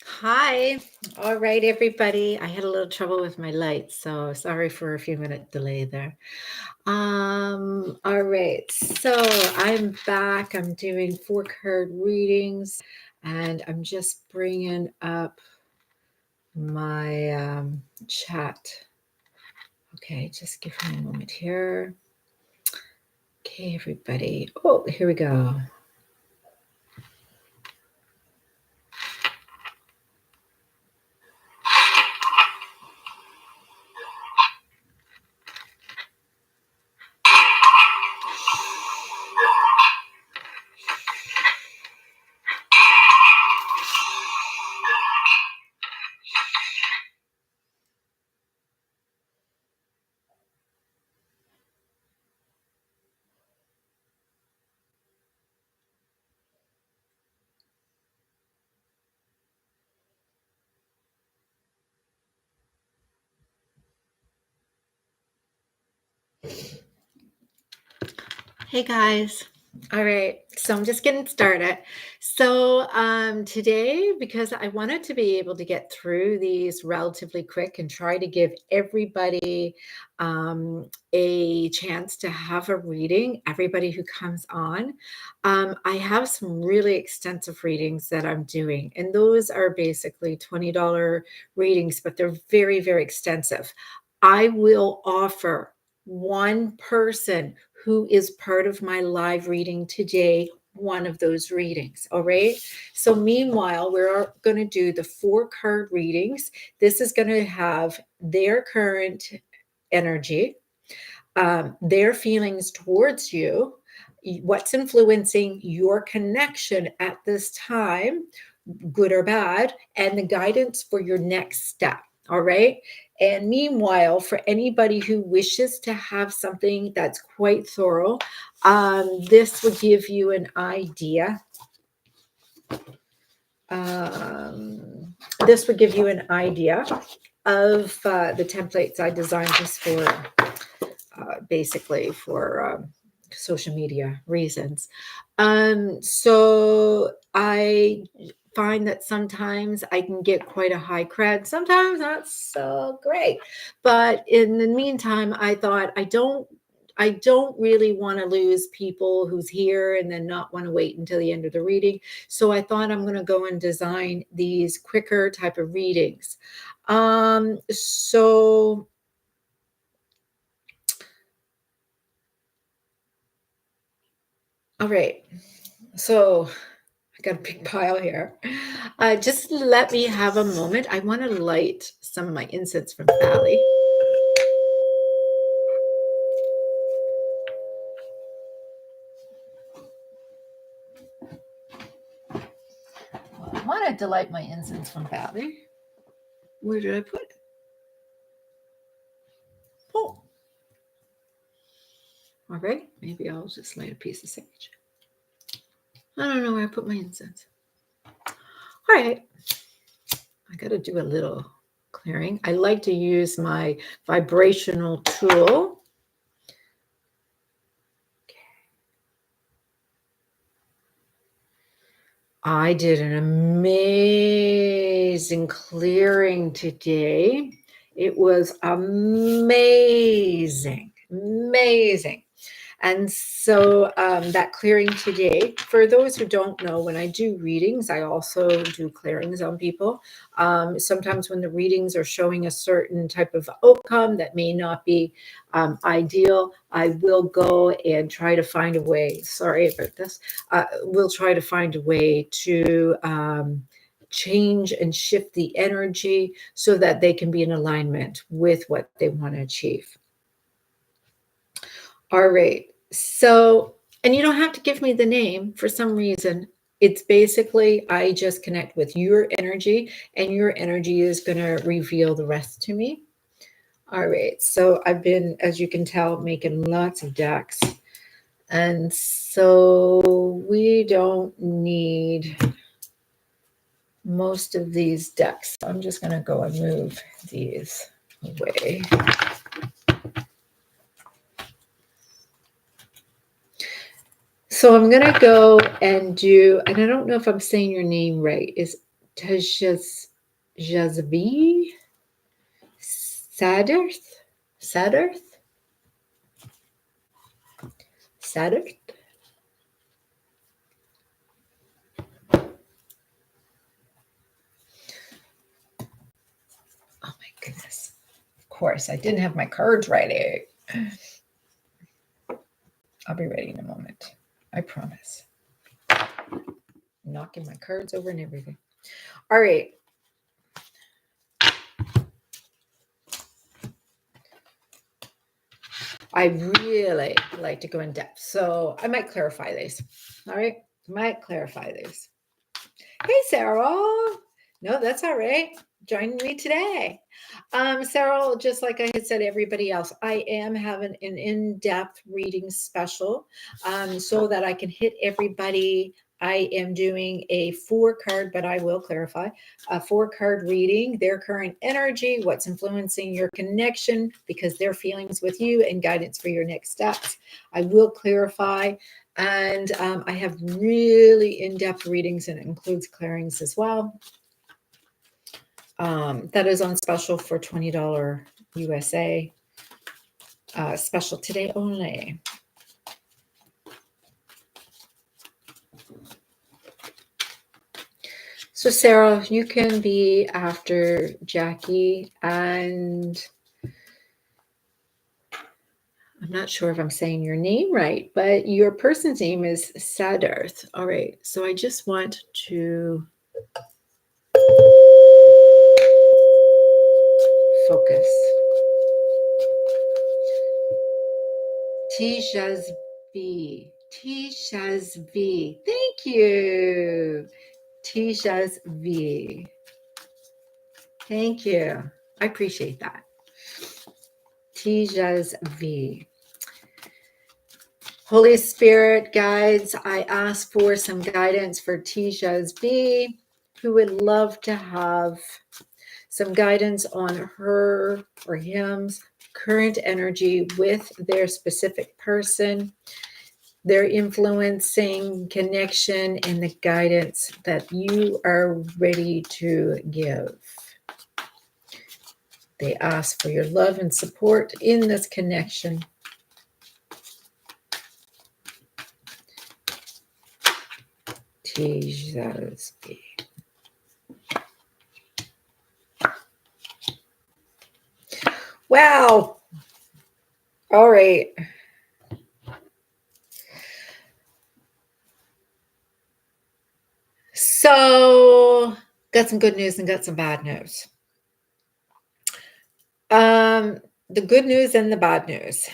Hi. All right, everybody. I had a little trouble with my lights, so sorry for a few minute delay there. All right. So I'm back. I'm doing four card readings, and I'm just bringing up my chat. Okay, just give me a moment here. Okay, everybody. Oh, here we go. Hey guys. All right. So I'm just getting started. So today, because I wanted to be able to get through these relatively quick and try to give everybody a chance to have a reading, everybody who comes on, I have some really extensive readings that I'm doing. And those are basically $20 readings, but they're very, very extensive. I will offer one person who is part of my live reading today one of those readings. All right. So, meanwhile, we're going to do the four card readings. This is going to have their current energy, their feelings towards you, what's influencing your connection at this time, good or bad, and the guidance for your next step. All right. And meanwhile, for anybody who wishes to have something that's quite thorough, this will give you an idea. This would give you an idea of the templates I designed just for basically for social media reasons. So I find that sometimes I can get quite a high cred, sometimes not so great. But in the meantime, I thought I don't really want to lose people who's here and then not want to wait until the end of the reading. So I thought I'm going to go and design these quicker type of readings. So all right. So I got a big pile here. Just let me have a moment. I want to light some of my incense from Valley. I wanted to light my incense from Valley. Where did I put it? Oh. All right. Maybe I'll just light a piece of sage. I don't know where I put my incense. All right. I got to do a little clearing. I like to use my vibrational tool. I did an amazing clearing today. It was amazing, amazing. And so that clearing today, for those who don't know, when I do readings, I also do clearings on people. Sometimes when the readings are showing a certain type of outcome that may not be ideal, I will go and try to find a way. Sorry about this. We'll try to find a way to change and shift the energy so that they can be in alignment with what they want to achieve. All right. So, and you don't have to give me the name for some reason. It's basically, I just connect with your energy, and your energy is going to reveal the rest to me. All right. So, I've been, as you can tell, making lots of decks. And so, we don't need most of these decks. So I'm just going to go and move these away. So I'm going to go and do, and I don't know if I'm saying your name right. Is Jazvi Sadarth. Sadarth? Sadarth? Oh my goodness. Of course, I didn't have my cards ready. I'll be ready in a moment. I promise. Knocking my cards over and everything. All right. I really like to go in depth. So I might clarify these. All right. Might clarify these. Hey, Sarah. No, that's all right. Joining me today. Sarah, just like I had said, everybody else, I am having an in-depth reading special so that I can hit everybody. I am doing a 4-card, but I will clarify, a 4-card reading, their current energy, what's influencing your connection, because their feelings with you, and guidance for your next steps. I will clarify. And I have really in-depth readings, and it includes clearings as well. That is on special for $20 USA. Special today only. So Sarah, you can be after Jackie, and I'm not sure if I'm saying your name right, but your person's name is Sadarth. All right, so I just want to focus. Tijazvi. Tijazvi. Thank you. Tijazvi. Thank you. I appreciate that. Tijazvi. Holy Spirit guides, I ask for some guidance for Tijazvi, who would love to have some guidance on her or him's current energy with their specific person, their influencing connection, and the guidance that you are ready to give. They ask for your love and support in this connection. Jesus. Wow. All right. So, got some good news and got some bad news. The good news and the bad news.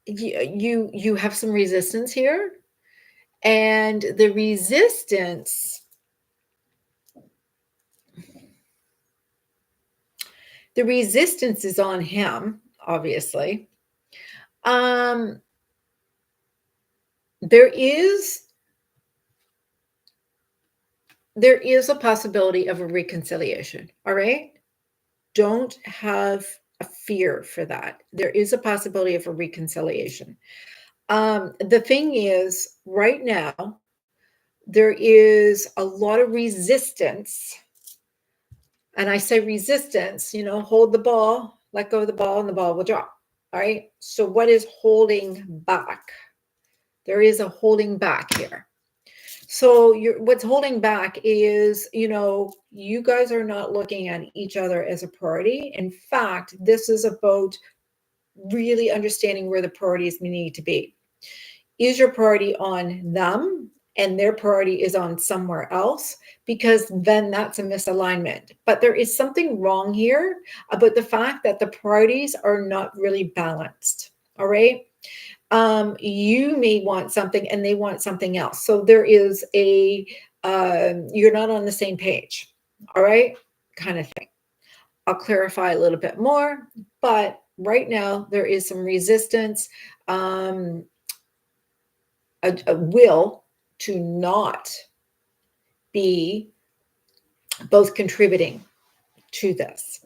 You have some resistance here, and the resistance is on him, obviously. There is a possibility of a reconciliation. All right, don't have a fear for that. There is a possibility of a reconciliation. The thing is, right now, there is a lot of resistance. And I say resistance, hold the ball, let go of the ball, and the ball will drop. All right. So what is holding back? There is a holding back here. So what's holding back is, you guys are not looking at each other as a priority. In fact, this is about really understanding where the priorities need to be. Is your priority on them and their priority is on somewhere else? Because then that's a misalignment. But there is something wrong here about the fact that the priorities are not really balanced. All right. You may want something and they want something else. So there is you're not on the same page. All right. Kind of thing. I'll clarify a little bit more, but right now there is some resistance, a will to not be both contributing to this.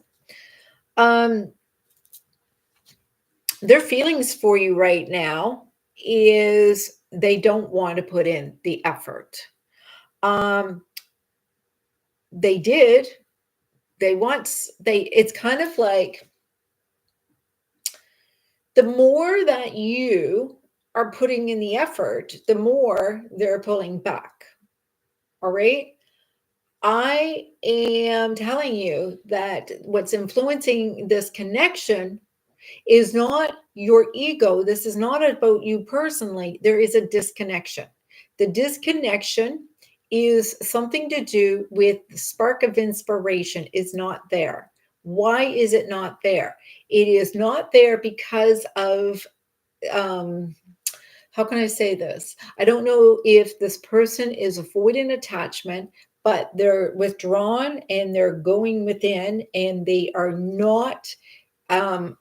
Their feelings for you right now is they don't want to put in the effort. they did. It's kind of like the more that you are putting in the effort, the more they're pulling back. All right. I am telling you that what's influencing this connection is not your ego. This is not about you personally. There is a disconnection. The disconnection is something to do with the spark of inspiration is not there. Why is it not there? It is not there because of how can I say this? I don't know if this person is avoiding attachment, but they're withdrawn and they're going within and they are not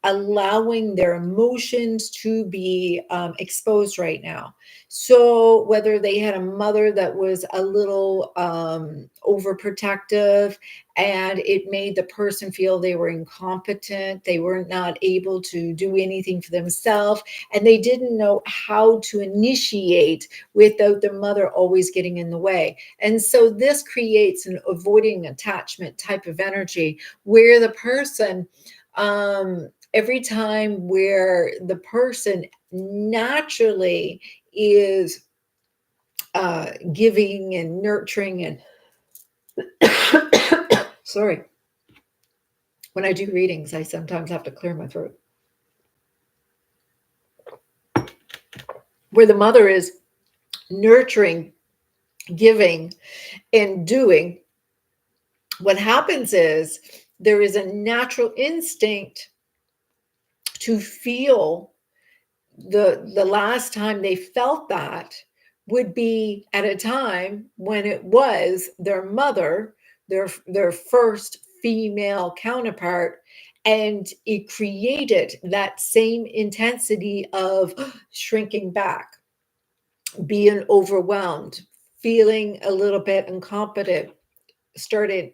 allowing their emotions to be exposed right now. So, whether they had a mother that was a little overprotective and it made the person feel they were incompetent, they were not able to do anything for themselves, and they didn't know how to initiate without the mother always getting in the way. And so, this creates an avoiding attachment type of energy where the person every time where the person naturally is giving and nurturing and sorry, when I do readings, I sometimes have to clear my throat. Where the mother is nurturing, giving, and doing, what happens is there is a natural instinct to feel the last time they felt that would be at a time when it was their mother, their first female counterpart, and it created that same intensity of shrinking back, being overwhelmed, feeling a little bit incompetent, started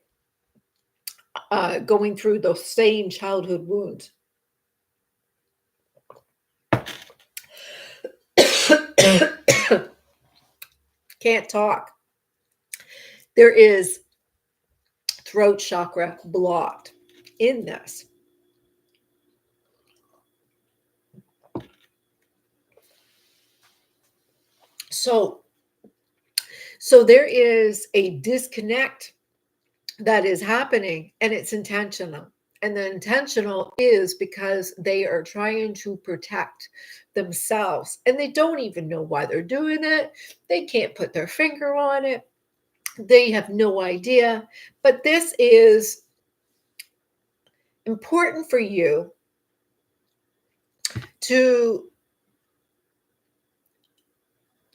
going through those same childhood wounds. Can't talk. There is throat chakra blocked in this. So there is a disconnect that is happening and it's intentional. And the intentional is because they are trying to protect themselves and they don't even know why they're doing it. They can't put their finger on it. They have no idea. But this is important for you to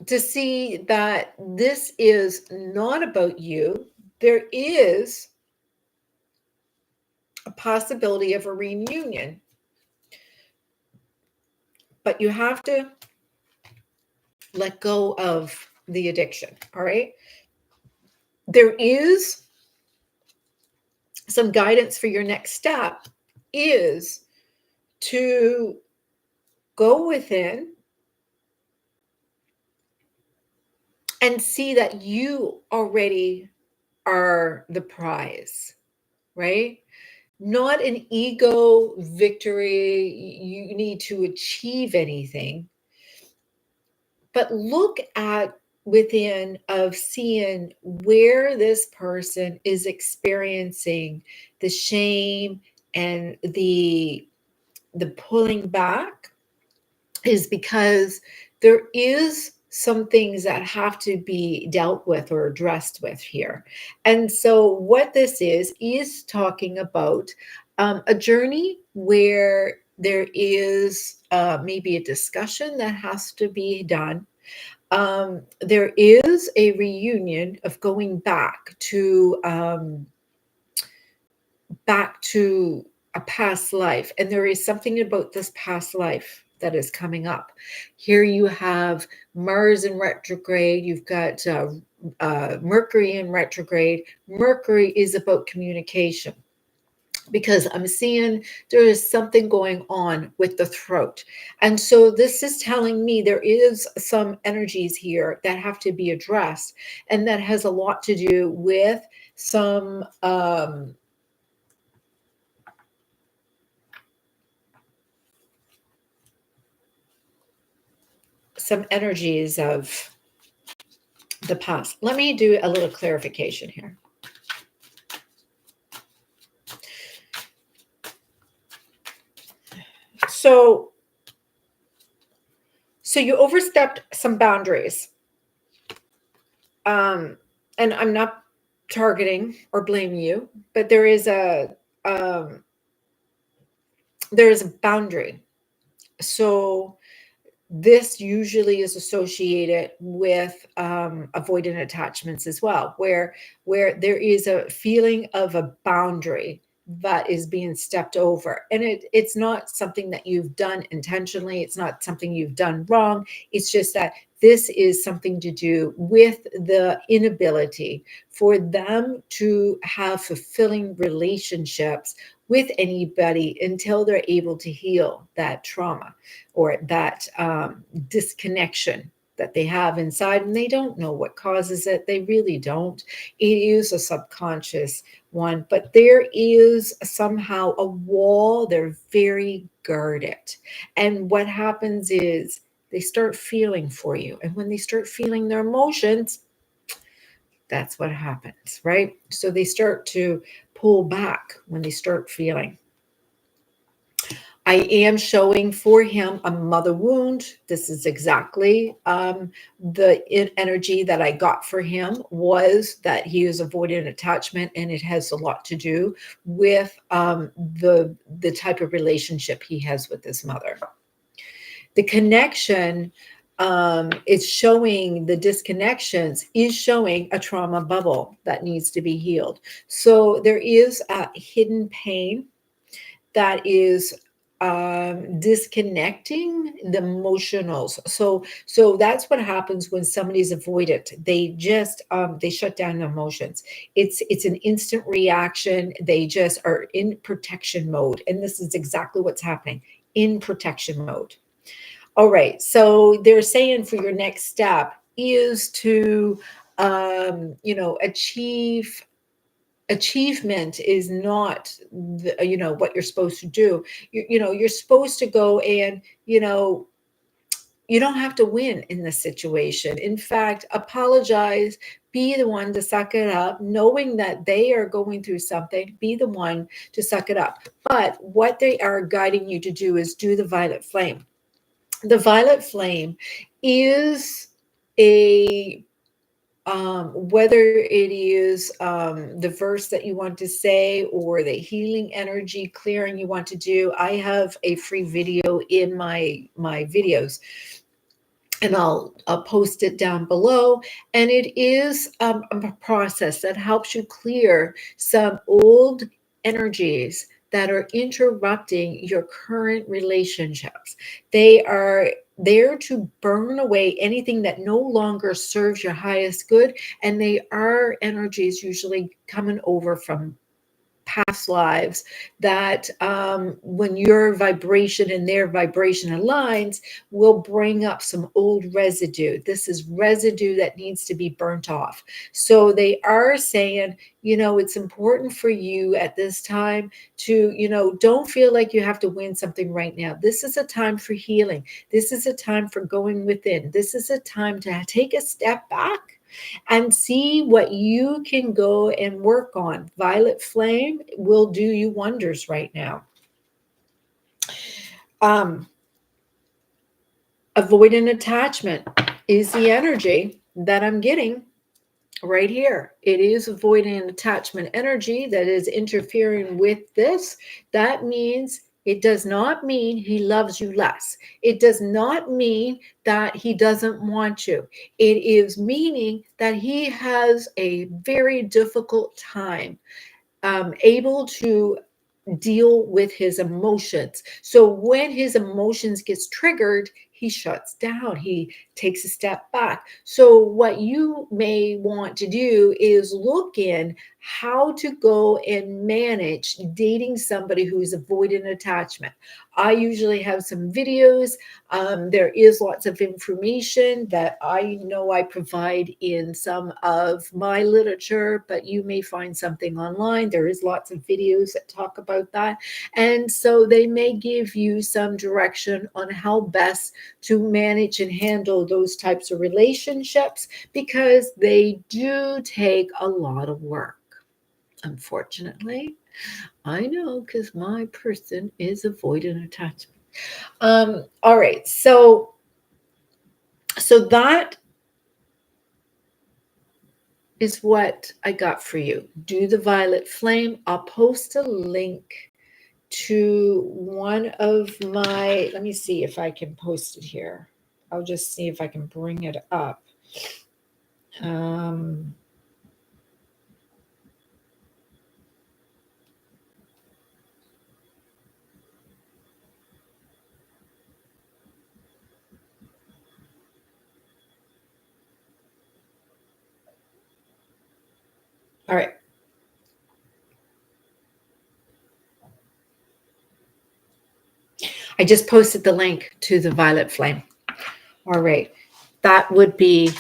see that this is not about you. There is a possibility of a reunion, but you have to let go of the addiction. All right. There is some guidance for your next step is to go within and see that you already are the prize, right? Not an ego victory. You need to achieve anything, but look at within of seeing where this person is experiencing the shame and the pulling back is because there is some things that have to be dealt with or addressed with here. And so what this is talking about a journey where there is maybe a discussion that has to be done. There is a reunion of going back to a past life, and there is something about this past life that is coming up. Here you have Mars in retrograde. You've got Mercury in retrograde. Mercury is about communication. because I'm seeing there is something going on with the throat. And so this is telling me there is some energies here that have to be addressed, and that has a lot to do with some energies of the past. Let me do a little clarification here. So you overstepped some boundaries. And I'm not targeting or blaming you, but um, there is a boundary. So this usually is associated with avoidant attachments as well, where there is a feeling of a boundary that is being stepped over, and it's not something that you've done intentionally. It's not something you've done wrong. It's just that this is something to do with the inability for them to have fulfilling relationships with anybody until they're able to heal that trauma or that disconnection that they have inside, and they don't know what causes it. They really don't. It is a subconscious one, but there is somehow a wall. They're very guarded. And what happens is they start feeling for you. And when they start feeling their emotions, that's what happens, right? So they start to pull back when they start feeling. I am showing for him a mother wound. This is exactly the energy that I got for him, was that he is avoidant attachment, and it has a lot to do with the type of relationship he has with his mother. The connection is showing, the disconnections is showing a trauma bubble that needs to be healed. So there is a hidden pain that is disconnecting the emotionals. So that's what happens when somebody's avoidant. They just they shut down the emotions. It's an instant reaction. They just are in protection mode, and this is exactly what's happening, in protection mode. All right, so they're saying for your next step is to achievement is not what you're supposed to do. You're supposed to go, and you don't have to win in this situation. In fact, apologize, be the one to suck it up, knowing that they are going through something. Be the one to suck it up. But what they are guiding you to do is do the violet flame. The violet flame is a whether it is the verse that you want to say or the healing energy clearing you want to do. I have a free video in my videos, and I'll post it down below. And it is a process that helps you clear some old energies that are interrupting your current relationships. They are there to burn away anything that no longer serves your highest good. And they are energies usually coming over from past lives that when your vibration and their vibration aligns, will bring up some old residue. This is residue that needs to be burnt off. So they are saying, it's important for you at this time to, don't feel like you have to win something right now. This is a time for healing. This is a time for going within. This is a time to take a step back and see what you can go and work on. Violet flame will do you wonders right now. Avoidant attachment is the energy that I'm getting right here. It is avoidant attachment energy that is interfering with this. That means it does not mean he loves you less. It does not mean that he doesn't want you. It is meaning that he has a very difficult time able to deal with his emotions. So when his emotions gets triggered, he shuts down. He takes a step back. So what you may want to do is look in how to go and manage dating somebody who's avoiding attachment. I usually have some videos. There is lots of information that I know I provide in some of my literature, but you may find something online. There is lots of videos that talk about that. And so they may give you some direction on how best to manage and handle those types of relationships, because they do take a lot of work. Unfortunately, I know, because my person is avoidant attachment. All right, so that is what I got for you. Do the violet flame. I'll post a link to one of my, let me see if I can post it here. I'll just see if I can bring it up. All right. I just posted the link to the violet flame. All right. That would be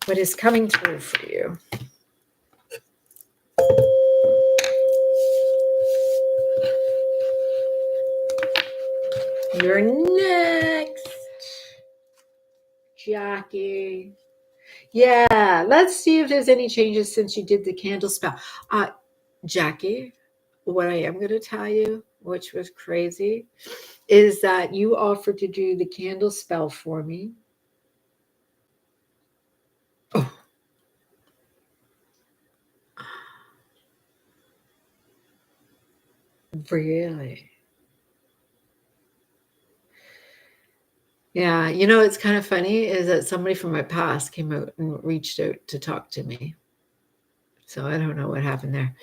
what is coming through for you. You're next, Jackie. Yeah, let's see if there's any changes since you did the candle spell. Jackie, what I am going to tell you, which was crazy, is that you offered to do the candle spell for me. Oh. Really? Yeah, you know, it's kind of funny is that somebody from my past came out and reached out to talk to me. So I don't know what happened there.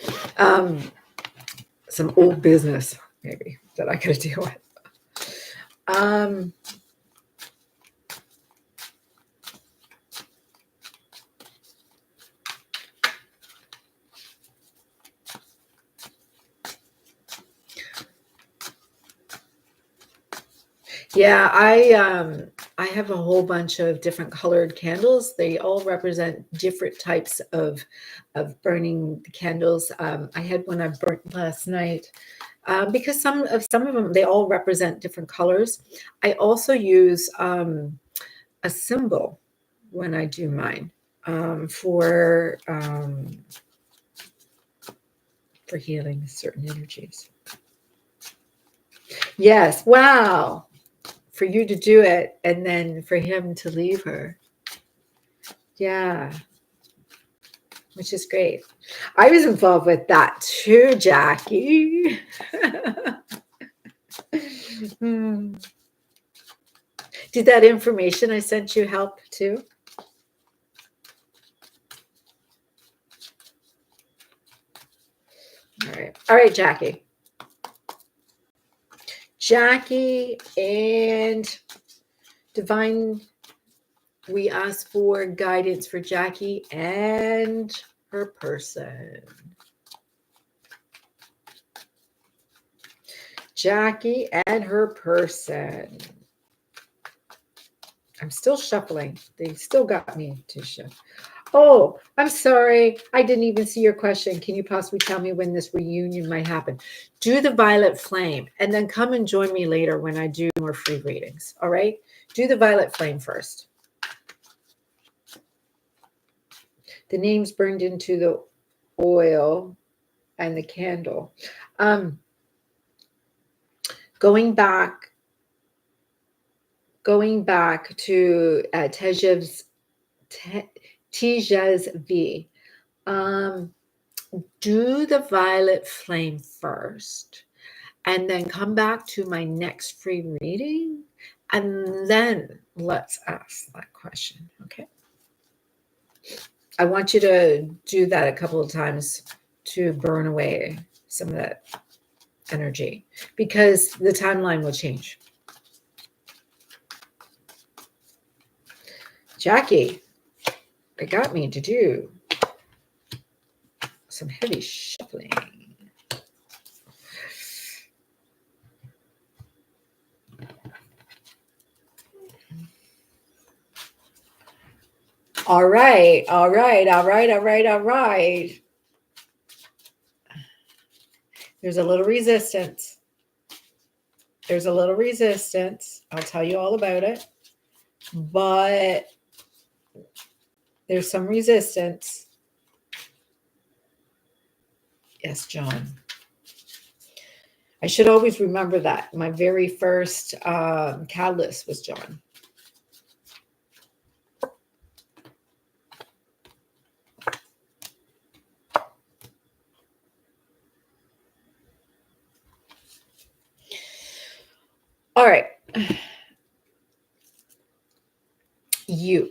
Some old business, maybe, that I got to deal with. Yeah, I have a whole bunch of different colored candles. They all represent different types of burning the candles. I had one I burnt last night because some of them, they all represent different colors. I also use a symbol when I do mine for healing certain energies. Yes, wow. For you to do it and then for him to leave her. Yeah. Which is great. I was involved with that too, Jackie. Did that information I sent you help too? All right. All right, Jackie. Jackie and Divine, we ask for guidance for Jackie and her person. Jackie and her person. I'm still shuffling. They still got me to shuffle. Oh, I'm sorry. I didn't even see your question. Can you possibly tell me when this reunion might happen? Do the violet flame and then come and join me later when I do more free readings. All right? Do the violet flame first. The name's burned into the oil and the candle. Going back to Tejas V. Do the violet flame first and then come back to my next free reading and then let's ask that question. Okay. I want you to do that a couple of times to burn away some of that energy because the timeline will change. Jackie, it got me to do some heavy shuffling. All right. There's a little resistance. I'll tell you all about it. But there's some resistance. Yes, John. I should always remember that. My very first catalyst was John. All right. You.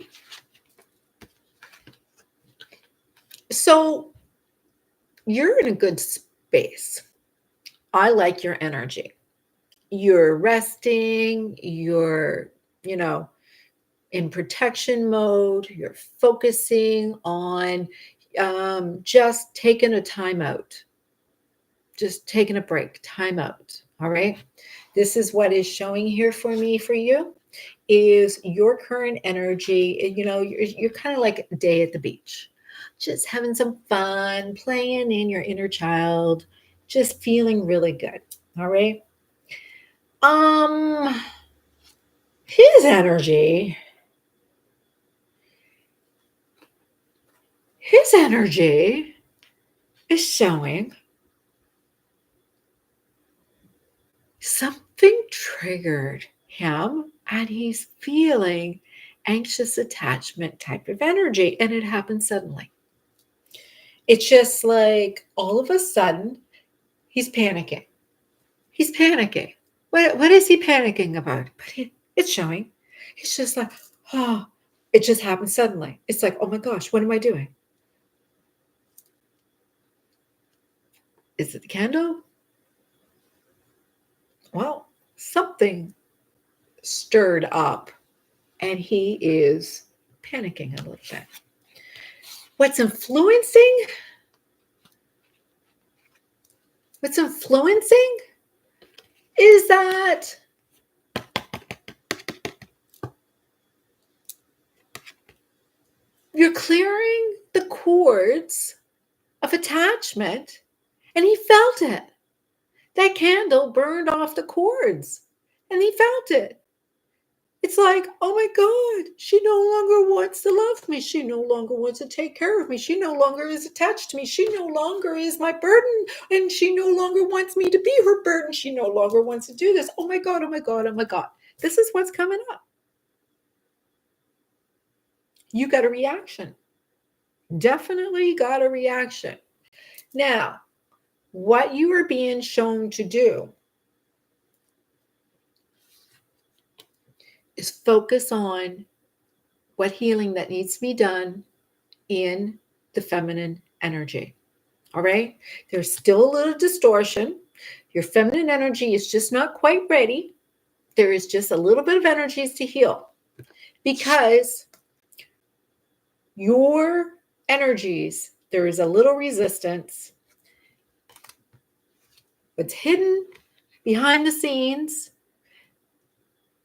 So you're in a good space. I like your energy. You're resting, you're, in protection mode, you're focusing on just taking a time out, just taking a break, time out. All right. This is what is showing here for me, for you, is your current energy. You're kind of like a day at the beach, just having some fun, playing in your inner child, just feeling really good. All right. His energy is showing something triggered him and he's feeling anxious attachment type of energy, and it happens suddenly. It's just like all of a sudden he's panicking. What is he panicking about? But it's showing. It's just like, oh, it just happened suddenly. It's like, oh my gosh, what am I doing? Is it the candle? Well, something stirred up and he is panicking a little bit. What's influencing is that you're clearing the cords of attachment, and he felt it. That candle burned off the cords and he felt it. It's like, oh my God, she no longer wants to love me. She no longer wants to take care of me. She no longer is attached to me. She no longer is my burden, and she no longer wants me to be her burden. She no longer wants to do this. Oh my God, oh my God, oh my God. This is what's coming up. You got a reaction. Definitely got a reaction. Now, what you are being shown to do is focus on what healing that needs to be done in the feminine energy. All right. There's still a little distortion. Your feminine energy is just not quite ready. There is just a little bit of energies to heal, because your energies, there is a little resistance. What's hidden behind the scenes.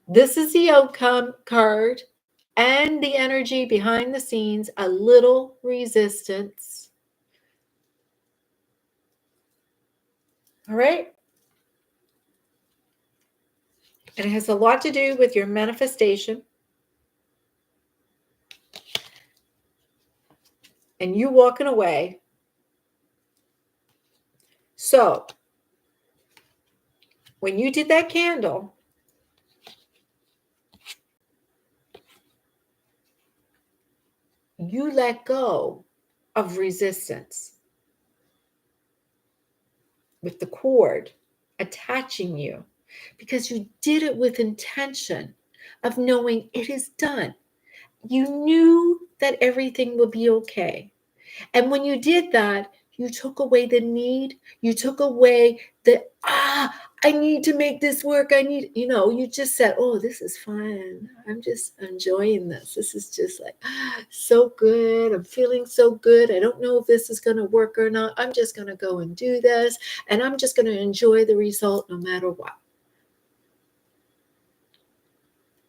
This is the outcome card, and the energy behind the scenes, a little resistance. All right. And it has a lot to do with your manifestation and you walking away. So when you did that candle, you let go of resistance with the cord attaching you, because you did it with intention of knowing it is done. You knew that everything will be okay. And when you did that, you took away the need. You took away the, I need to make this work. You just said, oh, this is fun. I'm just enjoying this. This is just like so good. I'm feeling so good. I don't know if this is going to work or not. I'm just going to go and do this. And I'm just going to enjoy the result no matter what.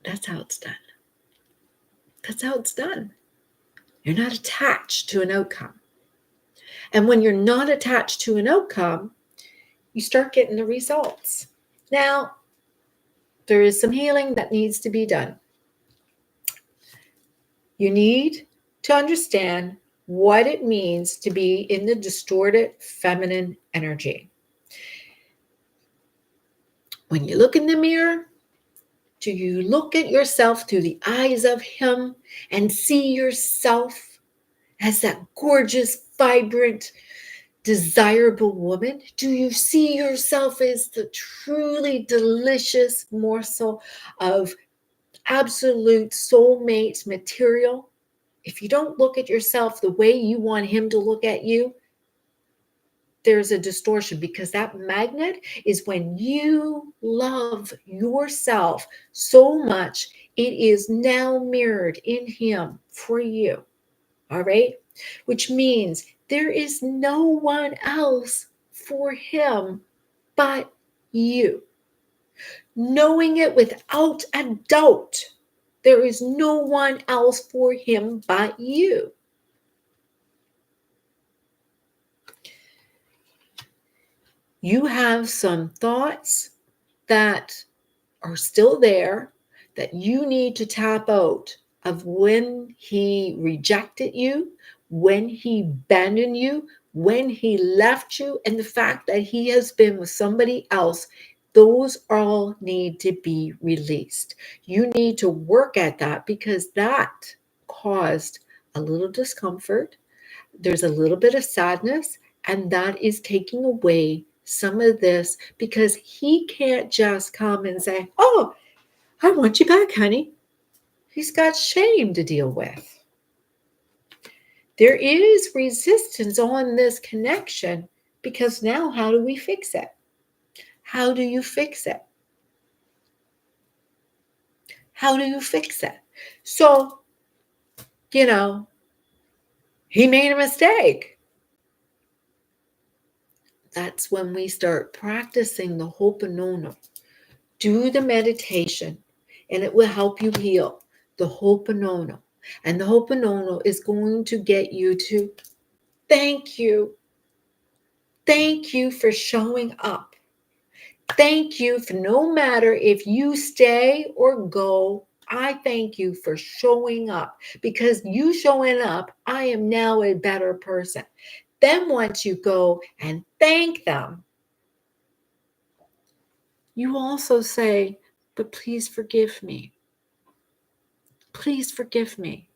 That's how it's done. That's how it's done. You're not attached to an outcome. And when you're not attached to an outcome, you start getting the results. Now, there is some healing that needs to be done. You need to understand what it means to be in the distorted feminine energy. When you look in the mirror, do you look at yourself through the eyes of him and see yourself as that gorgeous, vibrant, desirable woman? Do you see yourself as the truly delicious morsel of absolute soulmate material? If you don't look at yourself the way you want him to look at you, there's a distortion, because that magnet is when you love yourself so much, it is now mirrored in him for you. All right? Which means there is no one else for him but you. Knowing it without a doubt, there is no one else for him but you. You have some thoughts that are still there that you need to tap out of when he rejected you, when he abandoned you, when he left you, and the fact that he has been with somebody else. Those all need to be released. You need to work at that, because that caused a little discomfort. There's a little bit of sadness, and that is taking away some of this, because he can't just come and say, oh, I want you back, honey. He's got shame to deal with. There is resistance on this connection, because now how do we fix it? How do you fix it? How do you fix it? So, he made a mistake. That's when we start practicing the Ho'oponopono. Do the meditation, and it will help you heal. The Ho'oponopono. And the Ho'oponopono is going to get you to thank you. Thank you for showing up. Thank you for, no matter if you stay or go, I thank you for showing up, because you showing up, I am now a better person. Then once you go and thank them, you also say, but please forgive me. Please forgive me.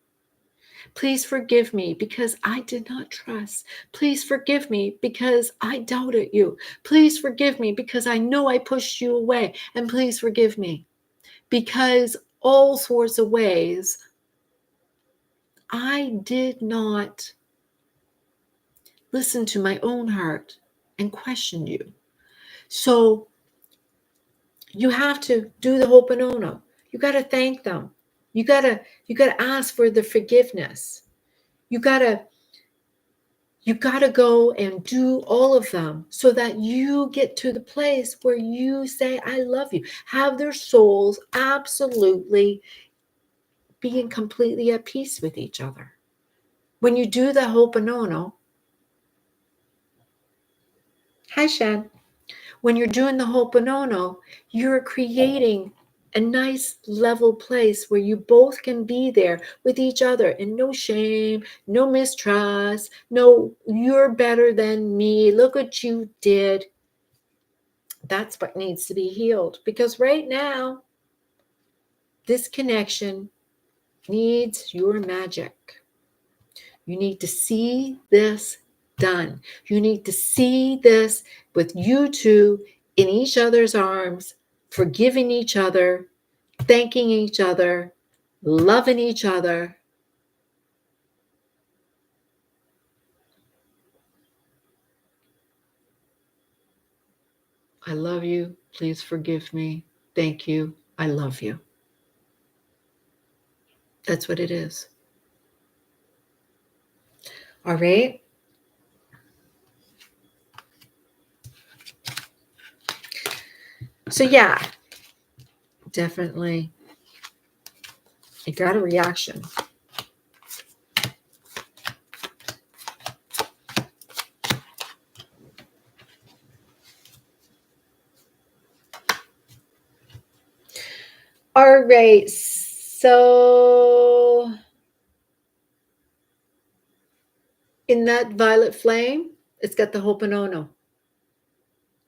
Please forgive me because I did not trust. Please forgive me because I doubted you. Please forgive me because I know I pushed you away. And please forgive me because all sorts of ways I did not listen to my own heart and question you. So you have to do the Ho'oponopono. You got to thank them. You got to ask for the forgiveness. You got to go and do all of them so that you get to the place where you say, I love you. Have their souls absolutely being completely at peace with each other. When you do the Ho'oponopono, hi, Shan. When you're doing the Ho'oponopono, you're creating a nice level place where you both can be there with each other, and no shame, no mistrust, no, you're better than me. Look what you did. That's what needs to be healed, because right now, this connection needs your magic. You need to see this done. You need to see this with you two in each other's arms, forgiving each other, thanking each other, loving each other. I love you. Please forgive me. Thank you. I love you. That's what it is. All right. So, yeah, definitely. It got a reaction. All right. So, in that violet flame, it's got the Ho'oponopono.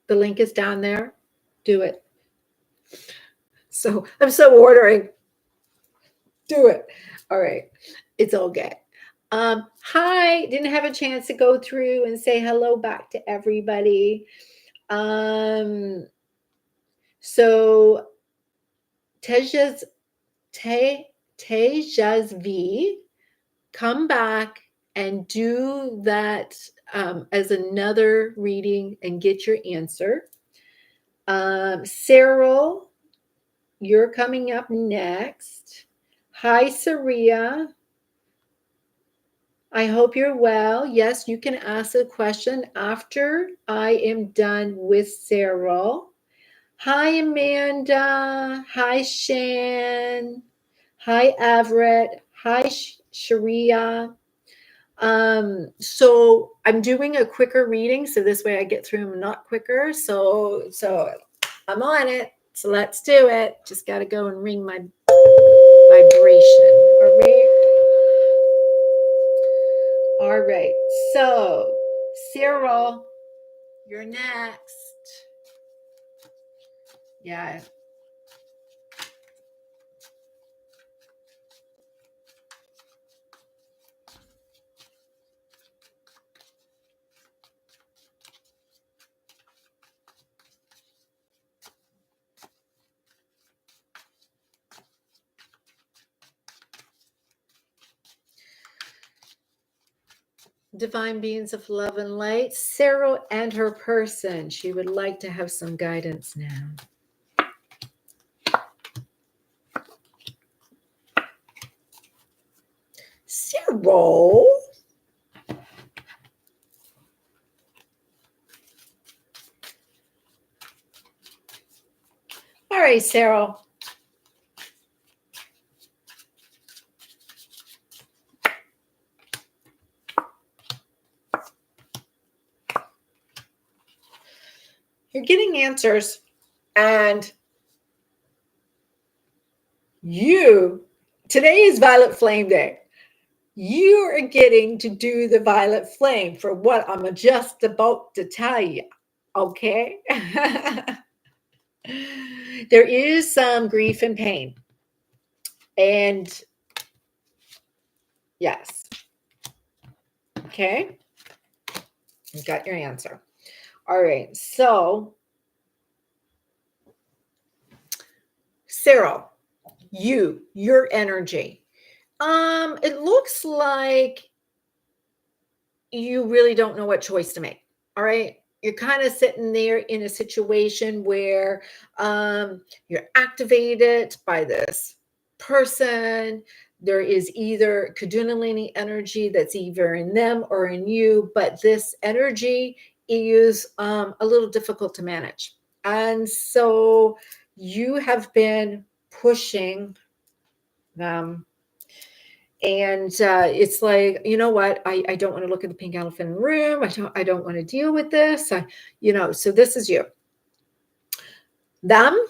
The link is down there. Do it. So, I'm so ordering. Do it. All right. It's all good. Hi. Didn't have a chance to go through and say hello back to everybody. So Tejas V, come back and do that as another reading and get your answer. Cyril, you're coming up next. Hi, Saria. I hope you're well. Yes, you can ask a question after I am done with Cyril. Hi, Amanda. Hi, Shan. Hi, Everett. Hi, Sharia. So I'm doing a quicker reading, so this way I get through them not quicker. So I'm on it. So let's do it. Just got to go and ring my vibration. All right. All right. So, Cyril, you're next. Yeah. Divine beings of love and light, Cyril and her person. She would like to have some guidance now. Cyril. All right, Cyril. You're getting answers, and today is Violet Flame Day. You are getting to do the violet flame for what I'm just about to tell you. Okay? There is some grief and pain. And yes. Okay? You got your answer. All right. So, Cyril, your energy. It looks like you really don't know what choice to make. All right. You're kind of sitting there in a situation where you're activated by this person. There is either Kundalini energy that's either in them or in you, but this energy is a little difficult to manage. And so you have been pushing them. And it's like, you know what? I don't want to look at the pink elephant in the room. I don't want to deal with this. So this is you. Them?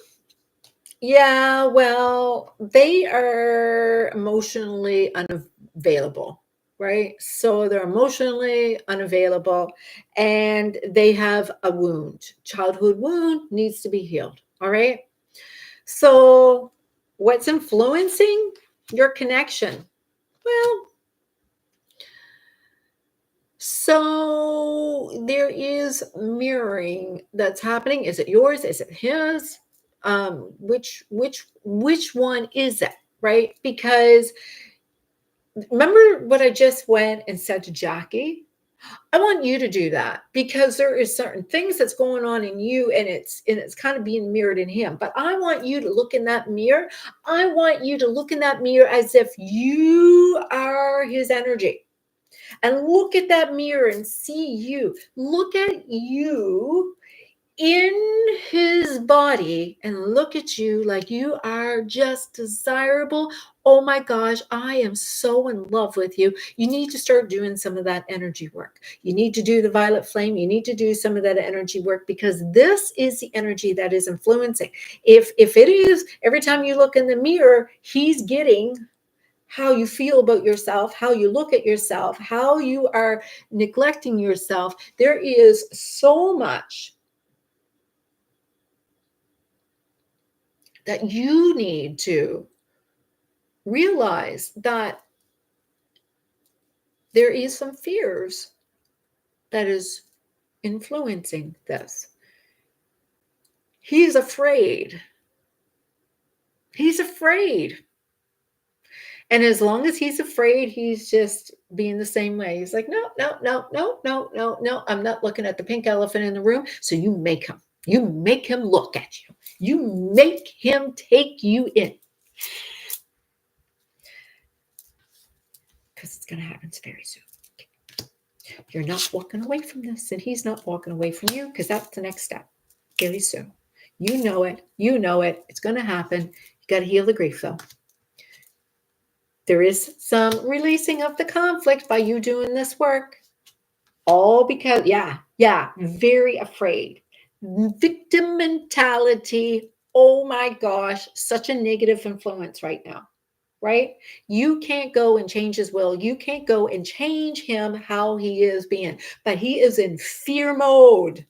Yeah, well, they are emotionally unavailable, right? So they're emotionally unavailable and they have a wound. Childhood wound needs to be healed. All right. So what's influencing your connection? Well, so there is mirroring that's happening. Is it yours? Is it his? Which one is it? Right? Because remember what I just went and said to Jackie? I want you to do that because there is certain things that's going on in you and it's kind of being mirrored in him. But I want you to look in that mirror. I want you to look in that mirror as if you are his energy. And look at that mirror and see you. Look at you in his body and look at you like you are just desirable. Oh my gosh, I am so in love with you. You need to start doing some of that energy work. You need to do the violet flame. You need to do some of that energy work because this is the energy that is influencing. If it is every time you look in the mirror, he's getting how you feel about yourself, how you look at yourself, how you are neglecting yourself. There is so much that you need to realize that there is some fears that is influencing this. He's afraid. He's afraid. And as long as he's afraid, he's just being the same way. He's like, no, no, no, no, no, no, no. I'm not looking at the pink elephant in the room. So you make him. You make him look at you. You make him take you in. Because it's going to happen very soon. You're not walking away from this, and he's not walking away from you because that's the next step. Very soon. You know it. You know it. It's going to happen. You got to heal the grief, though. There is some releasing of the conflict by you doing this work. All because, very afraid. Victim mentality. Oh my gosh, such a negative influence right now, right? You can't go and change his will. You can't go and change him how he is being, but he is in fear mode,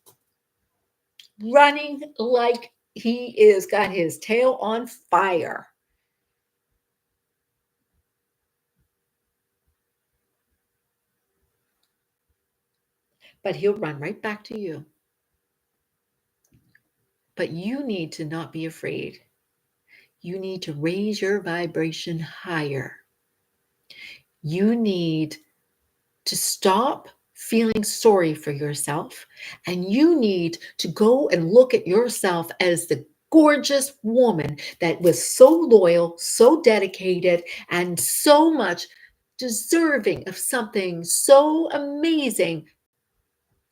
running like he is got his tail on fire. But he'll run right back to you. But you need to not be afraid. You need to raise your vibration higher. You need to stop feeling sorry for yourself, and you need to go and look at yourself as the gorgeous woman that was so loyal, so dedicated, and so much deserving of something so amazing.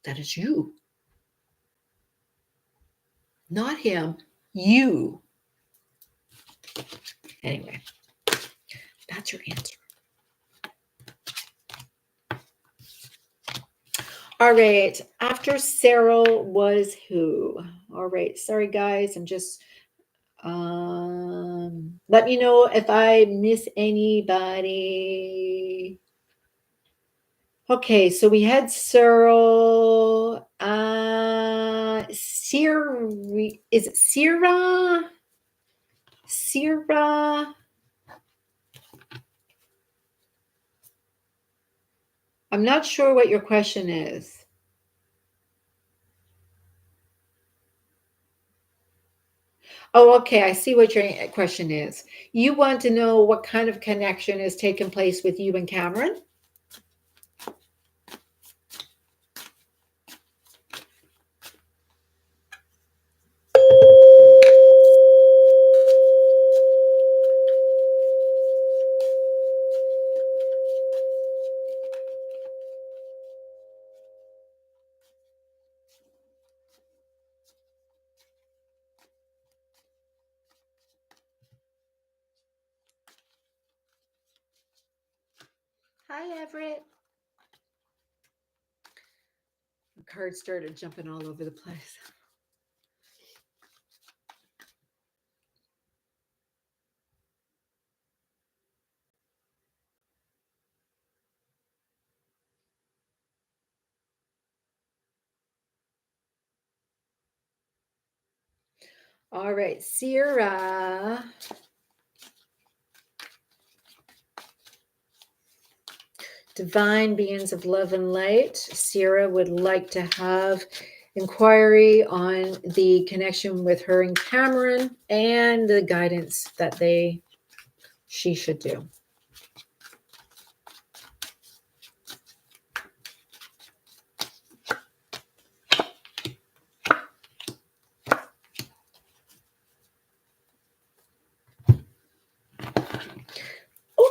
That is you. Not him, you. Anyway, that's your answer. All right. After Cyril was who? All right. Sorry, guys. I'm just let me know if I miss anybody. Okay, so we had Cyril. Siri, is it Syrah? Syrah. I'm not sure what your question is. Oh, okay. I see what your question is. You want to know what kind of connection is taking place with you and Cameron? Hi, Everett. The cards started jumping all over the place. All right, Sierra. Divine beings of love and light. Sierra would like to have inquiry on the connection with her and Cameron and the guidance that she should do.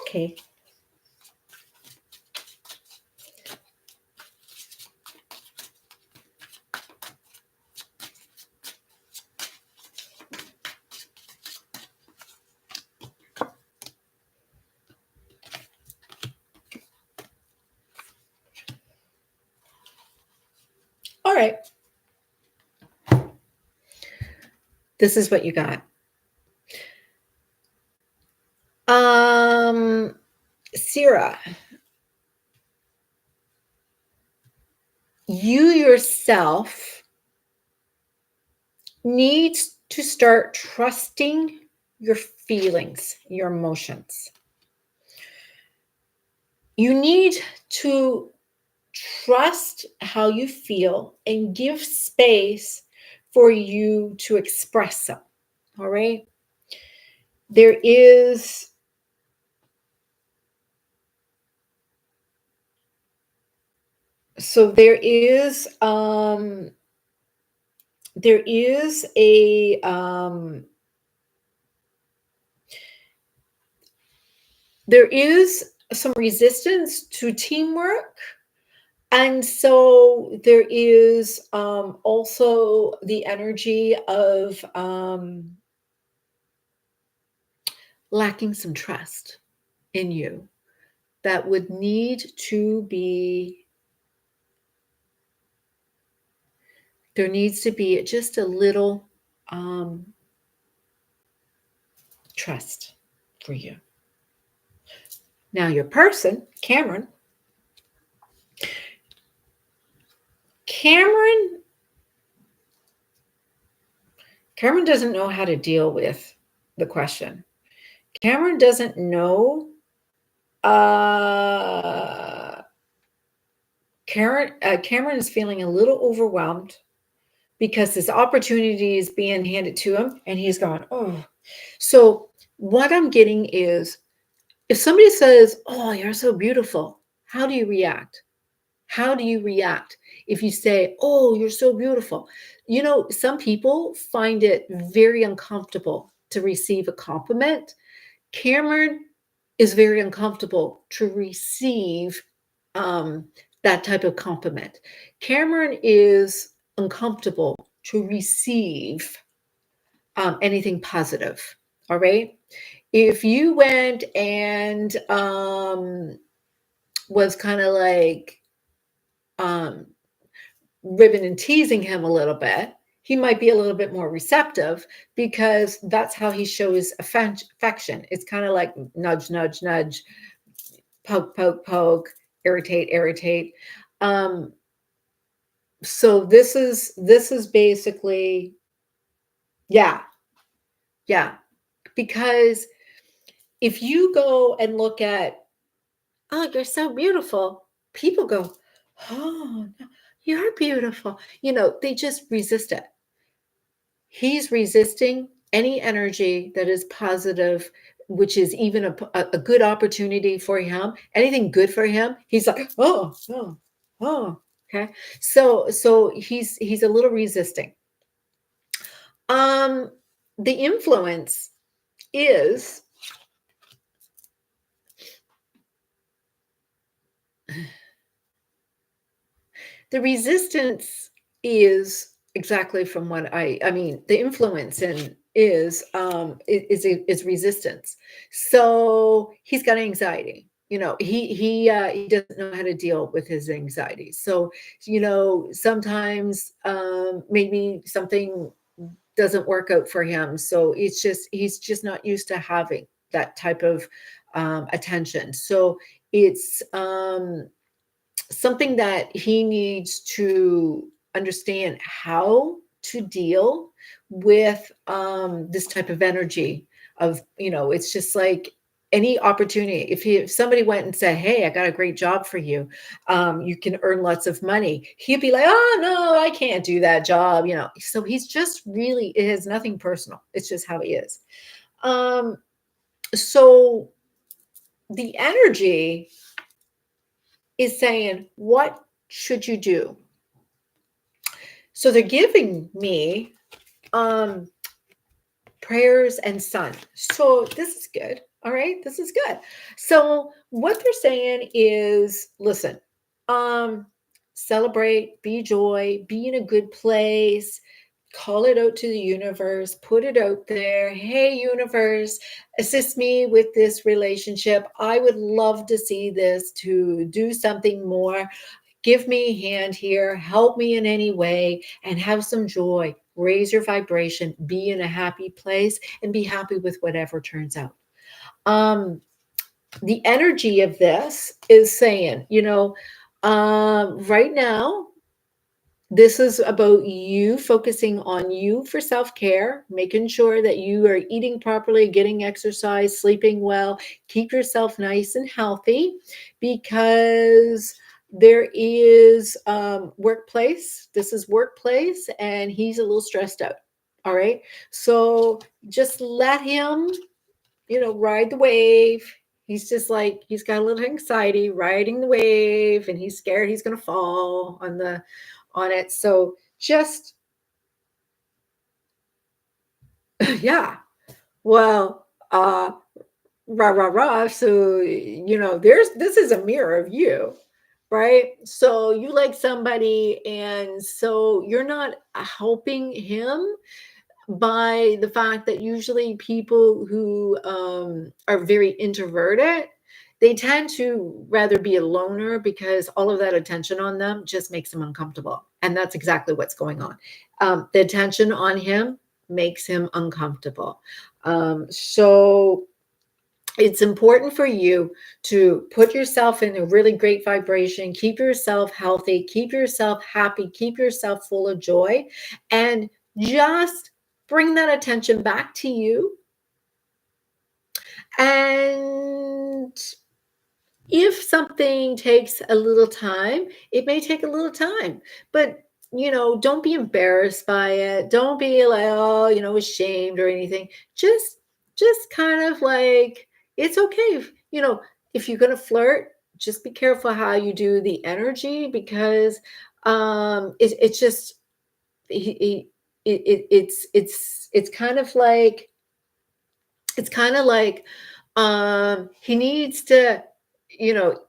Okay. All right. This is what you got. Syrah, you yourself need to start trusting your feelings, your emotions. You need to trust how you feel and give space for you to express them. All right. There is so there is a there is some resistance to teamwork. And so there is also the energy of lacking some trust in you that would need to be, there needs to be just a little trust for you. Now, your person, Cameron doesn't know how to deal with the question. Cameron doesn't know. Cameron is feeling a little overwhelmed because this opportunity is being handed to him, and he's going, oh. So what I'm getting is, if somebody says, "Oh, you're so beautiful," how do you react? How do you react if you say, "Oh, you're so beautiful"? You know, some people find it very uncomfortable to receive a compliment. Cameron is very uncomfortable to receive that type of compliment. Cameron is uncomfortable to receive anything positive. All right. If you went and was kind of like um, ribbing and teasing him a little bit, he might be a little bit more receptive because that's how he shows affection. It's kind of like nudge, nudge, nudge, poke, poke, poke, irritate, irritate. So this is basically, yeah, yeah. Because if you go and look at, oh, you're so beautiful, people go, oh, no, you're beautiful. You know, they just resist it. He's resisting any energy that is positive, which is even a good opportunity for him. Anything good for him, he's like, oh, oh, oh. Okay. So he's a little resisting. Um, the influence is the resistance is exactly from what I mean, the influence in is resistance. So he's got anxiety. You know, he doesn't know how to deal with his anxiety. So, you know, sometimes maybe something doesn't work out for him. So he's just not used to having that type of attention. So it's something that he needs to understand how to deal with this type of energy of, you know, it's just like any opportunity. If somebody went and said, hey, I got a great job for you, you can earn lots of money, he'd be like, oh no, I can't do that job, you know. So he's just really, it has nothing personal, it's just how he is. So the energy is saying, what should you do? So they're giving me prayers and sun. So this is good. All right, this is good. So what they're saying is, listen, um, celebrate, be joy, be in a good place, call it out to the universe, put it out there. Hey, universe, assist me with this relationship. I would love to see this to do something more. Give me a hand here, help me in any way, and have some joy. Raise your vibration, be in a happy place, and be happy with whatever turns out. Um, the energy of this is saying, right now, this is about you focusing on you for self care, making sure that you are eating properly, getting exercise, sleeping well, keep yourself nice and healthy because there is workplace. This is workplace, and he's a little stressed out. All right. So just let him ride the wave. He's just like he's got a little anxiety riding the wave, and he's scared he's going to fall on it. So just yeah. Well, rah rah rah. So there's this is a mirror of you, right? So you like somebody, and so you're not helping him by the fact that usually people who are very introverted, they tend to rather be a loner because all of that attention on them just makes them uncomfortable. And that's exactly what's going on. The attention on him makes him uncomfortable. So it's important for you to put yourself in a really great vibration, keep yourself healthy, keep yourself happy, keep yourself full of joy, and just bring that attention back to you. And if something takes a little time, it may take a little time, but don't be embarrassed by it. Don't be like, oh, ashamed or anything. Just kind of like it's okay if you're going to flirt, just be careful how you do the energy because it's just it's kind of like he needs to,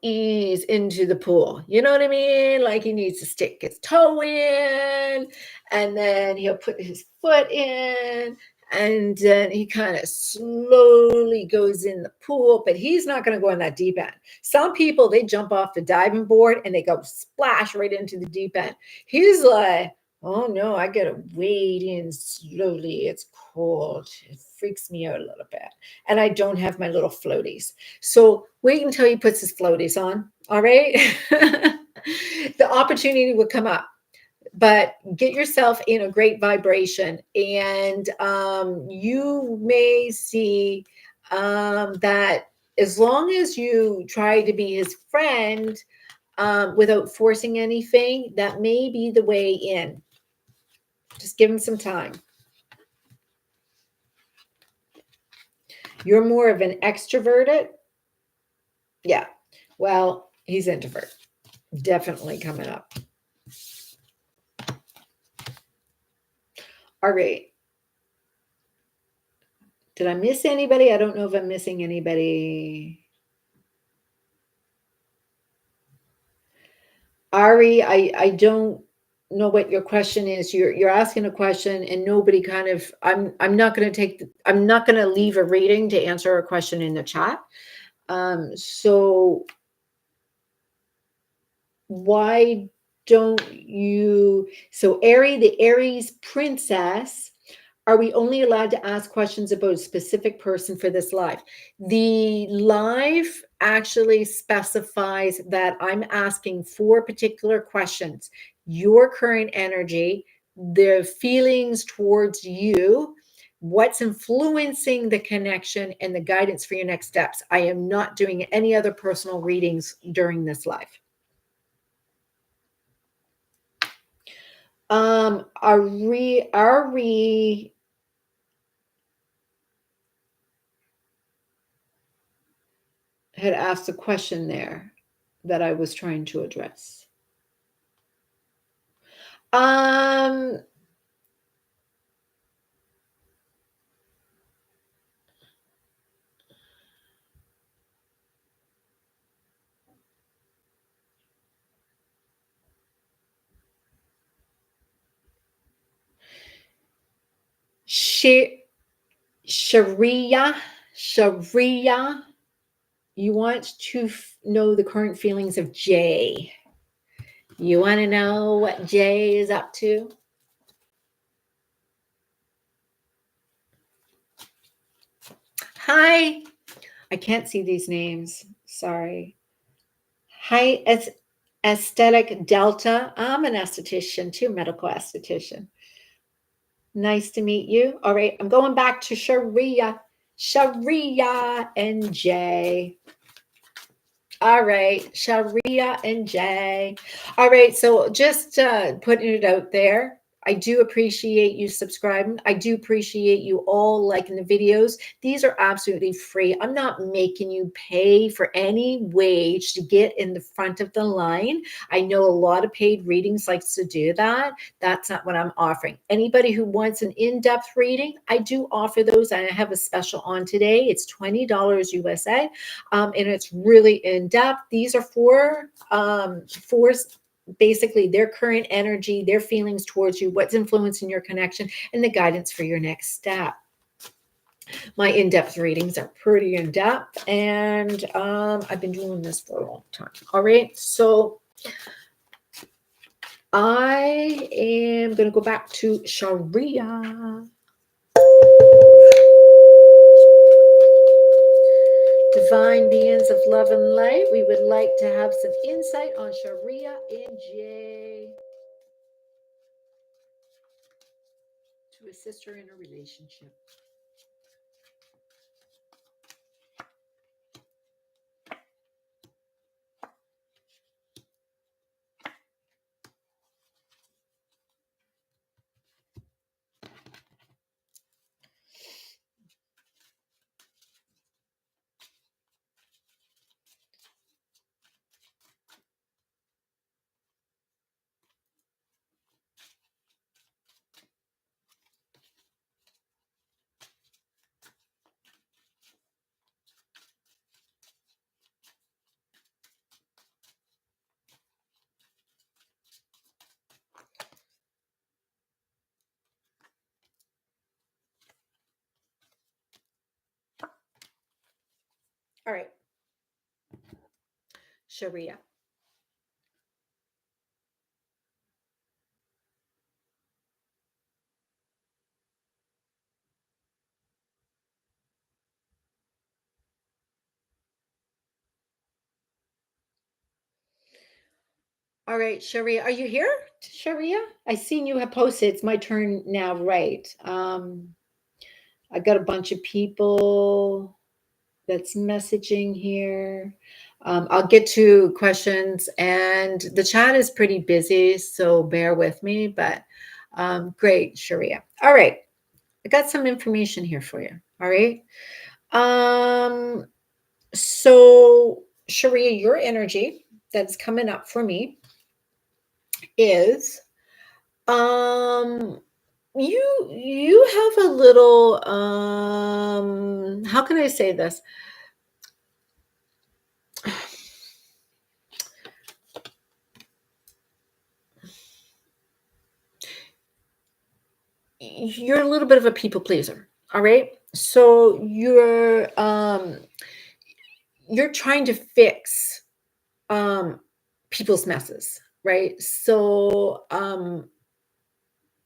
ease into the pool. You know what I mean? Like he needs to stick his toe in and then he'll put his foot in and then he kind of slowly goes in the pool, but he's not going to go in that deep end. Some people, they jump off the diving board and they go splash right into the deep end. He's like, oh no, I gotta wade in slowly. It's cold. It freaks me out a little bit. And I don't have my little floaties. So wait until he puts his floaties on. All right. The opportunity will come up, but get yourself in a great vibration. And you may see that as long as you try to be his friend without forcing anything, that may be the way in. Just give him some time. You're more of an extroverted. Yeah. Well, he's introvert. Definitely coming up. All right. Did I miss anybody? I don't know if I'm missing anybody. Ari, I don't know what your question is. You're asking a question and nobody kind of I'm not going to I'm not going to leave a reading to answer a question in the chat. So why don't you so the Aries princess, are we only allowed to ask questions about a specific person for this live? The live actually specifies that I'm asking 4 particular questions: your current energy, the feelings towards you, what's influencing the connection, and the guidance for your next steps. I am not doing any other personal readings during this live. Ari had asked a question there that I was trying to address. Um, Sharia, Sharia, you want to know the current feelings of Jay. You want to know what Jay is up to? Hi. I can't see these names. Sorry. Hi, it's Aesthetic Delta. I'm an esthetician too, medical esthetician. Nice to meet you. All right, I'm going back to Sharia. Sharia and Jay. All right, Sharia and Jay. All right, so just putting it out there. I do appreciate you subscribing. I do appreciate you all liking the videos. These are absolutely free. I'm not making you pay for any wage to get in the front of the line. I know a lot of paid readings likes to do that. That's not what I'm offering. Anybody who wants an in-depth reading, I do offer those. I have a special on today. It's $20 USA. And it's really in depth. These are for basically their current energy, their feelings towards you, what's influencing your connection, and the guidance for your next step. My in-depth readings are pretty in-depth, and I've been doing this for a long time. All right, so I am going to go back to Sharia. Divine beings of love and light, we would like to have some insight on Sharia and Jay to assist her in a relationship. All right. Sharia. All right, Sharia, are you here? Sharia? I seen you have posted. It's my turn now, right? I got a bunch of people that's messaging here. I'll get to questions, and the chat is pretty busy, so bear with me. But great, Sharia. All right, I got some information here for you. All right. So Sharia, your energy that's coming up for me is you have a little how can I say this? You're a little bit of a people pleaser, all right? So you're trying to fix people's messes, right? So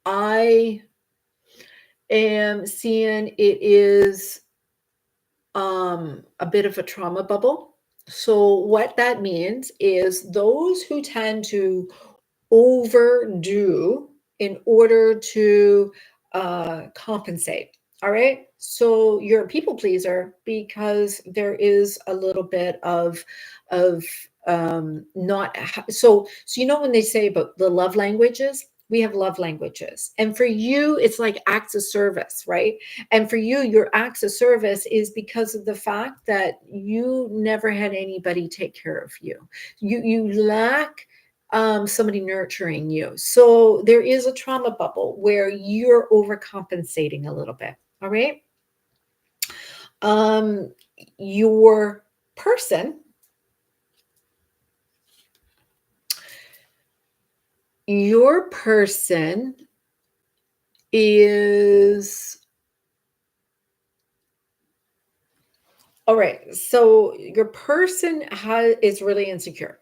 I am seeing it is a bit of a trauma bubble. So what that means is those who tend to overdo in order to compensate. All right. So you're a people pleaser because there is a little bit of not so you know when they say about the love languages, we have love languages, and for you it's like acts of service, right? And for you, your acts of service is because of the fact that you never had anybody take care of you. You lack somebody nurturing you. So there is a trauma bubble where you're overcompensating a little bit. All right. Um, your person, your person is All right. So your person is really insecure.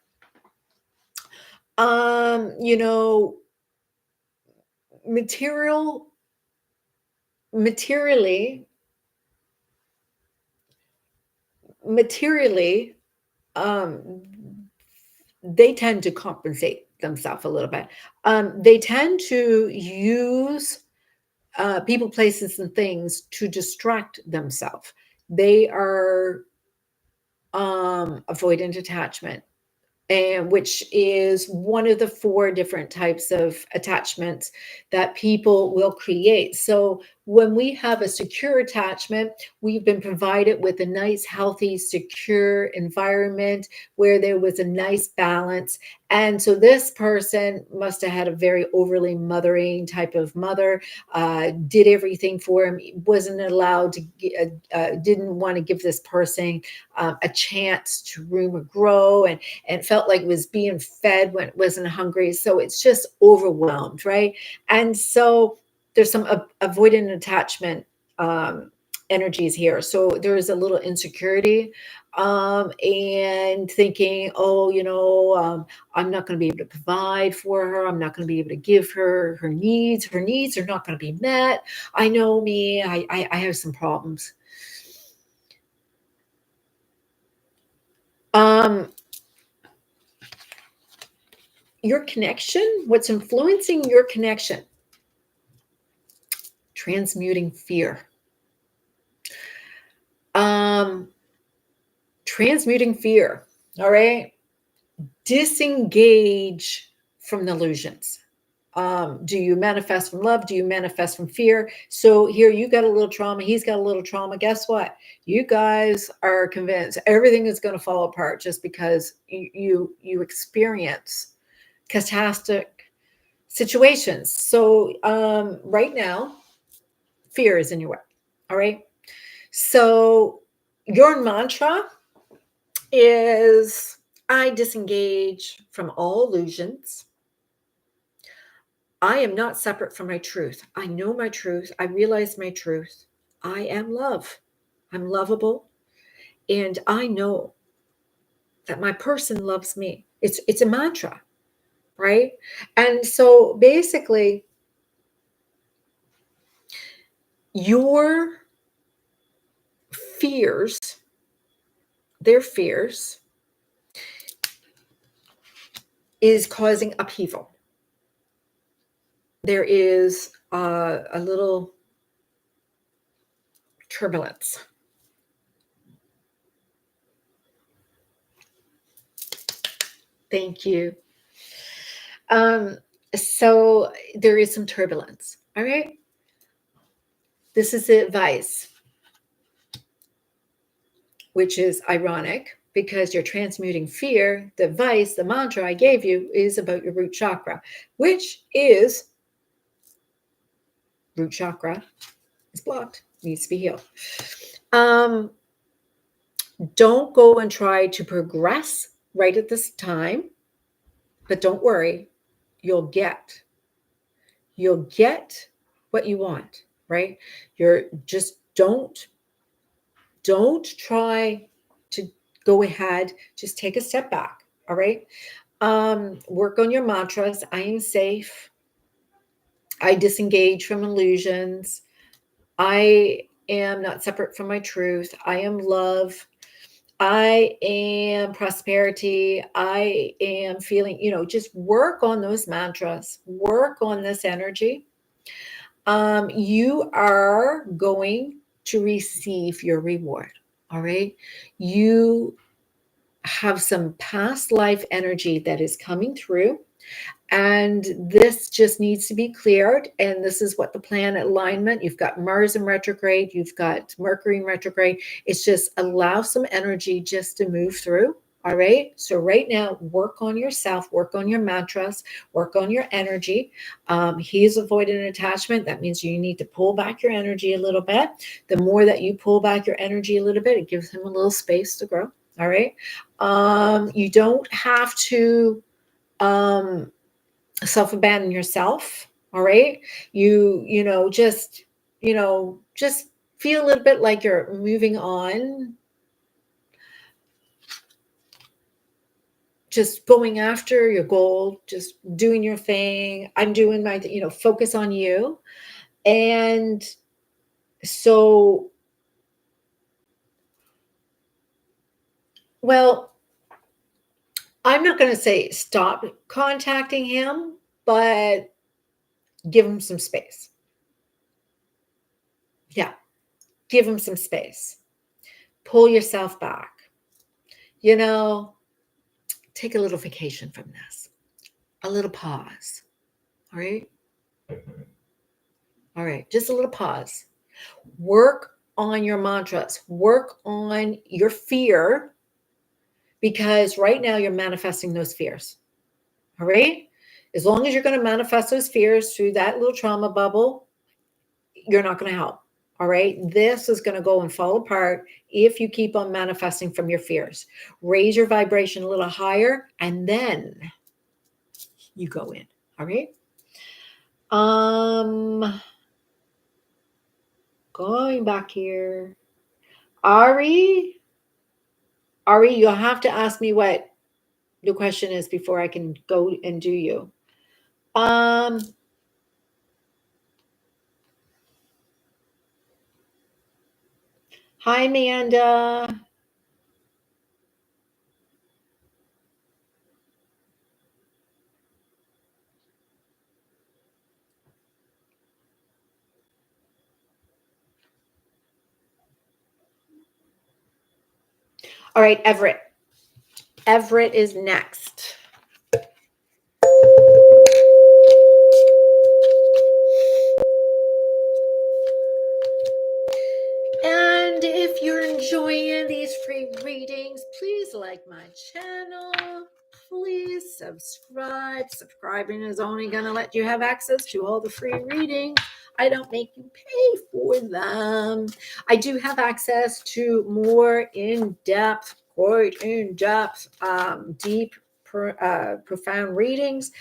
You know, material materially materially, um, they tend to compensate themselves a little bit. They tend to use people, places, and things to distract themselves. They are avoidant attachment, and which is one of the four different types of attachments that people will create. So when we have a secure attachment, we've been provided with a nice, healthy, secure environment where there was a nice balance. And so this person must have had a very overly mothering type of mother, did everything for him, wasn't allowed to, didn't want to give this person a chance to room or grow, and felt like it was being fed when it wasn't hungry. So it's just overwhelmed, right? And so there's some avoidant attachment energies here. So there's a little insecurity and thinking, oh, I'm not going to be able to provide for her. I'm not going to be able to give her her needs. Her needs are not going to be met. I know me. I have some problems. Um, your connection, what's influencing your connection? Transmuting fear. Um, Transmuting fear. All right. Disengage from the illusions. Do you manifest from love? Do you manifest from fear? So here you got a little trauma. He's got a little trauma. Guess what? You guys are convinced everything is going to fall apart just because you experience catastrophic situations. So right now, fear is in your way. All right. So your mantra is I disengage from all illusions. I am not separate from my truth. I know my truth. I realize my truth. I am love. I'm lovable. And I know that my person loves me. It's a mantra, right? And so basically, your fears, their fears, is causing upheaval. There is a little turbulence. Thank you. Um, so there is some turbulence. All right. This is the advice, which is ironic because you're transmuting fear. The advice, the mantra I gave you is about your root chakra, which is root chakra is blocked, needs to be healed. Don't go and try to progress right at this time, but don't worry, you'll get you'll get what you want, right? You're just don't try to go ahead, just take a step back. All right. Work on your mantras. I am safe. I disengage from illusions. I am not separate from my truth. I am love. I am prosperity. I am feeling, just work on those mantras, work on this energy. You are going to receive your reward. All right. You have some past life energy that is coming through. And this just needs to be cleared. And this is what the planet alignment, you've got Mars in retrograde, you've got Mercury in retrograde. It's just allow some energy just to move through. All right. So right now, work on yourself, work on your mantras, work on your energy. He's avoiding attachment. That means you need to pull back your energy a little bit. The more that you pull back your energy a little bit, it gives him a little space to grow. All right. You don't have to self-abandon yourself. All right. Just feel a little bit like you're moving on just going after your goal, just doing your thing. I'm doing my, focus on you. And so, well, I'm not going to say stop contacting him, but give him some space. Yeah, give him some space. Pull yourself back. Take a little vacation from this, a little pause. All right. All right. Just a little pause. Work on your mantras, work on your fear, because right now you're manifesting those fears. All right. As long as you're going to manifest those fears through that little trauma bubble, you're not going to help. All right. This is going to go and fall apart if you keep on manifesting from your fears. Raise your vibration a little higher, and then you go in. All right. Going back here. Ari, you'll have to ask me what the question is before I can go and do you. Hi, Amanda. All right, Everett. Everett is next. And if you're enjoying these free readings, please like my channel. Please subscribe. Subscribing is only going to let you have access to all the free readings. I don't make you pay for them. I do have access to more in-depth, quite in-depth, deep, profound readings.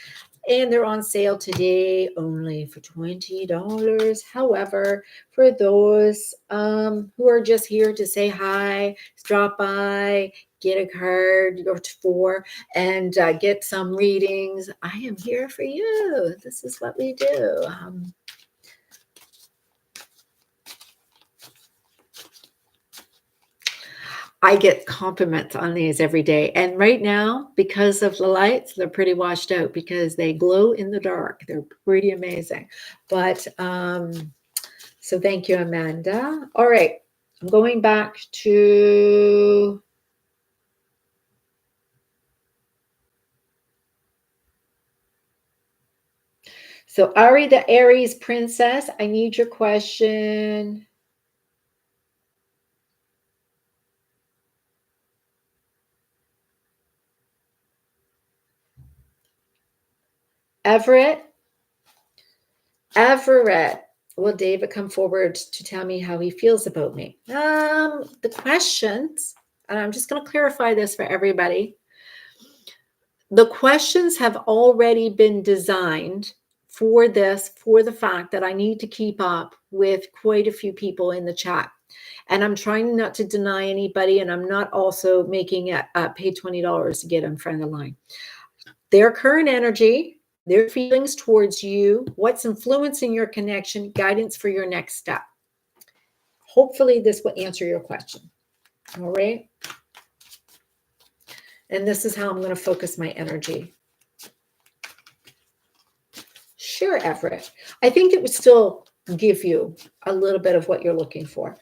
And they're on sale today only for $20. However, for those who are just here to say hi, drop by, get a card or four, and get some readings, I am here for you. This is what we do. I get compliments on these every day. And right now, because of the lights, they're pretty washed out because they glow in the dark. They're pretty amazing. But so thank you, Amanda. All right. I'm going back to so Ari, the Aries princess, I need your question. Everett, will David come forward to tell me how he feels about me? The questions, and I'm just going to clarify this for everybody. The questions have already been designed for this, for the fact that I need to keep up with quite a few people in the chat. And I'm trying not to deny anybody, and I'm not also making it pay $20 to get in front of the line. Their current energy, their feelings towards you, what's influencing your connection, guidance for your next step. Hopefully this will answer your question. All right. And this is how I'm going to focus my energy. Sure, Everett. I think it would still give you a little bit of what you're looking for.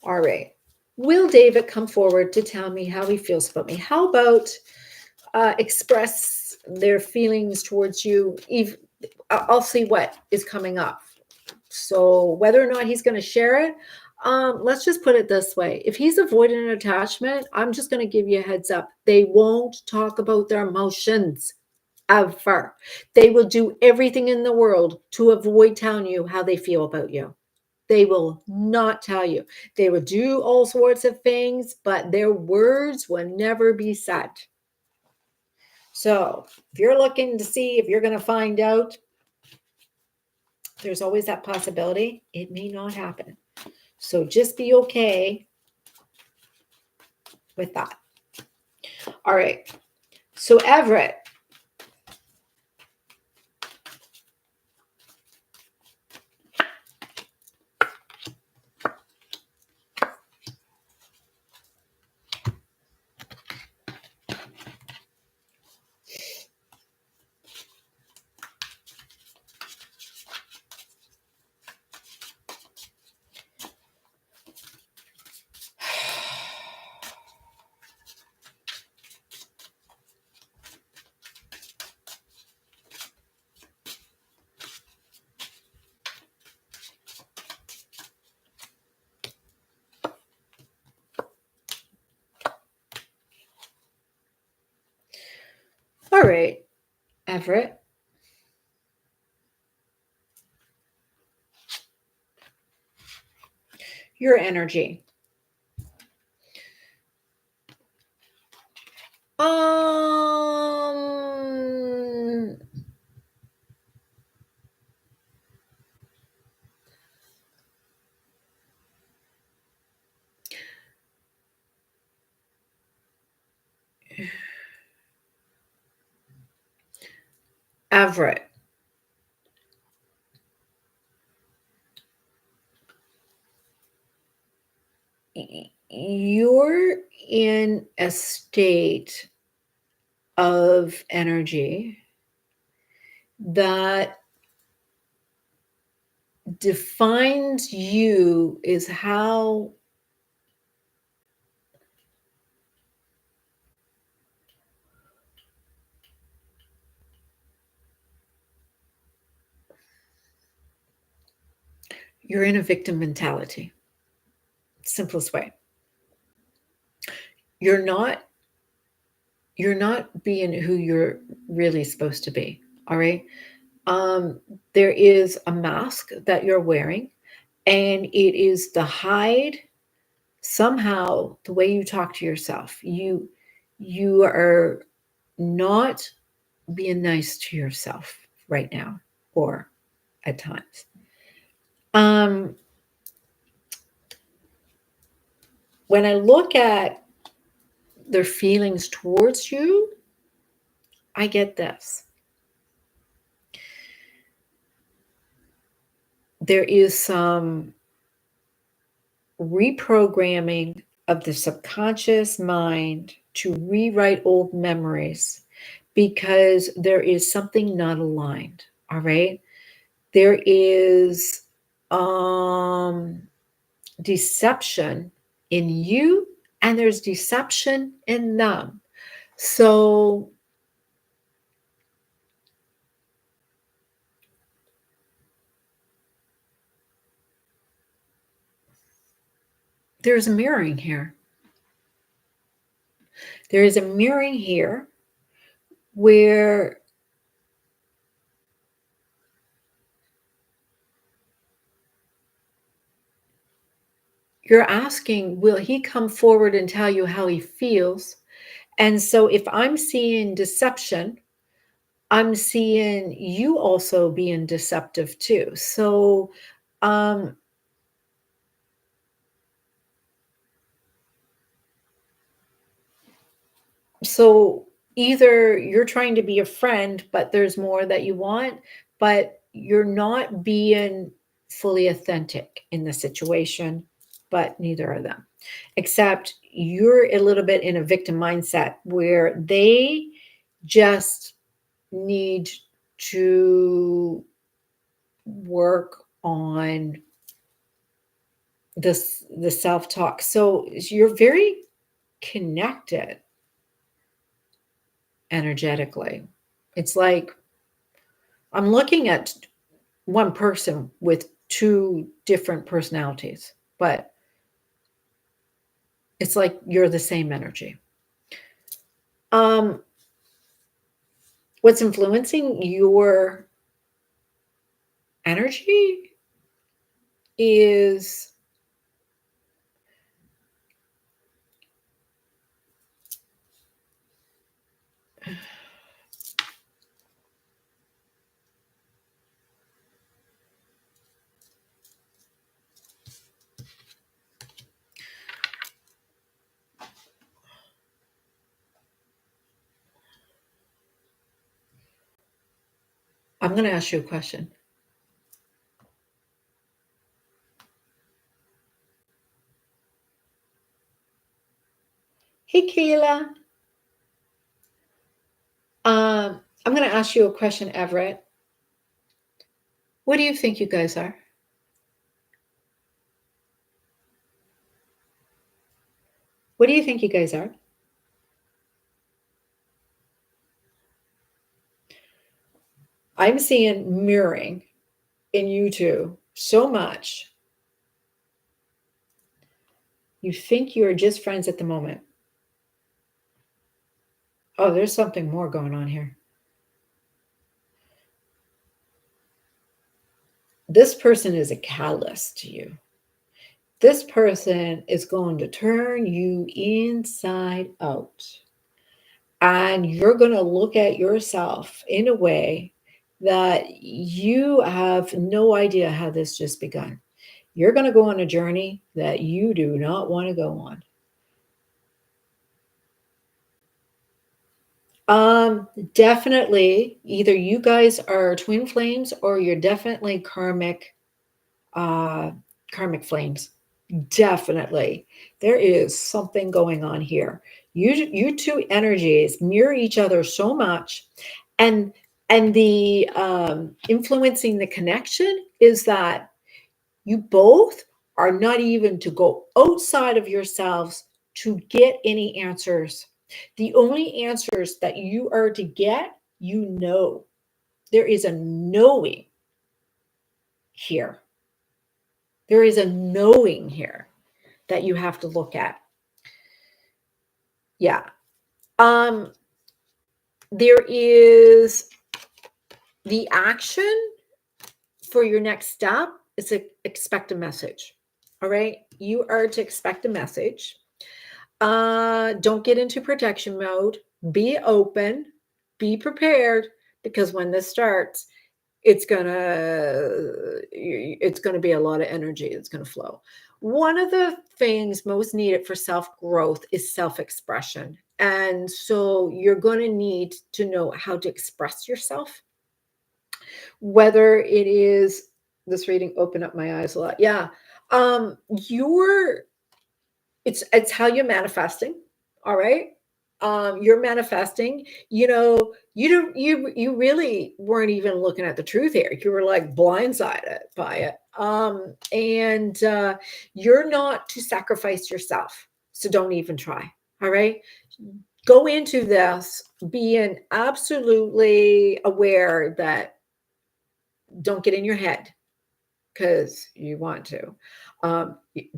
All right. Will David come forward to tell me how he feels about me? How about express their feelings towards you? I'll see what is coming up. So whether or not he's going to share it, let's just put it this way. If he's avoiding an attachment, I'm just going to give you a heads up. They won't talk about their emotions ever. They will do everything in the world to avoid telling you how they feel about you. They will not tell you. They will do all sorts of things, but their words will never be said. So if you're looking to see if you're going to find out, there's always that possibility. It may not happen. So just be okay with that. All right. So Everett, all right, Everett. Your energy. Um, Everett. You're in a state of energy that defines you is how you're in a victim mentality. Simplest way. You're not you're not being who you're really supposed to be. All right. Um, there is a mask that you're wearing, and it is to hide somehow the way you talk to yourself. You are not being nice to yourself right now, or at times. Um, when I look at their feelings towards you, I get this. There is some reprogramming of the subconscious mind to rewrite old memories because there is something not aligned. All right. There is deception in you, and there's deception in them. So there's a mirroring here. There is a mirroring here where you're asking, will he come forward and tell you how he feels? And so if I'm seeing deception, I'm seeing you also being deceptive too. Um, so either you're trying to be a friend, but there's more that you want, but you're not being fully authentic in the situation, but neither are them. Except you're a little bit in a victim mindset where they just need to work on the self-talk. So you're very connected energetically. It's like I'm looking at one person with two different personalities, but it's like you're the same energy. Um, what's influencing your energy is I'm going to ask you a question. Hey, Kayla. I'm going to ask you a question, Everett. What do you think you guys are? What do you think you guys are? I'm seeing mirroring in you two so much. You think you are just friends at the moment. Oh, there's something more going on here. This person is a catalyst to you. This person is going to turn you inside out. And you're going to look at yourself in a way that you have no idea how this just begun. You're going to go on a journey that you do not want to go on. Definitely either you guys are twin flames or you're definitely karmic flames. Definitely. There is something going on here. You two energies mirror each other so much. And the influencing the connection is that you both are not even to go outside of yourselves to get any answers. The only answers that you are to get, you know. There is a knowing here. There is a knowing here that you have to look at. Yeah. There is the action for your next step is to expect a message. All right. You are to expect a message. Don't get into protection mode. Be open. Be prepared, because when this starts, it's gonna be a lot of energy that's gonna flow. One of the things most needed for self-growth is self-expression. And so you're gonna need to know how to express yourself, whether it is this reading opened up my eyes a lot. Yeah. You're it's how you're manifesting. All right. You're manifesting, you don't you really weren't even looking at the truth here. You were like blindsided by it. And you're not to sacrifice yourself. So don't even try. All right. Go into this being absolutely aware that don't get in your head because you want to.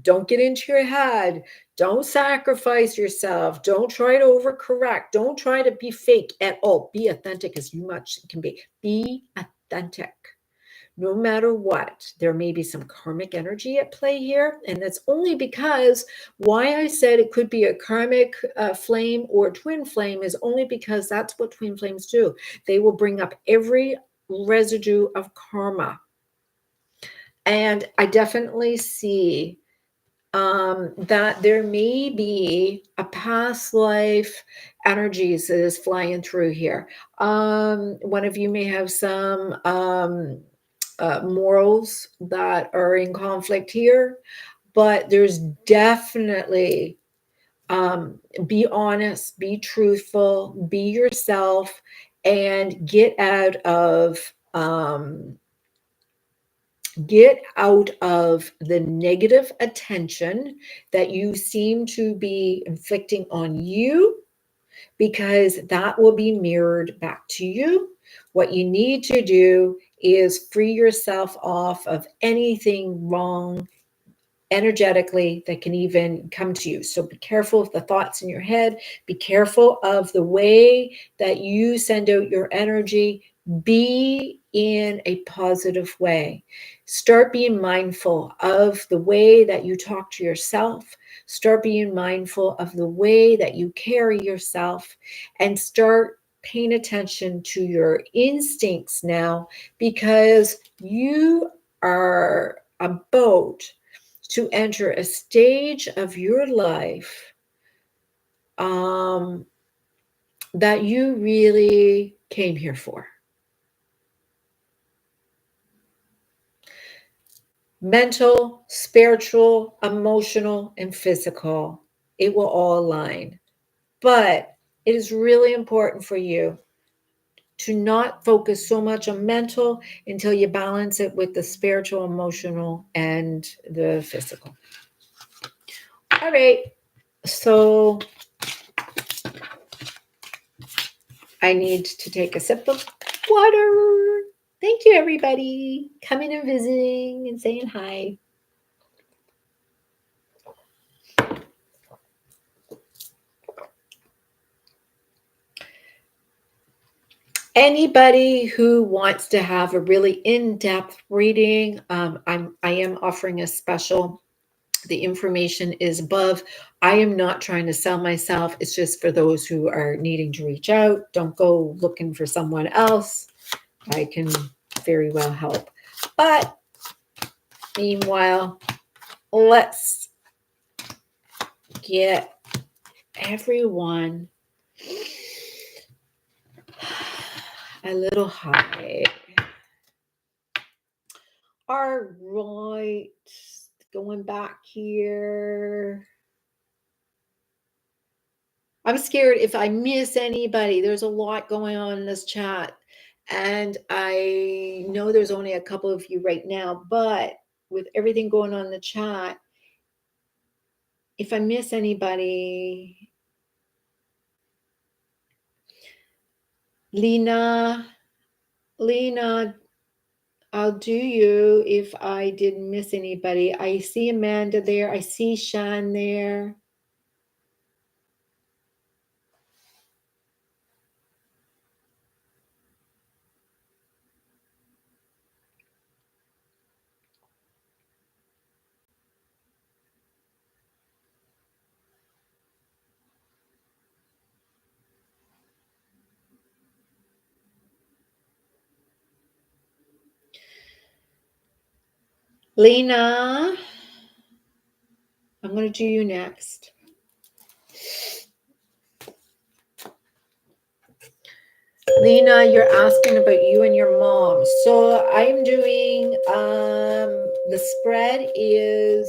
Don't get into your head. Don't sacrifice yourself. Don't try to overcorrect. Don't try to be fake at all. Be authentic as much can be. Be authentic. No matter what, there may be some karmic energy at play here. And that's only because why I said it could be a karmic flame or twin flame is only because that's what twin flames do. They will bring up every residue of karma. And I definitely see that there may be a past life energies that is flying through here. One of you may have some morals that are in conflict here, but there's definitely be honest, be truthful, be yourself, and get out of the negative attention that you seem to be inflicting on you, because that will be mirrored back to you. What you need to do is free yourself off of anything wrong energetically that can even come to you. So be careful of the thoughts in your head. Be careful of the way that you send out your energy. Be in a positive way. Start being mindful of the way that you talk to yourself. Start being mindful of the way that you carry yourself, and start paying attention to your instincts now, because you are about to enter a stage of your life that you really came here for. mental, spiritual, emotional, and physical. It will all align. But it is really important for you to not focus so much on mental until you balance it with the spiritual, emotional, and the physical. All right. So I need to take a sip of water. Thank you, everybody, coming and visiting and saying hi. Anybody who wants to have a really in-depth reading, I am offering a special. The information is above. I am not trying to sell myself. It's just for those who are needing to reach out. Don't go looking for someone else. I can very well help. But meanwhile, let's get everyone a little high. All right, going back here. I'm scared if I miss anybody. There's a lot going on in this chat. And I know there's only a couple of you right now, but with everything going on in the chat, if I miss anybody, Lena, I'll do you if I didn't miss anybody. I see Amanda there. I see Shan there. Lena, I'm going to do you next. Lena, you're asking about you and your mom. So I'm doing, the spread is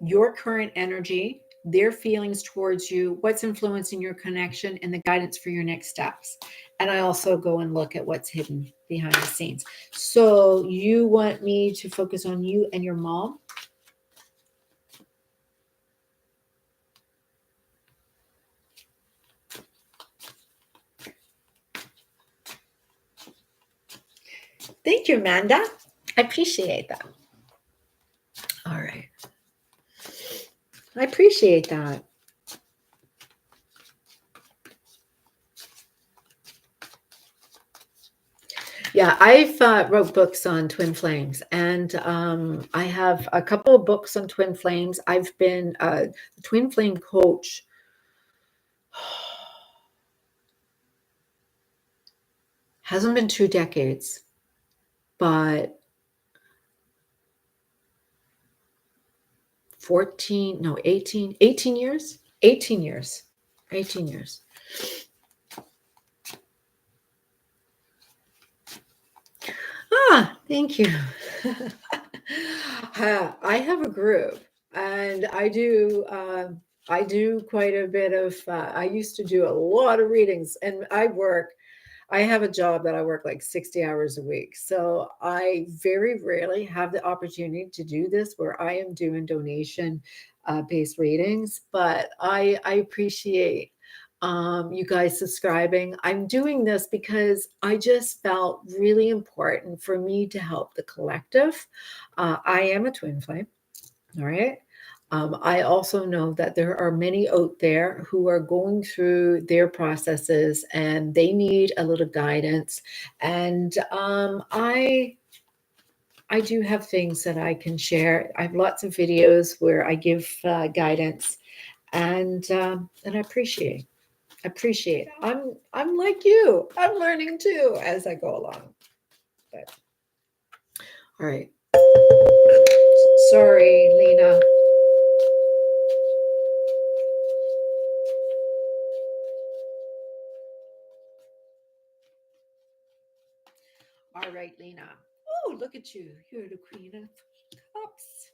your current energy, their feelings towards you, what's influencing your connection, and the guidance for your next steps. And I also go and look at what's hidden behind the scenes. So you want me to focus on you and your mom? Thank you, Amanda. I appreciate that. All right. I appreciate that. Yeah, I've wrote books on twin flames, and I have a couple of books on twin flames. I've been a twin flame coach. Hasn't been 2 decades, but 14, no, 18 years? 18 years. 18 years. Ah, thank you. I have a group, and I do quite a bit of I used to do a lot of readings, and I have a job that I work like 60 hours a week. So I very rarely have the opportunity to do this where I am doing donation based readings, but I appreciate you guys subscribing. I'm doing this because I just felt really important for me to help the collective. I am a twin flame. All right. I also know that there are many out there who are going through their processes and they need a little guidance. And I do have things that I can share. I have lots of videos where I give guidance, and I appreciate. I'm like you. I'm learning too as I go along. But all right. Sorry, Lena. All right, Lena. Oh, look at you. You're the queen of cups.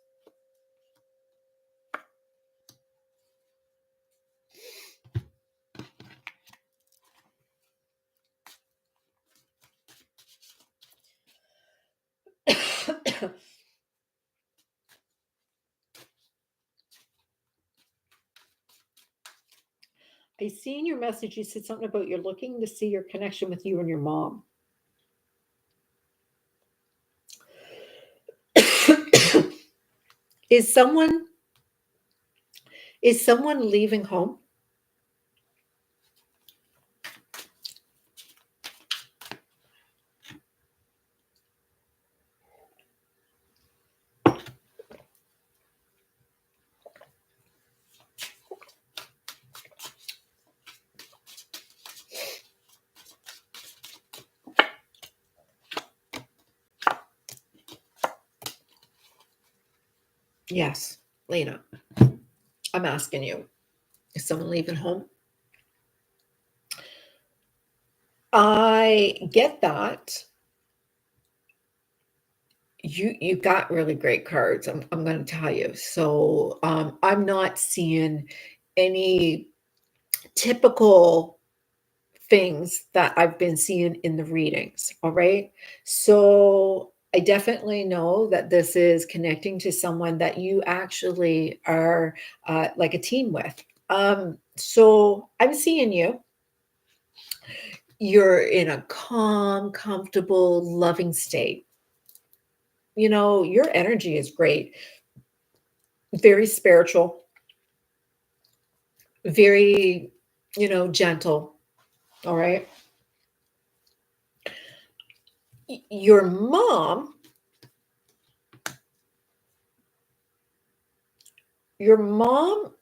I see in your message you said something about you're looking to see your connection with you and your mom. Is someone leaving home? Yes, Lena. I'm asking you. Is someone leaving home? I get that. You got really great cards. I'm going to tell you. So I'm not seeing any typical things that I've been seeing in the readings. All right. So I definitely know that this is connecting to someone that you actually are like a team with. So I'm seeing you. You're in a calm, comfortable, loving state. Your energy is great, very spiritual, very, gentle. All right. Your mom, your mom,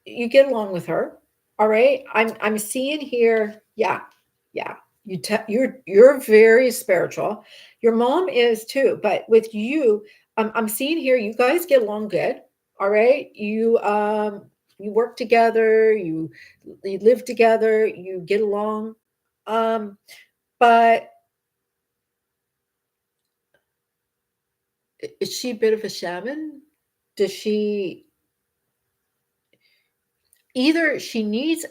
you get along with her. All right. I'm seeing here. Yeah. Yeah. You're very spiritual. Your mom is too, but with you, I'm seeing here you guys get along good. All right. You work together, you live together, you get along. But is she a bit of a shaman? Does she either she needs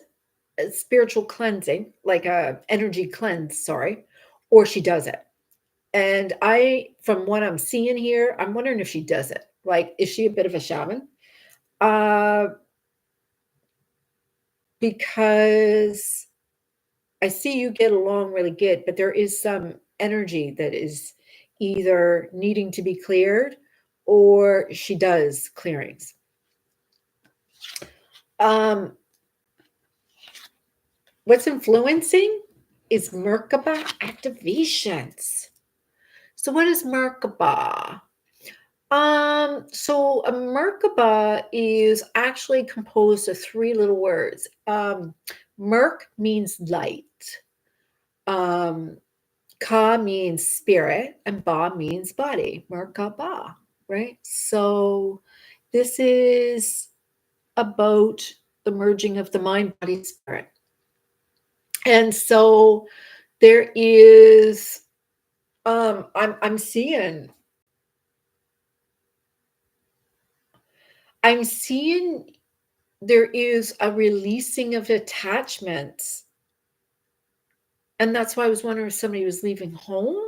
a spiritual cleansing, like a energy cleanse, sorry, or she does it. And from what I'm seeing here, I'm wondering if she does it. Like, is she a bit of a shaman? Uh, because I see you get along really good, but there is some energy that is either needing to be cleared or she does clearings. Um, what's influencing is Merkaba activations. So what is Merkaba? So a Merkaba is actually composed of three little words. Merk means light. Um, Ka means spirit, and Ba means body. Merkaba, right? So this is about the merging of the mind, body, spirit. And so there is I'm seeing there is a releasing of attachments. And that's why I was wondering if somebody was leaving home,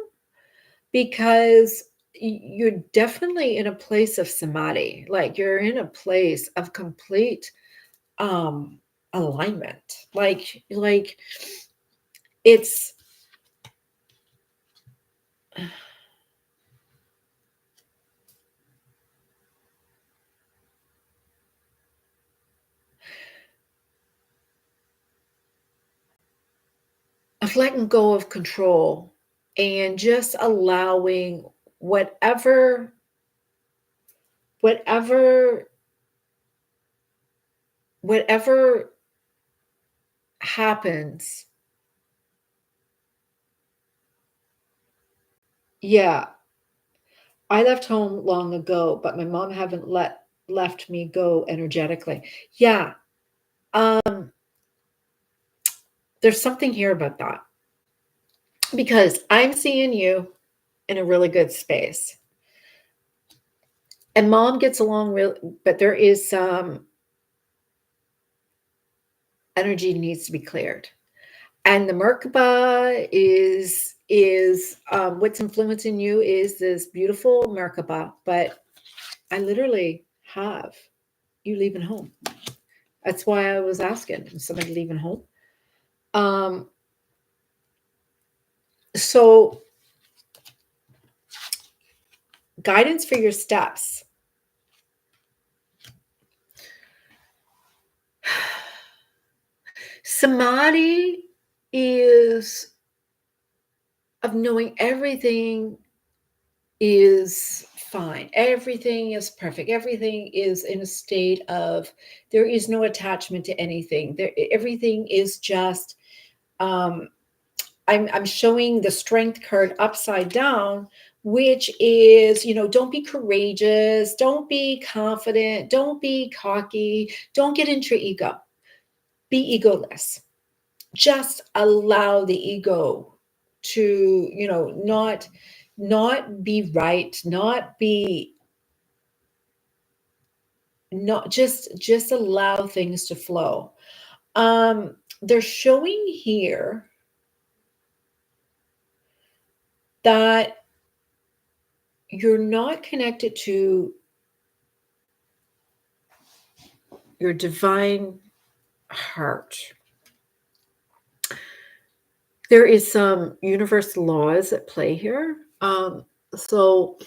because you're definitely in a place of samadhi. Like you're in a place of complete um alignment. Like it's of letting go of control and just allowing whatever whatever whatever happens. Yeah, I left home long ago, but my mom haven't left me go energetically. Yeah, um, there's something here about that. because I'm seeing you in a really good space. And mom gets along real, but there is some energy needs to be cleared. And the Merkaba is what's influencing you is this beautiful Merkaba, but I literally have you leaving home. That's why I was asking, is somebody leaving home? Um, so guidance for your steps. Samadhi is of knowing everything is fine. Everything is perfect. Everything is in a state of there is no attachment to anything. There, everything is just. I'm showing the strength card upside down, which is, don't be courageous, don't be confident, don't be cocky, don't get into your ego. Be egoless. Just allow the ego to, not be right, not just allow things to flow. They're showing here that you're not connected to your divine heart. There is some universal laws at play here. So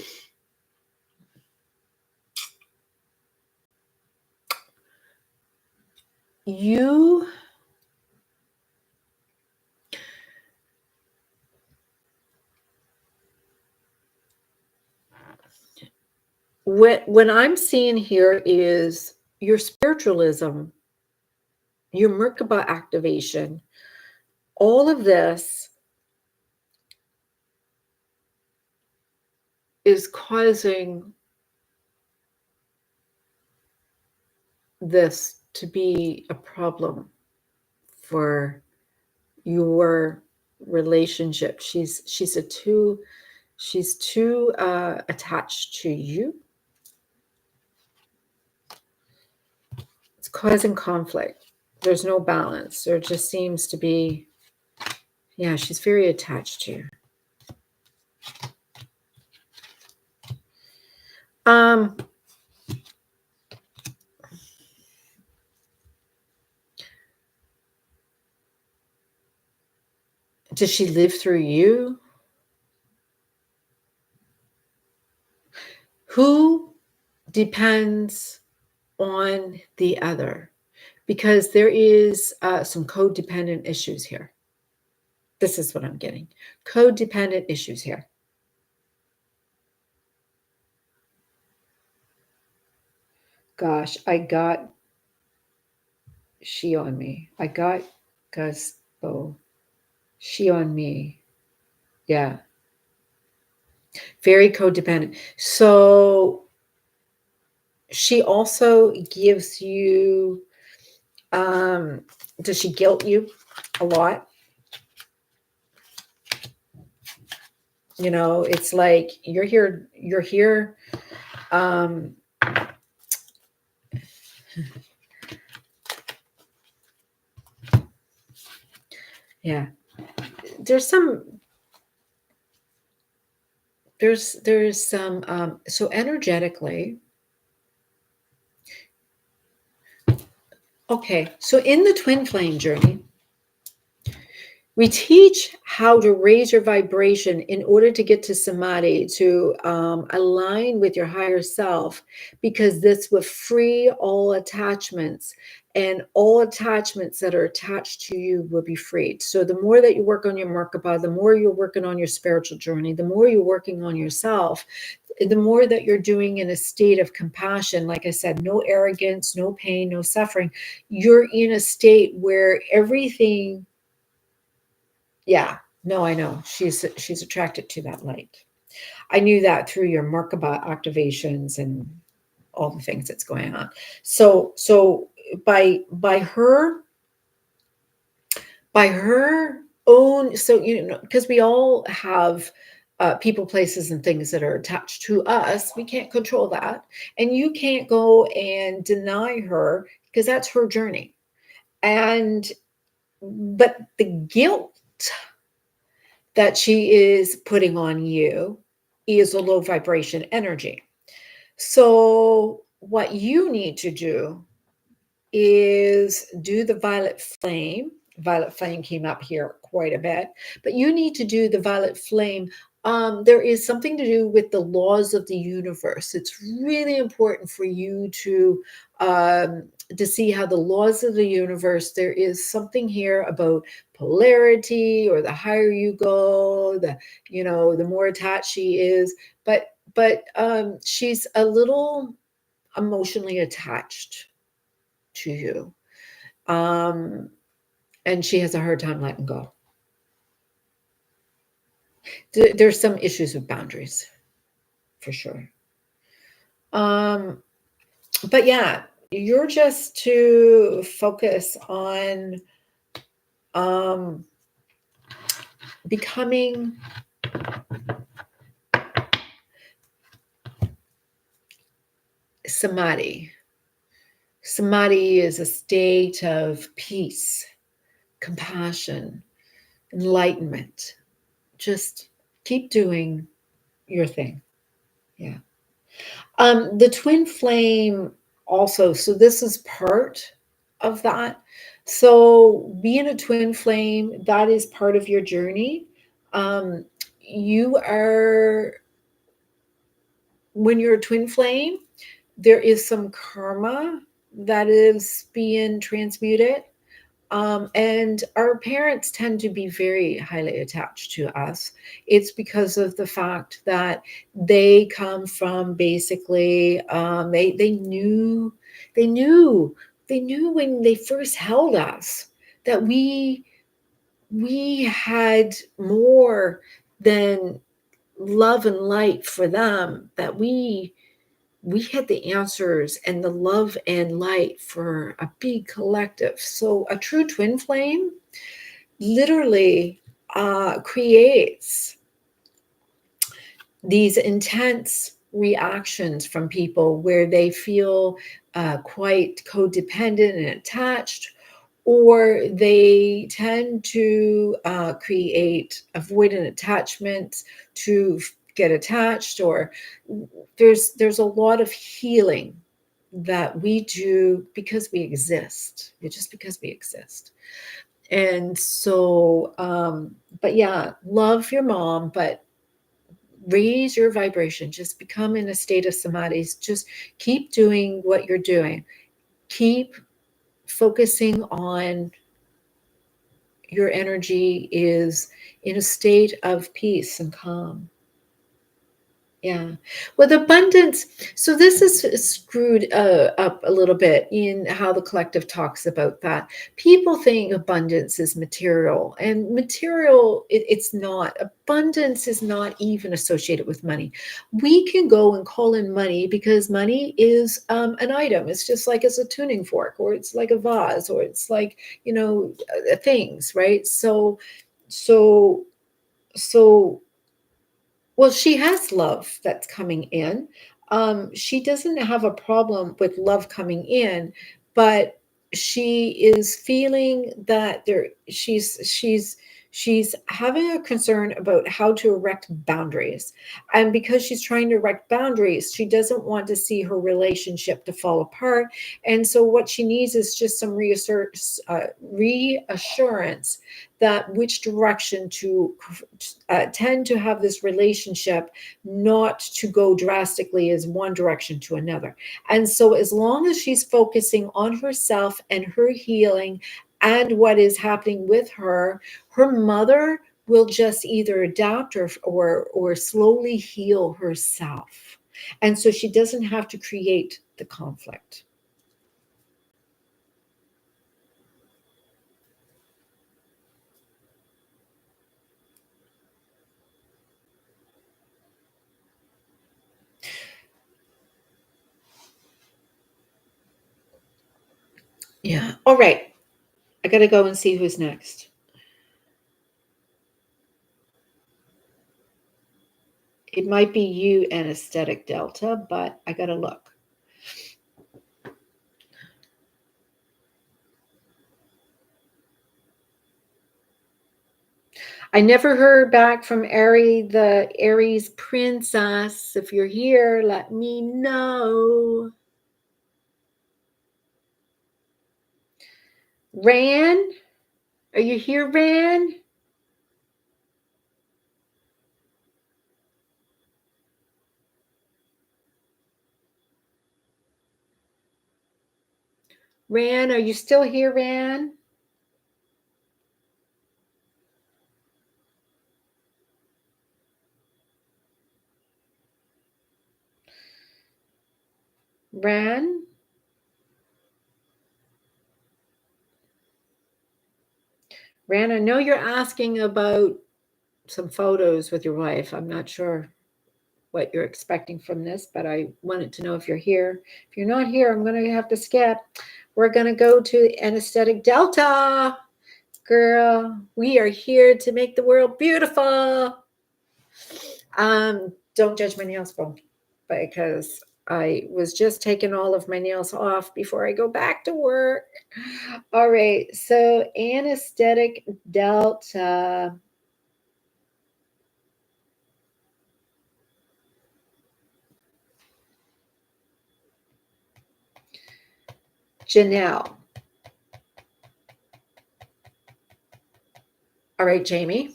you when I'm seeing here is your spiritualism, your Merkaba activation, all of this is causing this to be a problem for your relationship. She's too attached to you. It's causing conflict. There's no balance. There just seems to be, yeah, she's very attached to you. Does she live through you? Who depends on the other? Because there is some codependent issues here. This is what I'm getting. Codependent issues here. Gosh, I got she on me. I got Guspo. She on me. Yeah. Very codependent. So she also gives you, does she guilt you a lot? It's like you're here. Yeah. There's some, so energetically. Okay. So in the twin flame journey, we teach how to raise your vibration in order to get to samadhi, to align with your higher self, because this will free all attachments, and all attachments that are attached to you will be freed. So the more that you work on your Merkaba, the more you're working on your spiritual journey, the more you're working on yourself, the more that you're doing in a state of compassion. Like I said, no arrogance, no pain, no suffering. You're in a state where everything. Yeah, no, I know. She's attracted to that light. I knew that through your Merkaba activations and all the things that's going on. So by her own, so, because we all have people, places, and things that are attached to us. We can't control that. And you can't go and deny her because that's her journey. And, but the guilt that she is putting on you is a low vibration energy. So, what you need to do is do the violet flame. Violet flame came up here quite a bit, but you need to do the violet flame. There is something to do with the laws of the universe. It's really important for you to see how the laws of the universe. There is something here about polarity, or the higher you go, the more attached she is. But she's a little emotionally attached to you. Um, and she has a hard time letting go. There's some issues with boundaries, for sure. Um, but yeah, you're just to focus on um, becoming samadhi. Samadhi is a state of peace, compassion, enlightenment. Just keep doing your thing. Yeah. The twin flame also, so this is part of that. So being a twin flame, that is part of your journey. Um, you are, when you're a twin flame, there is some karma that is being transmuted. And our parents tend to be very highly attached to us. It's because of the fact that they come from basically, they knew they knew when they first held us that we had more than love and light for them, that we had the answers and the love and light for a big collective. So a true twin flame literally creates these intense reactions from people where they feel quite codependent and attached, or they tend to create avoidant attachments to get attached, or there's a lot of healing that we do because we exist. It's just because we exist. And so but yeah, love your mom, but raise your vibration. Just become in a state of samadhi. Just keep doing what you're doing. Keep focusing on your energy is in a state of peace and calm. Yeah. With abundance, so this is screwed up a little bit in how the collective talks about that. People think abundance is material, and material, it's not. Abundance is not even associated with money. We can go and call in money because money is an item. It's just like it's a tuning fork, or it's like a vase, or it's like, things, right? So, so well, she has love that's coming in. She doesn't have a problem with love coming in, but she is feeling that she's having a concern about how to erect boundaries. And because she's trying to erect boundaries, she doesn't want to see her relationship to fall apart. And so what she needs is just some reassurance that which direction to tend to have this relationship, not to go drastically as one direction to another. And so as long as she's focusing on herself and her healing and what is happening with her, her mother will just either adapt or slowly heal herself. And so she doesn't have to create the conflict. Yeah. All right. I got to go and see who's next. It might be you, anesthetic delta, but I got to look. I never heard back from Ari, the Aries princess. If you're here, let me know. Ran, are you here, Ran? Ran, are you still here, Ran? Ran? Ran, I know you're asking about some photos with your wife. I'm not sure what you're expecting from this, but I wanted to know if you're here. If you're not here, I'm going to have to skip. We're going to go to anesthetic delta. Girl, we are here to make the world beautiful. Don't judge my nails, bro, because I was just taking all of my nails off before I go back to work. All right, so anesthetic delta. Janelle. All right, Jamie.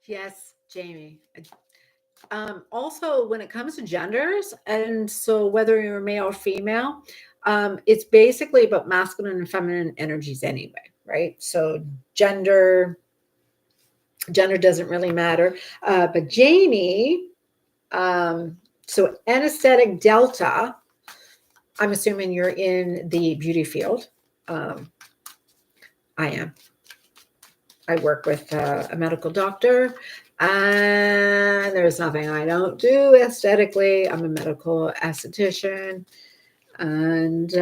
Yes, Jamie. Also, when it comes to genders, and so whether you're male or female, it's basically about masculine and feminine energies anyway, right? So gender doesn't really matter. But Jamie, so anesthetic delta, I'm assuming you're in the beauty field. I am. I work with a medical doctor, and there's nothing I don't do aesthetically. I'm a medical esthetician, and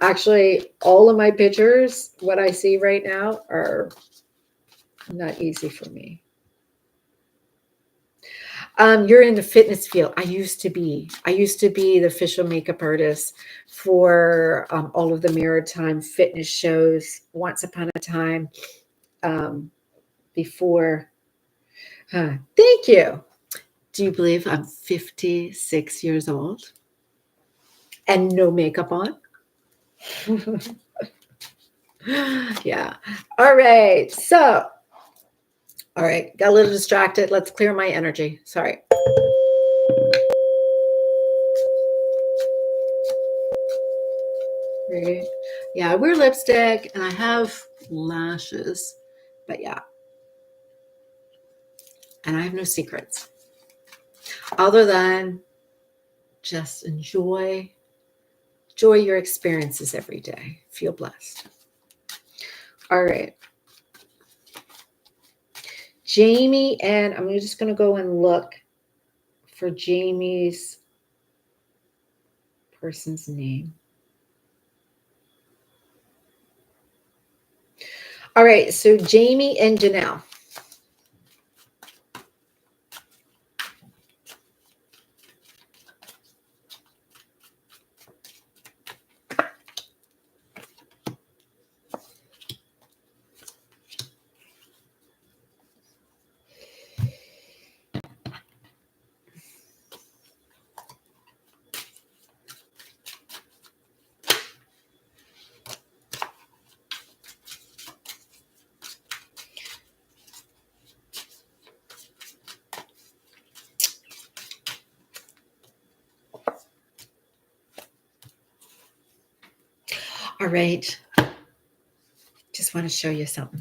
actually, all of my pictures, what I see right now, are not easy for me. You're in the fitness field. I used to be. I used to be the official makeup artist for all of the Maritime fitness shows once upon a time, before. Thank you. Do you believe I'm 56 years old and no makeup on? Yeah. All right. So, all right. Got a little distracted. Let's clear my energy. Sorry. Right. Yeah, I wear lipstick and I have lashes, but yeah, and I have no secrets other than just enjoy your experiences every day. Feel blessed. All right, Jamie, and I'm just going to go and look for Jamie's person's name. All right, so Jamie and Janelle. All right, just want to show you something.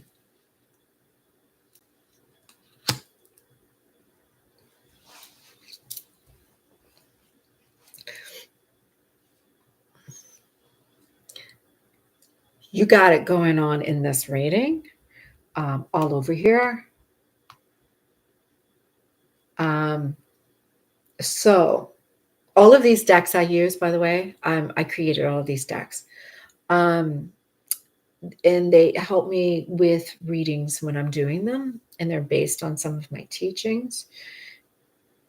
You got it going on in this reading, all over here. So all of these decks I use, by the way, I created all of these decks. And they help me with readings when I'm doing them, and they're based on some of my teachings.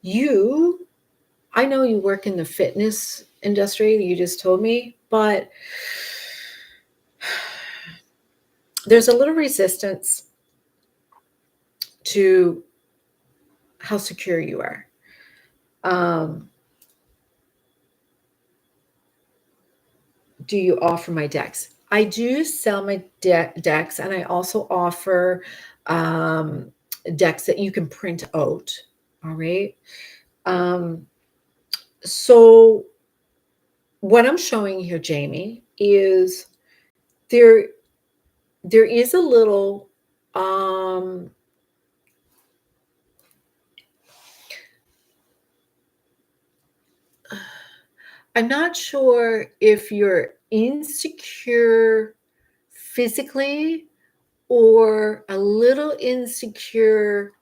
I know you work in the fitness industry, you just told me, but there's a little resistance to how secure you are. Do you offer my decks? I do sell my decks, and I also offer decks that you can print out. All right. So what I'm showing here, Jamie, is there is a little I'm not sure if you're insecure physically or a little insecure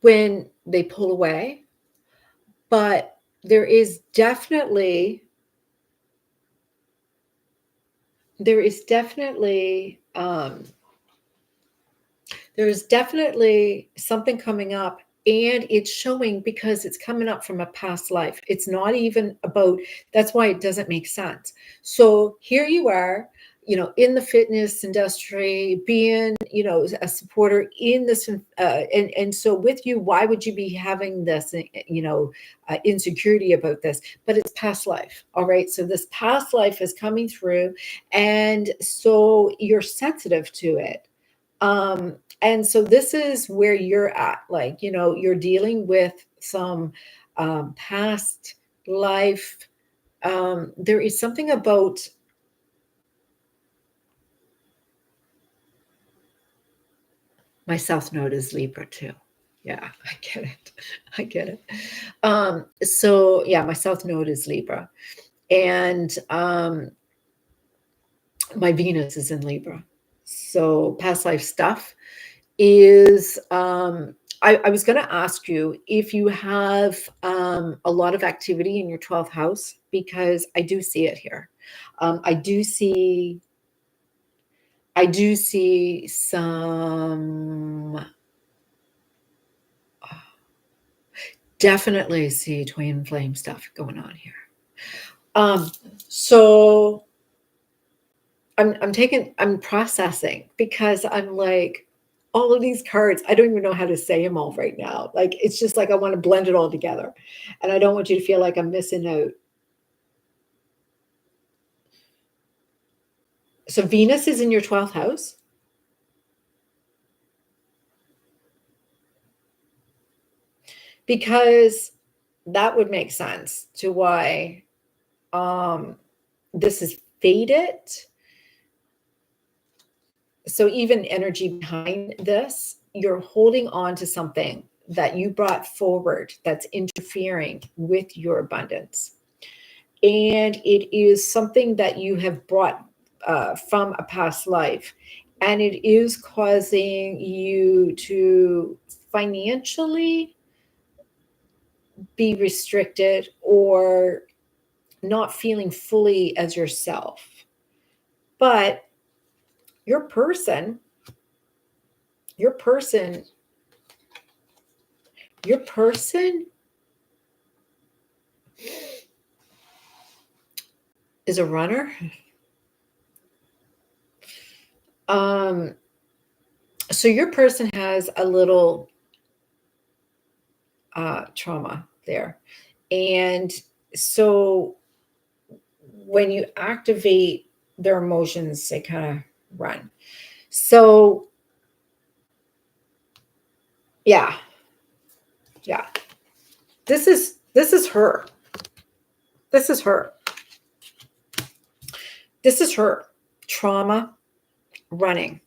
when they pull away, but there is definitely something coming up, and it's showing because it's coming up from a past life. It's not even about, that's why it doesn't make sense. So here you are, in the fitness industry, being, a supporter in this, and so with you, why would you be having this, insecurity about this? But it's past life. All right. So this past life is coming through, and so you're sensitive to it. And so this is where you're at, like, you're dealing with some past life. There is something about my South Node is Libra too. Yeah, I get it. I get it. So yeah, my South Node is Libra, and my Venus is in Libra. So past life stuff is I was going to ask you if you have a lot of activity in your 12th house, because I do see it here. I do see some, definitely see twin flame stuff going on here. So I'm processing, because I'm like, all of these cards, I don't even know how to say them all right now. Like, it's just like I want to blend it all together, and I don't want you to feel like I'm missing out. So Venus is in your 12th house. Because that would make sense to why this is faded. So even energy behind this, you're holding on to something that you brought forward that's interfering with your abundance. And it is something that you have brought from a past life. And it is causing you to financially be restricted, or not feeling fully as yourself. But your person is a runner. So your person has a little trauma there. And so when you activate their emotions, they kind of run. So yeah. This is her. This is her. This is her trauma running.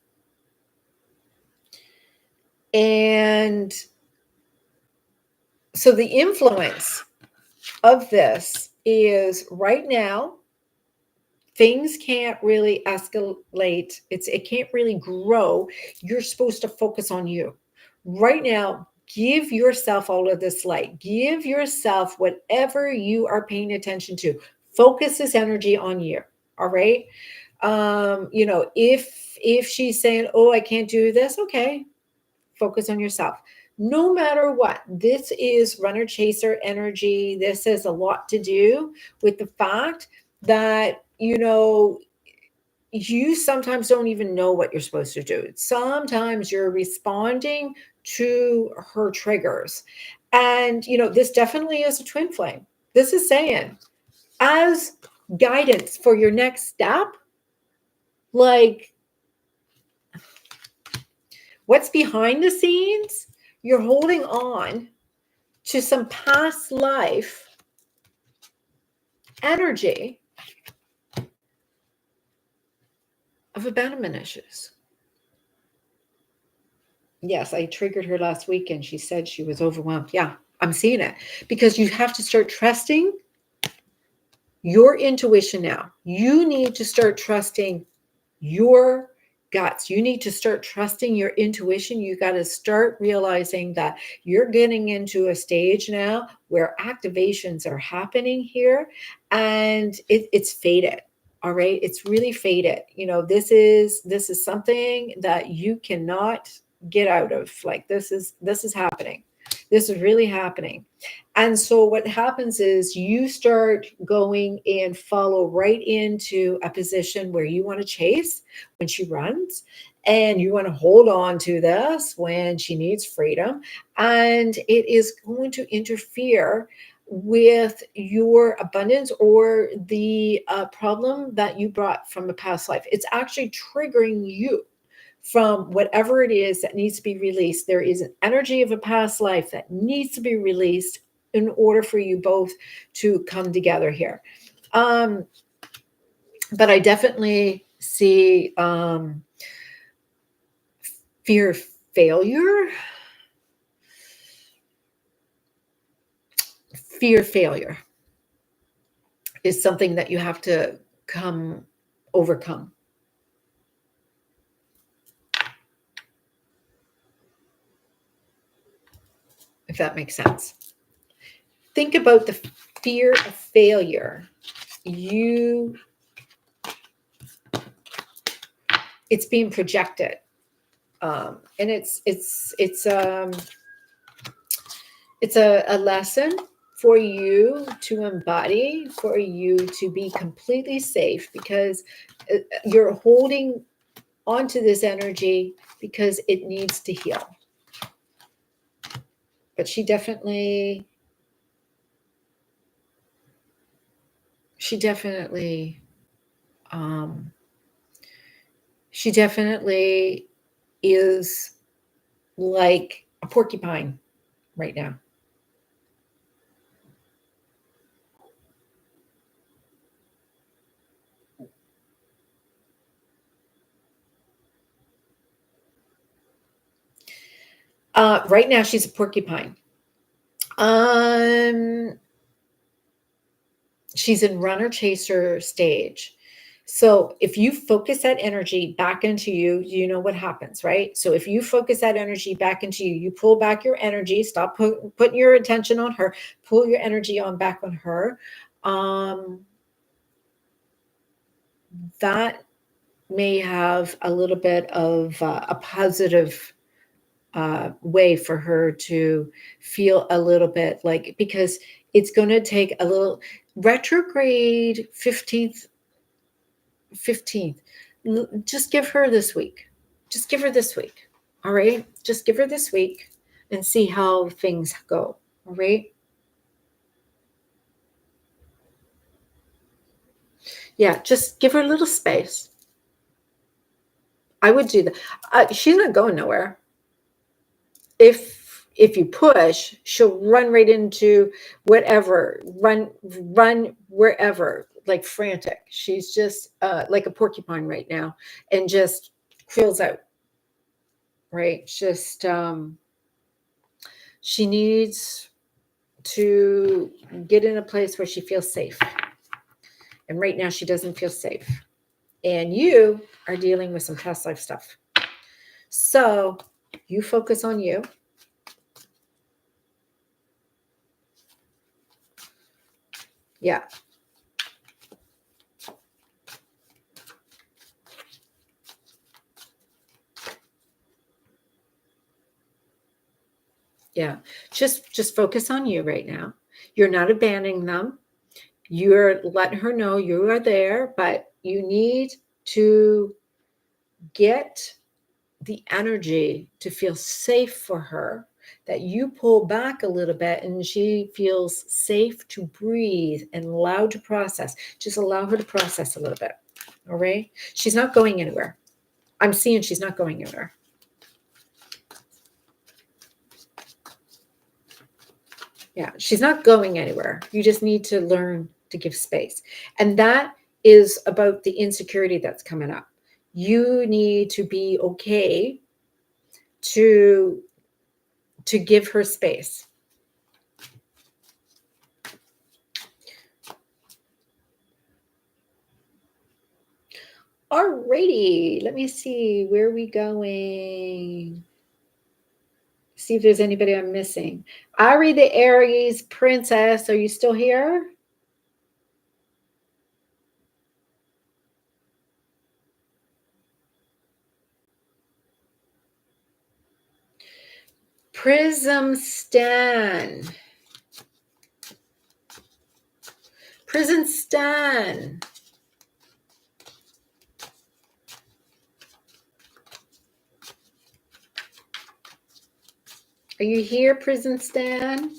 And so the influence of this is right now, things can't really escalate. It can't really grow. You're supposed to focus on you. Right now, give yourself all of this light. Give yourself whatever you are paying attention to. Focus this energy on you. All right. If she's saying, "Oh, I can't do this," okay, focus on yourself. No matter what, this is runner chaser energy. This has a lot to do with the fact that, you sometimes don't even know what you're supposed to do. Sometimes you're responding to her triggers. And, this definitely is a twin flame. This is saying, as guidance for your next step, like, what's behind the scenes, you're holding on to some past life energy of abandonment issues. Yes, I triggered her last week and she said she was overwhelmed. Yeah, I'm seeing it, because you have to start trusting your intuition now. You need to start trusting your guts. You need to start trusting your intuition. You got to start realizing that you're getting into a stage now where activations are happening here, and it's faded. All right, it's really faded. This is something that you cannot get out of. Like, this is happening. This is really happening. And so what happens is you start going and follow right into a position where you want to chase when she runs, and you want to hold on to this when she needs freedom. And it is going to interfere with your abundance, or the problem that you brought from a past life. It's actually triggering you from whatever it is that needs to be released. There is an energy of a past life that needs to be released in order for you both to come together here. But I definitely see fear of failure. Fear of failure is something that you have to overcome. If that makes sense. Think about the fear of failure. It's being projected. And it's a lesson for you to embody, for you to be completely safe, because you're holding onto this energy because it needs to heal. But she definitely is like a porcupine right now. Right now, she's a porcupine. She's in runner chaser stage. So if you focus that energy back into you, you know what happens, right? So if you focus that energy back into you, you pull back your energy, stop putting your attention on her, pull your energy back on her. That may have a little bit of a positive way for her to feel a little bit like, because it's going to take a little retrograde 15th. Just give her this week. Just give her this week. All right. Just give her this week and see how things go. All right. Yeah. Just give her a little space. I would do that. She's not going nowhere. If you push, she'll run right into whatever, run wherever, like frantic. She's just like a porcupine right now, and just feels out. Right? Just she needs to get in a place where she feels safe. And right now she doesn't feel safe. And you are dealing with some past life stuff. So you focus on you. Yeah. Yeah. Just focus on you right now. You're not abandoning them. You're letting her know you are there, but you need to get the energy to feel safe for her, that you pull back a little bit and she feels safe to breathe and allowed to process. Just allow her to process a little bit. All right. She's not going anywhere. I'm seeing she's not going anywhere. Yeah, she's not going anywhere. You just need to learn to give space. And that is about the insecurity that's coming up. You need to be okay to give her space. Alrighty, let me see, where are we going? See if there's anybody I'm missing. Ari the Aries princess, are you still here? Prism Stan. Prison Stan. Are you here, Prison Stan?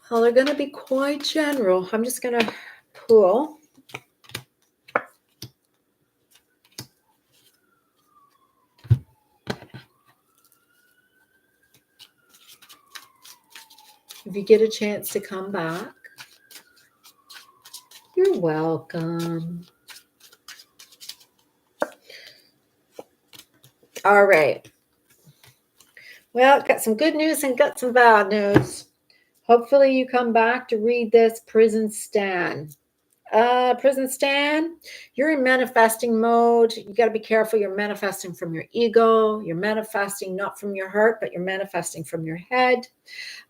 Well, they're going to be quite general. I'm just going to pull. If you get a chance to come back, you're welcome. All right. Well, got some good news and got some bad news. Hopefully you come back to read this, Prison Stan. Prison Stan, you're in manifesting mode. You got to be careful. You're manifesting from your ego. You're manifesting not from your heart, but you're manifesting from your head.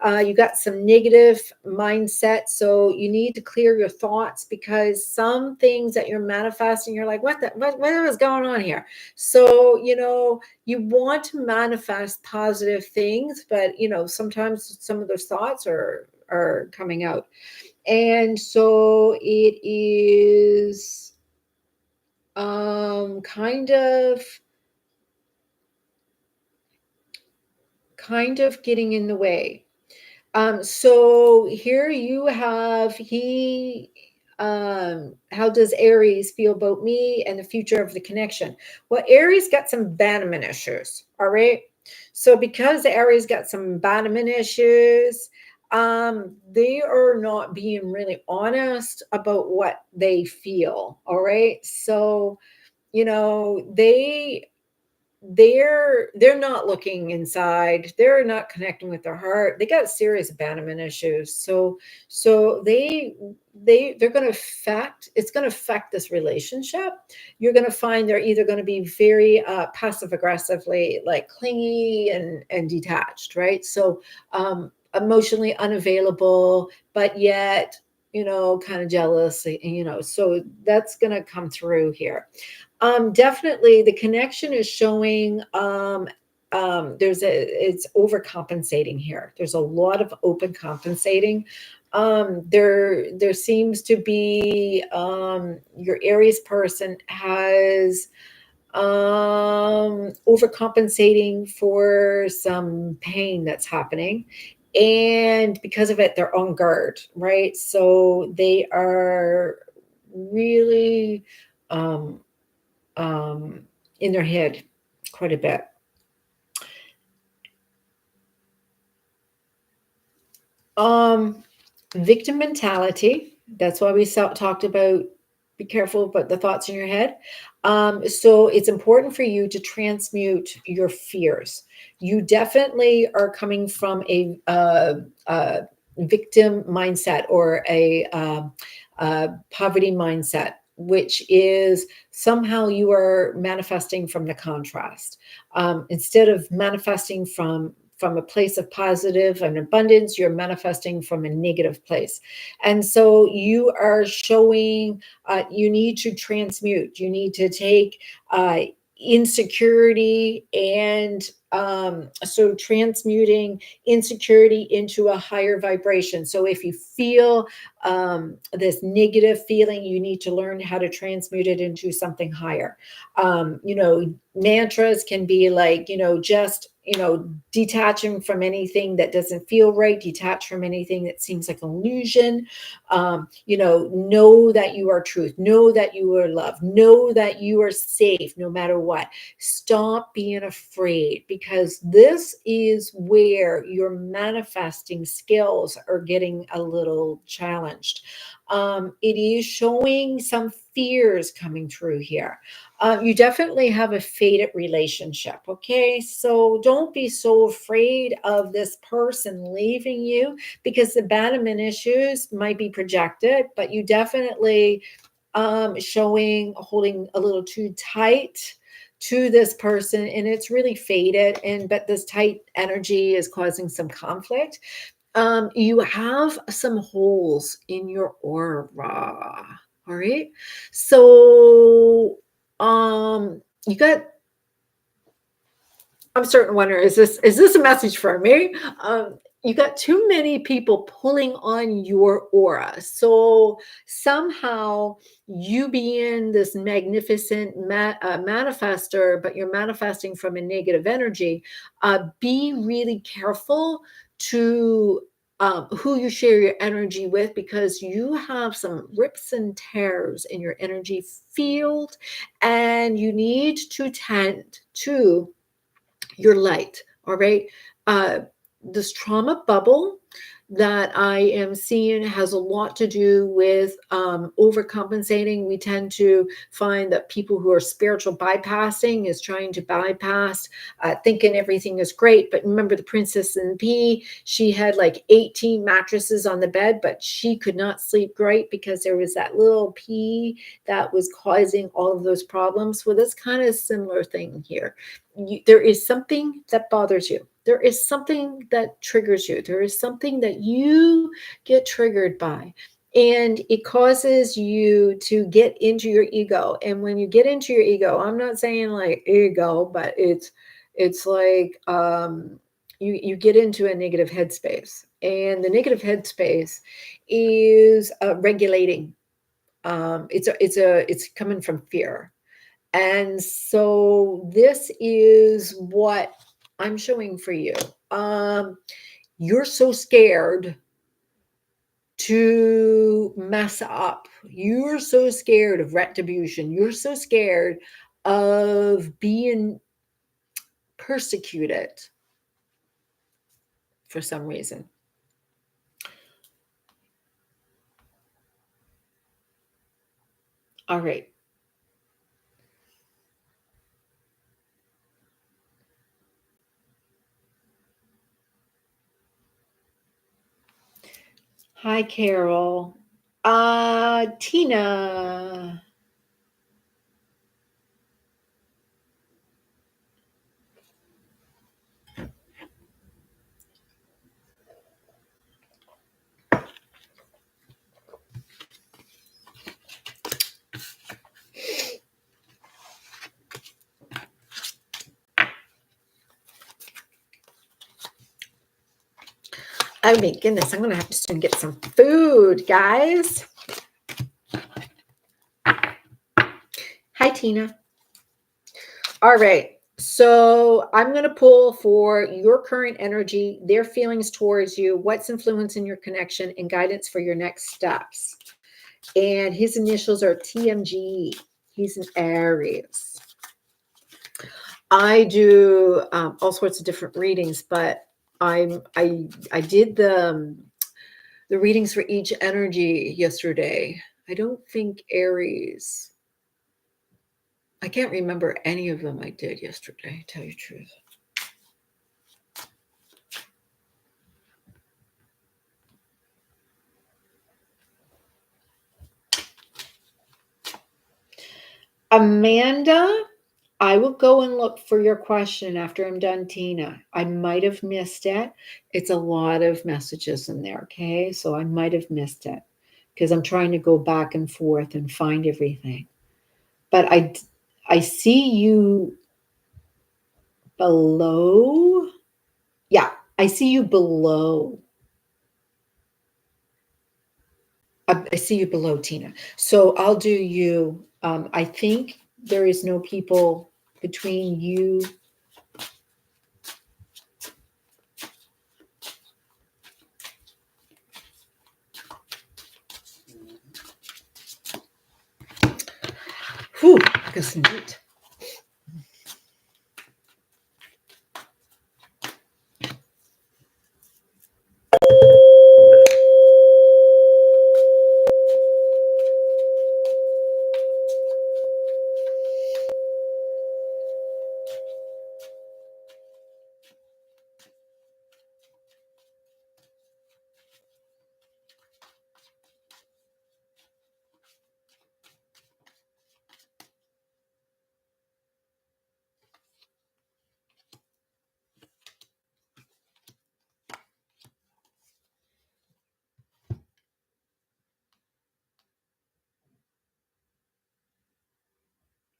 You got some negative mindset. So you need to clear your thoughts, because some things that you're manifesting, you're like, what is going on here? So, you want to manifest positive things, but, sometimes some of those thoughts are coming out. And so it is kind of getting in the way. So here you have how does Aries feel about me and the future of the connection? Well, Aries got some abandonment issues. All right. So because Aries got some abandonment issues, they are not being really honest about what they feel. All right. So, they're not looking inside, they're not connecting with their heart, they got serious abandonment issues. So they're going to affect, it's going to affect this relationship. You're going to find they're either going to be very passive aggressively, like clingy and detached, right? So emotionally unavailable, but yet kind of jealous, so that's going to come through here. Definitely the connection is showing it's overcompensating here. There's a lot of open compensating. There seems to be your Aries person has overcompensating for some pain that's happening, and because of it they're on guard, right? So they are really in their head quite a bit. Victim mentality. That's why we talked about Be careful about the thoughts in your head. So it's important for you to transmute your fears. You definitely are coming from a victim mindset or a poverty mindset, which is somehow you are manifesting from the contrast. Instead of manifesting from a place of positive and abundance, you're manifesting from a negative place. And so you are showing, you need to transmute, you need to take insecurity and so transmuting insecurity into a higher vibration. So if you feel this negative feeling, you need to learn how to transmute it into something higher. Mantras can be like, just, detaching from anything that doesn't feel right, detach from anything that seems like illusion. Know that you are truth, know that you are love, know that you are safe no matter what. Stop being afraid, because this is where your manifesting skills are getting a little challenged. It is showing some fears coming through here. You definitely have a faded relationship. Okay. So don't be so afraid of this person leaving you, because abandonment issues might be projected, but you definitely showing holding a little too tight to this person, and it's really faded, but this tight energy is causing some conflict. You have some holes in your aura. All right. So you got, I'm starting to wonder, is this a message for me? You got too many people pulling on your aura. So somehow you being this magnificent manifester, but you're manifesting from a negative energy. Be really careful to who you share your energy with, because you have some rips and tears in your energy field, and you need to tend to your light. All right. Uh, this trauma bubble that I am seeing has a lot to do with overcompensating. We tend to find that people who are spiritual bypassing is trying to bypass, thinking everything is great. But remember the Princess and Pea, she had like 18 mattresses on the bed, but she could not sleep great because there was that little pea that was causing all of those problems. Well, that's kind of a similar thing here. There is something that bothers you. There is something that triggers you. There is something that you get triggered by. And it causes you to get into your ego. And when you get into your ego, I'm not saying like ego, but it's like you get into a negative headspace. And the negative headspace is regulating. It's coming from fear. And so this is what I'm showing for you. You're so scared to mess up. You're so scared of retribution. You're so scared of being persecuted for some reason. All right. Hi, Carol. Tina. Oh my goodness, I'm going to have to soon get some food, guys. Hi, Tina. All right. So I'm going to pull for your current energy, their feelings towards you, what's influencing your connection, and guidance for your next steps. And his initials are TMG. He's an Aries. I do all sorts of different readings, but I did the readings for each energy yesterday. I don't think Aries. I can't remember any of them I did yesterday, tell you the truth. Amanda, I will go and look for your question after I'm done, Tina. I might have missed it. It's a lot of messages in there, okay? So I might have missed it because I'm trying to go back and forth and find everything. But I see you below. Yeah, I see you below. I see you below, Tina. So I'll do you. I think there is no people between you. Whew, I got some meat.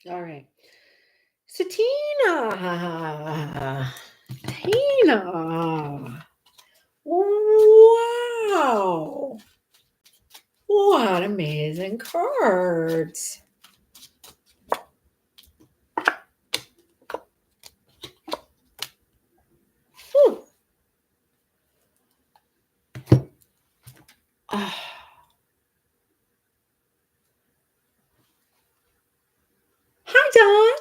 All right. So Tina, wow, what amazing cards. Whew. Oh. Hi, Don.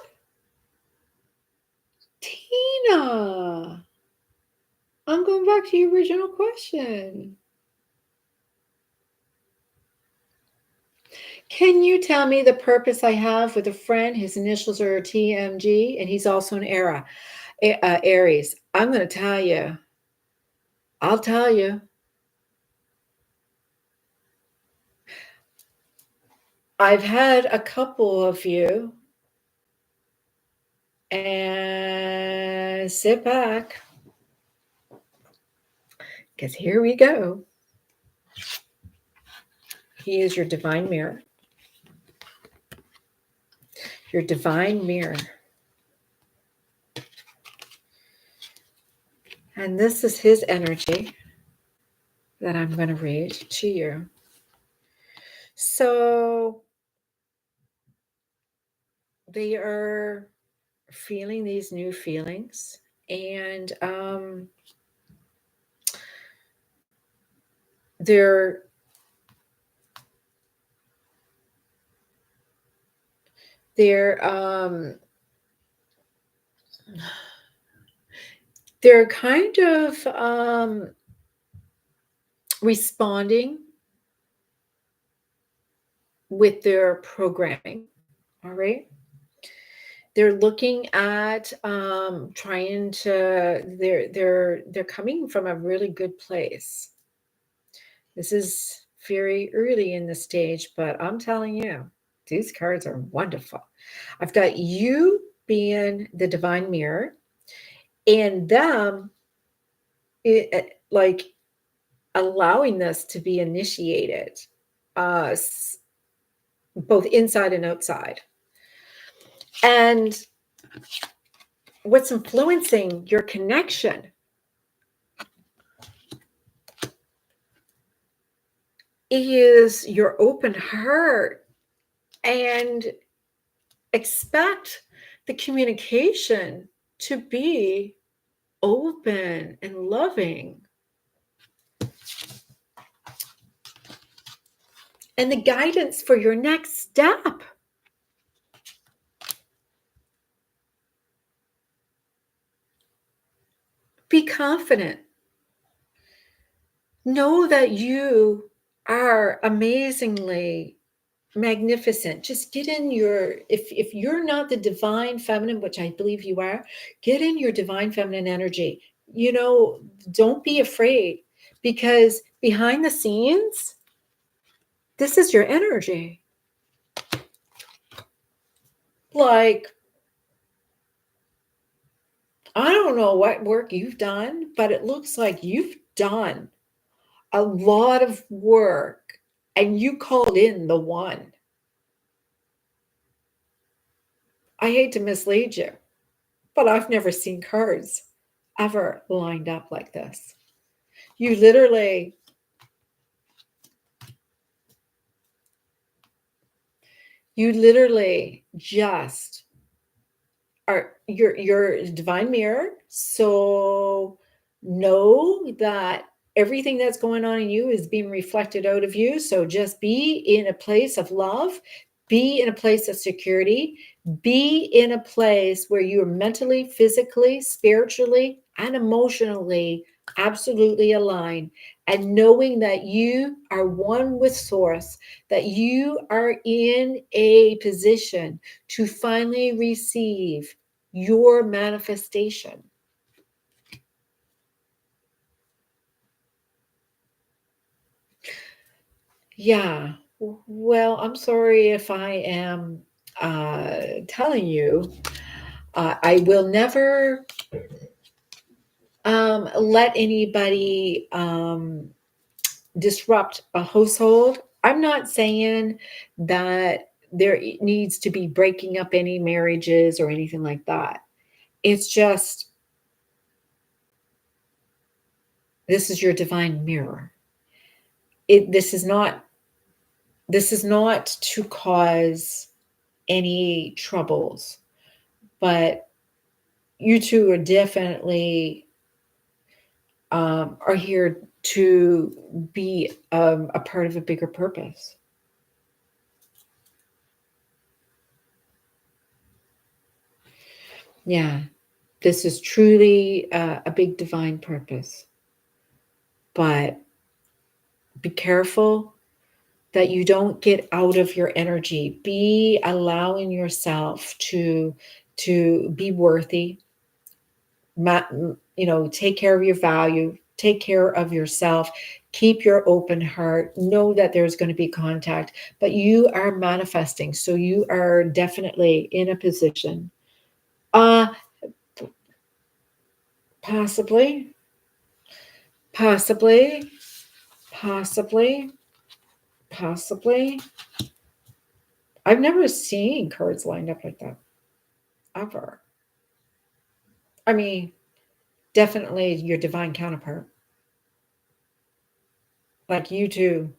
Tina, I'm going back to your original question. Can you tell me the purpose I have with a friend? His initials are TMG, and he's also an Aries. I'm going to tell you. I'll tell you. I've had a couple of you, and sit back, because here we go. He is your divine mirror. Your divine mirror. And this is his energy that I'm going to read to you. So they are feeling these new feelings, and they're kind of responding with their programming. All right. They're looking at trying to. They're coming from a really good place. This is very early in the stage, but I'm telling you, these cards are wonderful. I've got you being the divine mirror, and them like allowing this to be initiated, both inside and outside. And what's influencing your connection is your open heart, and expect the communication to be open and loving. And the guidance for your next step. Be confident. Know that you are amazingly magnificent. Just get in your, if you're not the divine feminine, which I believe you are, get in your divine feminine energy. You know, don't be afraid, because behind the scenes, this is your energy. Like, I don't know what work you've done, but it looks like you've done a lot of work and you called in the one. I hate to mislead you, but I've never seen cards ever lined up like this. You literally just are your divine mirror. So know that everything that's going on in you is being reflected out of you. So just be in a place of love, be in a place of security, be in a place where you are mentally, physically, spiritually, and emotionally absolutely aligned, and knowing that you are one with source, that you are in a position to finally receive your manifestation. Yeah. Well, I'm sorry if I am telling you. I will never let anybody disrupt a household. I'm not saying that there needs to be breaking up any marriages or anything like that. It's just, this is your divine mirror. This is not to cause any troubles, but you two are definitely are here to be a part of a bigger purpose. Yeah, this is truly a big divine purpose, but be careful that you don't get out of your energy. Be allowing yourself to be worthy. Take care of your value, take care of yourself, keep your open heart, know that there's going to be contact, but you are manifesting, so you are definitely in a position, uh possibly, possibly, possibly, possibly. I've never seen cards lined up like that ever. I mean, definitely your divine counterpart. Like, you two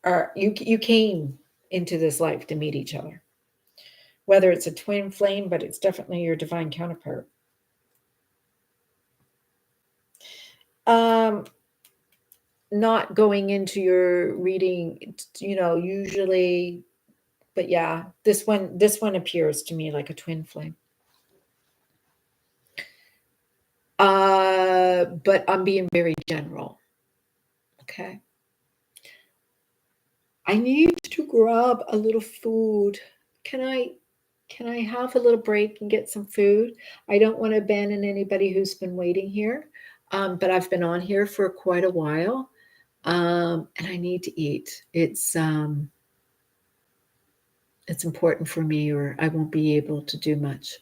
are, you came into this life to meet each other. Whether it's a twin flame, but it's definitely your divine counterpart. Um, Not going into your reading, usually, but yeah, this one appears to me like a twin flame. But I'm being very general. Okay. I need to grab a little food. Can I have a little break and get some food? I don't want to abandon anybody who's been waiting here. But I've been on here for quite a while. And I need to eat. It's important for me, or I won't be able to do much.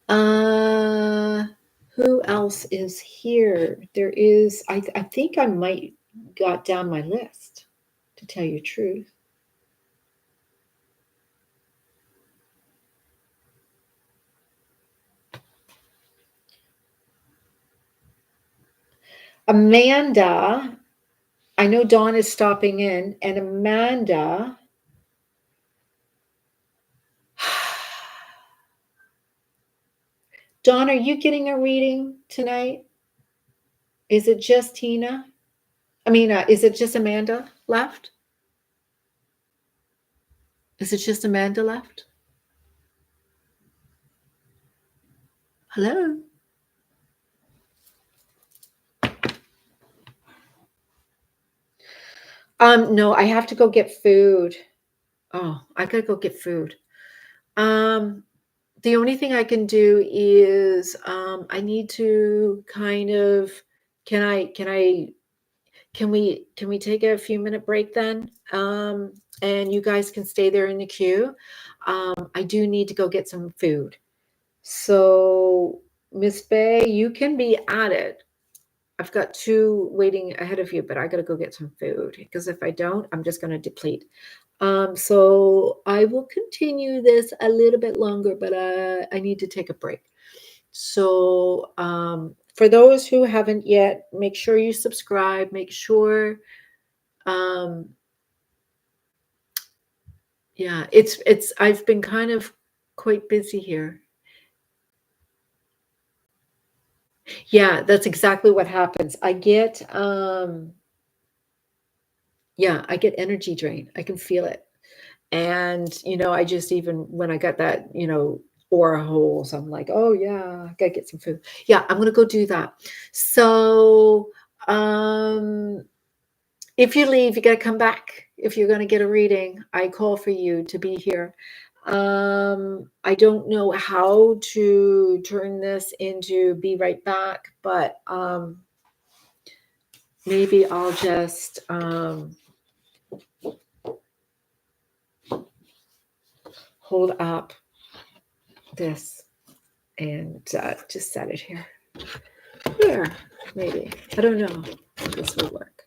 Uh, who else is here? There is, I think I might got down my list, to tell you the truth. Amanda, I know Dawn is stopping in, and Amanda, Dawn, are you getting a reading tonight? Is it just Tina? Is it just Amanda left? Is it just Amanda left? Hello? No, I have to go get food. Oh, I gotta go get food. Um, the only thing I can do is, I need to kind of can I can we take a few minute break then? And you guys can stay there in the queue. I do need to go get some food. So, Miss Bay, you can be at it. I've got two waiting ahead of you, but I got to go get some food because if I don't, I'm just going to deplete. So I will continue this a little bit longer, but I need to take a break. So for those who haven't yet, make sure you subscribe. Make sure, um, yeah, it's. I've been kind of quite busy here. Yeah, that's exactly what happens. Yeah, I get energy drain. I can feel it. And, I just even when I got that, aura holes, I'm like, oh yeah, I gotta get some food. Yeah, I'm gonna go do that. So, if you leave, you gotta come back. If you're gonna get a reading, I call for you to be here. I don't know how to turn this into be right back, but maybe I'll just hold up this and just set it here. Here, maybe. I don't know if this will work.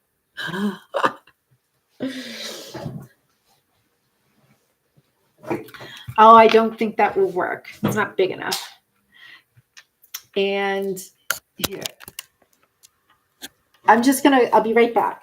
Oh, I don't think that will work. It's not big enough. And here, I'll be right back.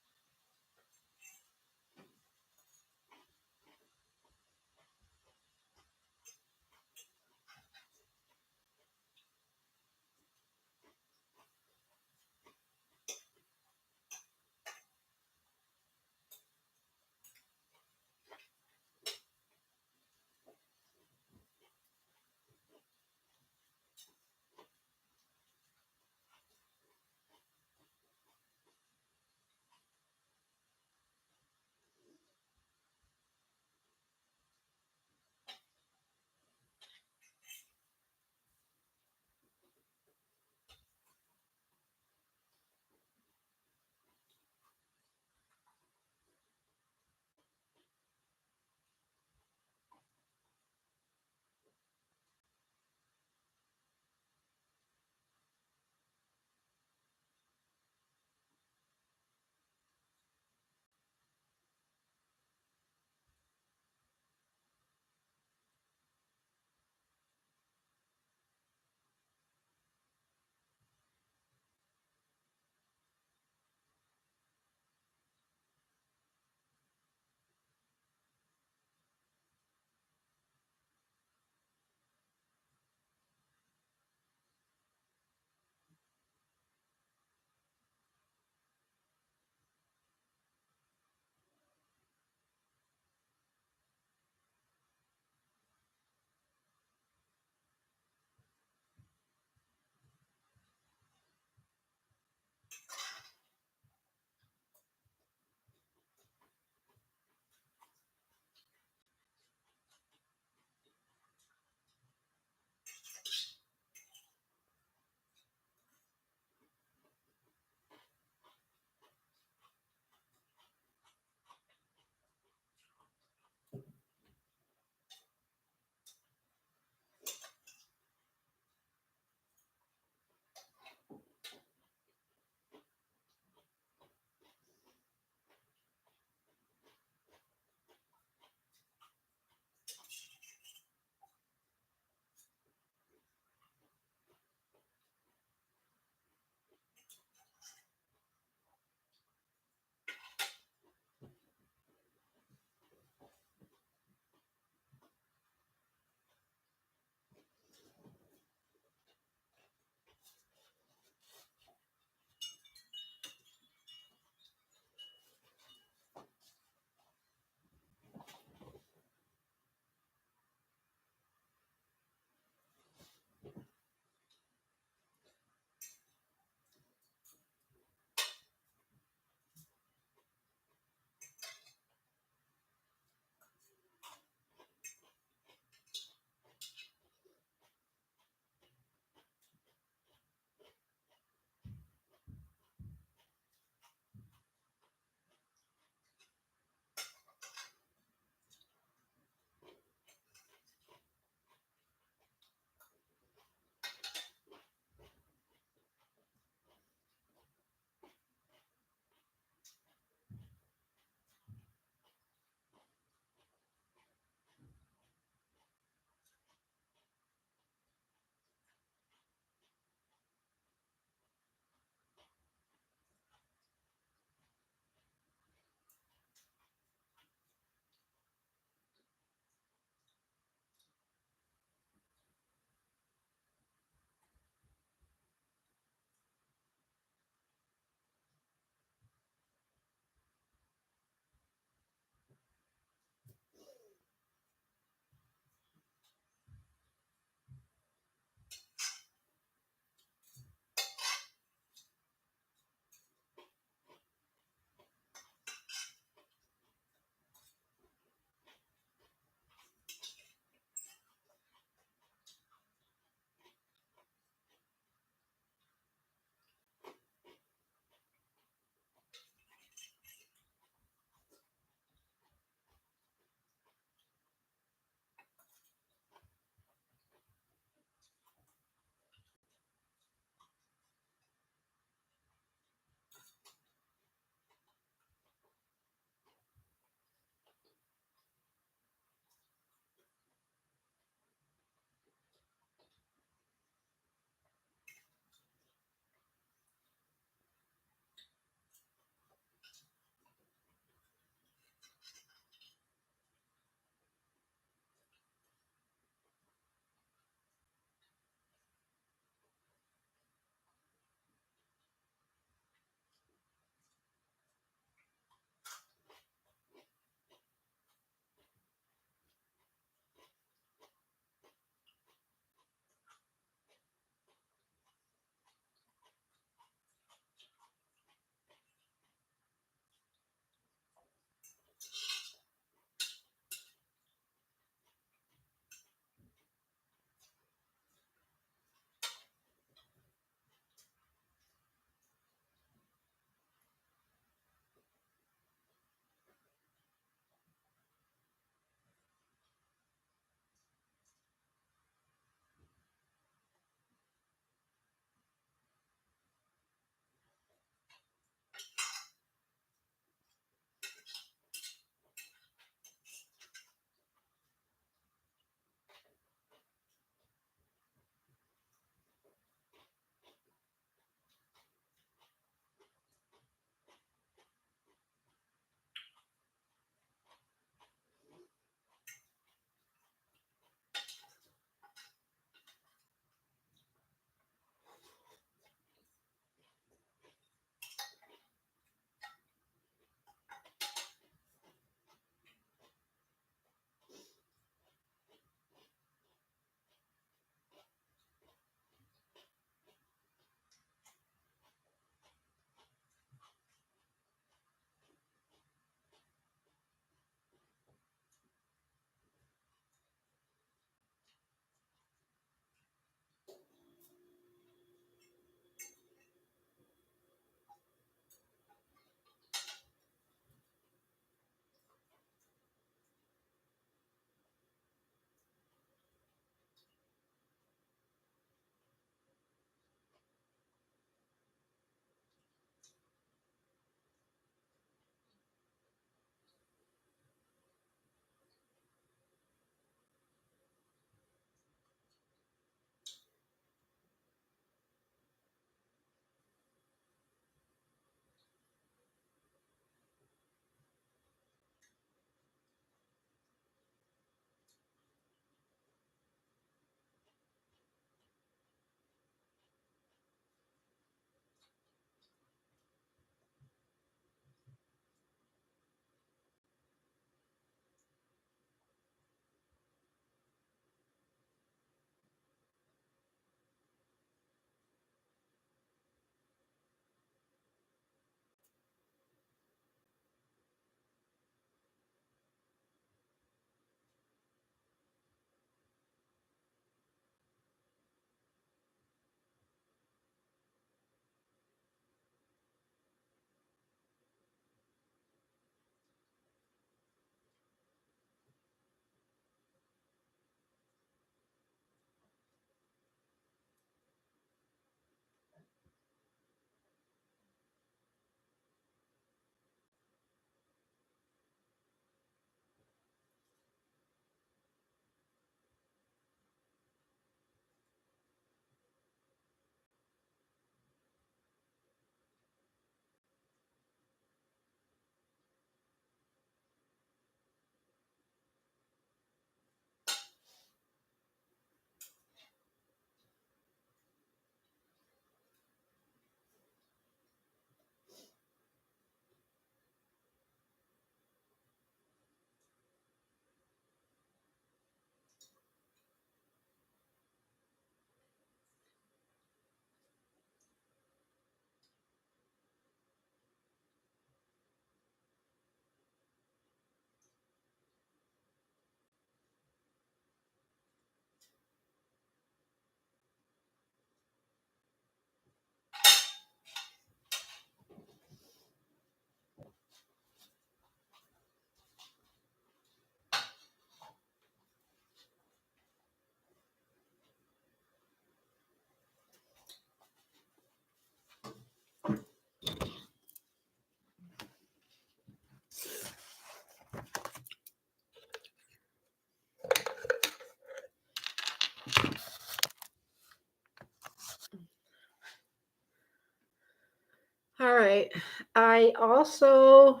All right. I also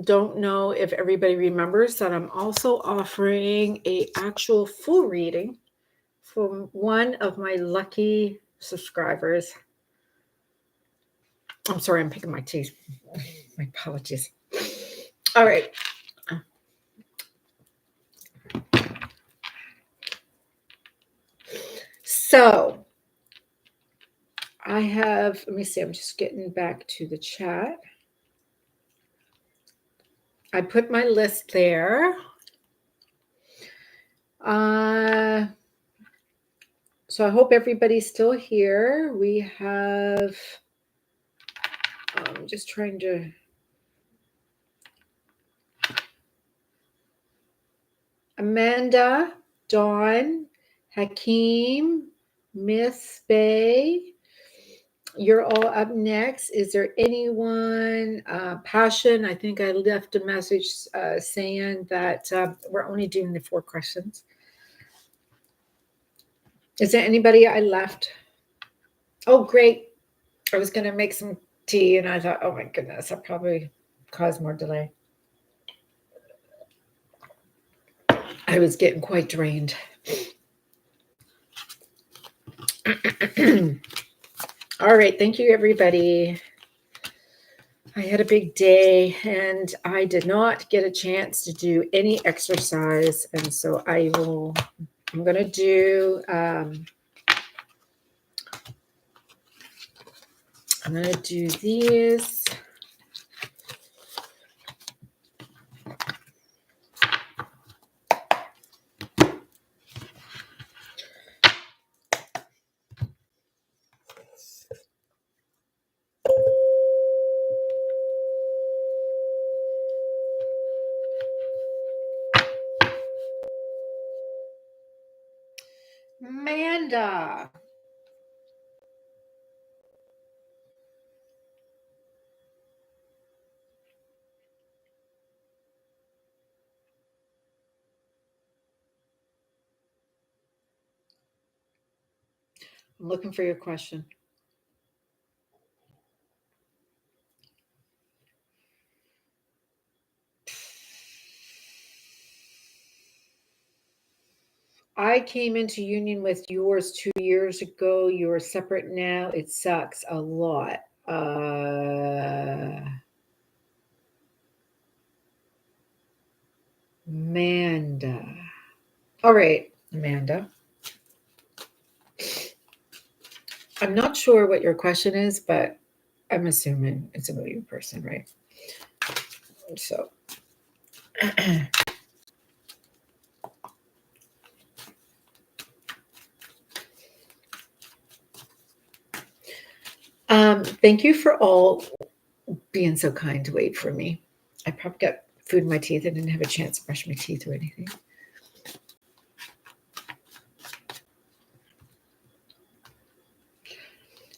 don't know if everybody remembers that I'm also offering a actual full reading from one of my lucky subscribers. I'm sorry, I'm picking my teeth. My apologies. All right. So I have, let me see, I'm just getting back to the chat. I put my list there. So I hope everybody's still here. We have, I'm just trying to, Amanda, Dawn, Hakeem, Miss Bay, you're all up next. Is there anyone, Passion? I think I left a message saying that we're only doing the 4 questions. Is there anybody I left? Oh, great. I was going to make some tea and I thought, oh my goodness, that probably caused more delay. I was getting quite drained. All right. Thank you, everybody. I had a big day and I did not get a chance to do any exercise. And so I'm going to do, I'm going to do these. Amanda. I'm looking for your question. I came into union with yours 2 years ago. You are separate now. It sucks a lot. Amanda. All right, Amanda. I'm not sure what your question is, but I'm assuming it's about your person, right? So, thank you for all being so kind to wait for me. I probably got food in my teeth. I didn't have a chance to brush my teeth or anything.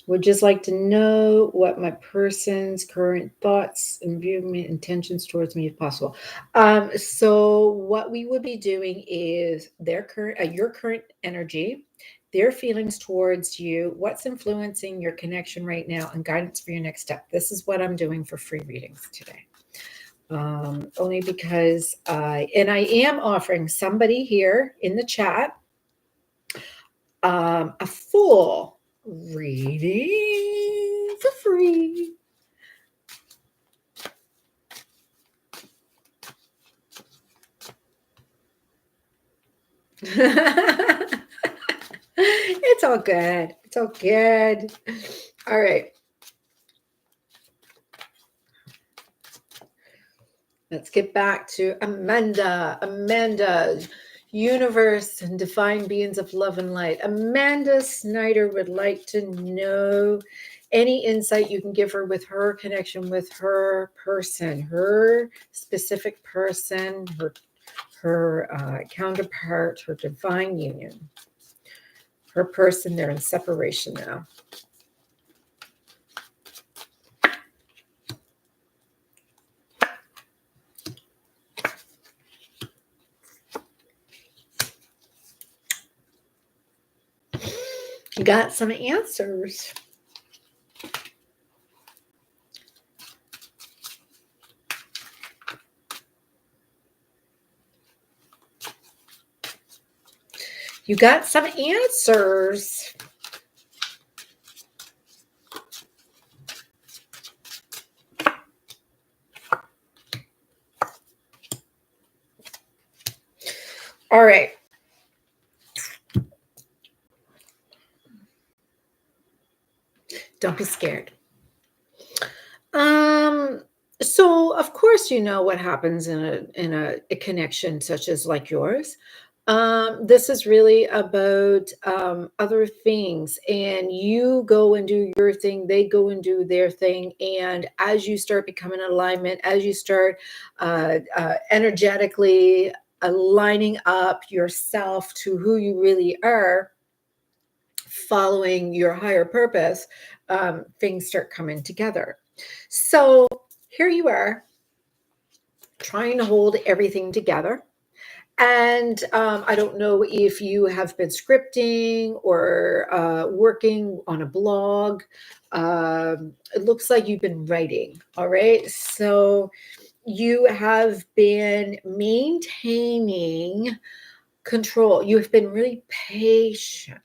Would just like to know what my person's current thoughts and viewpoint intentions towards me if possible. So what we would be doing is their current, your current energy, their feelings towards you, what's influencing your connection right now, and guidance for your next step. This is what I'm doing for free readings today. Only because and I am offering somebody here in the chat a full reading for free. It's all good. It's all good. All right. Let's get back to Amanda. Amanda, universe and divine beings of love and light. Amanda Snyder would like to know any insight you can give her with her connection with her person, her specific person, her counterpart, her divine union. Her person, they're in separation now. Got some answers. You got some answers. All right. Don't be scared. Um, so of course you know what happens in a connection such as like yours. This is really about other things, and you go and do your thing, they go and do their thing, and as you start becoming in alignment, as you start energetically aligning up yourself to who you really are, following your higher purpose, things start coming together. So here you are trying to hold everything together. And I don't know if you have been scripting or working on a blog. It looks like you've been writing. All right. So you have been maintaining control. You've been really patient,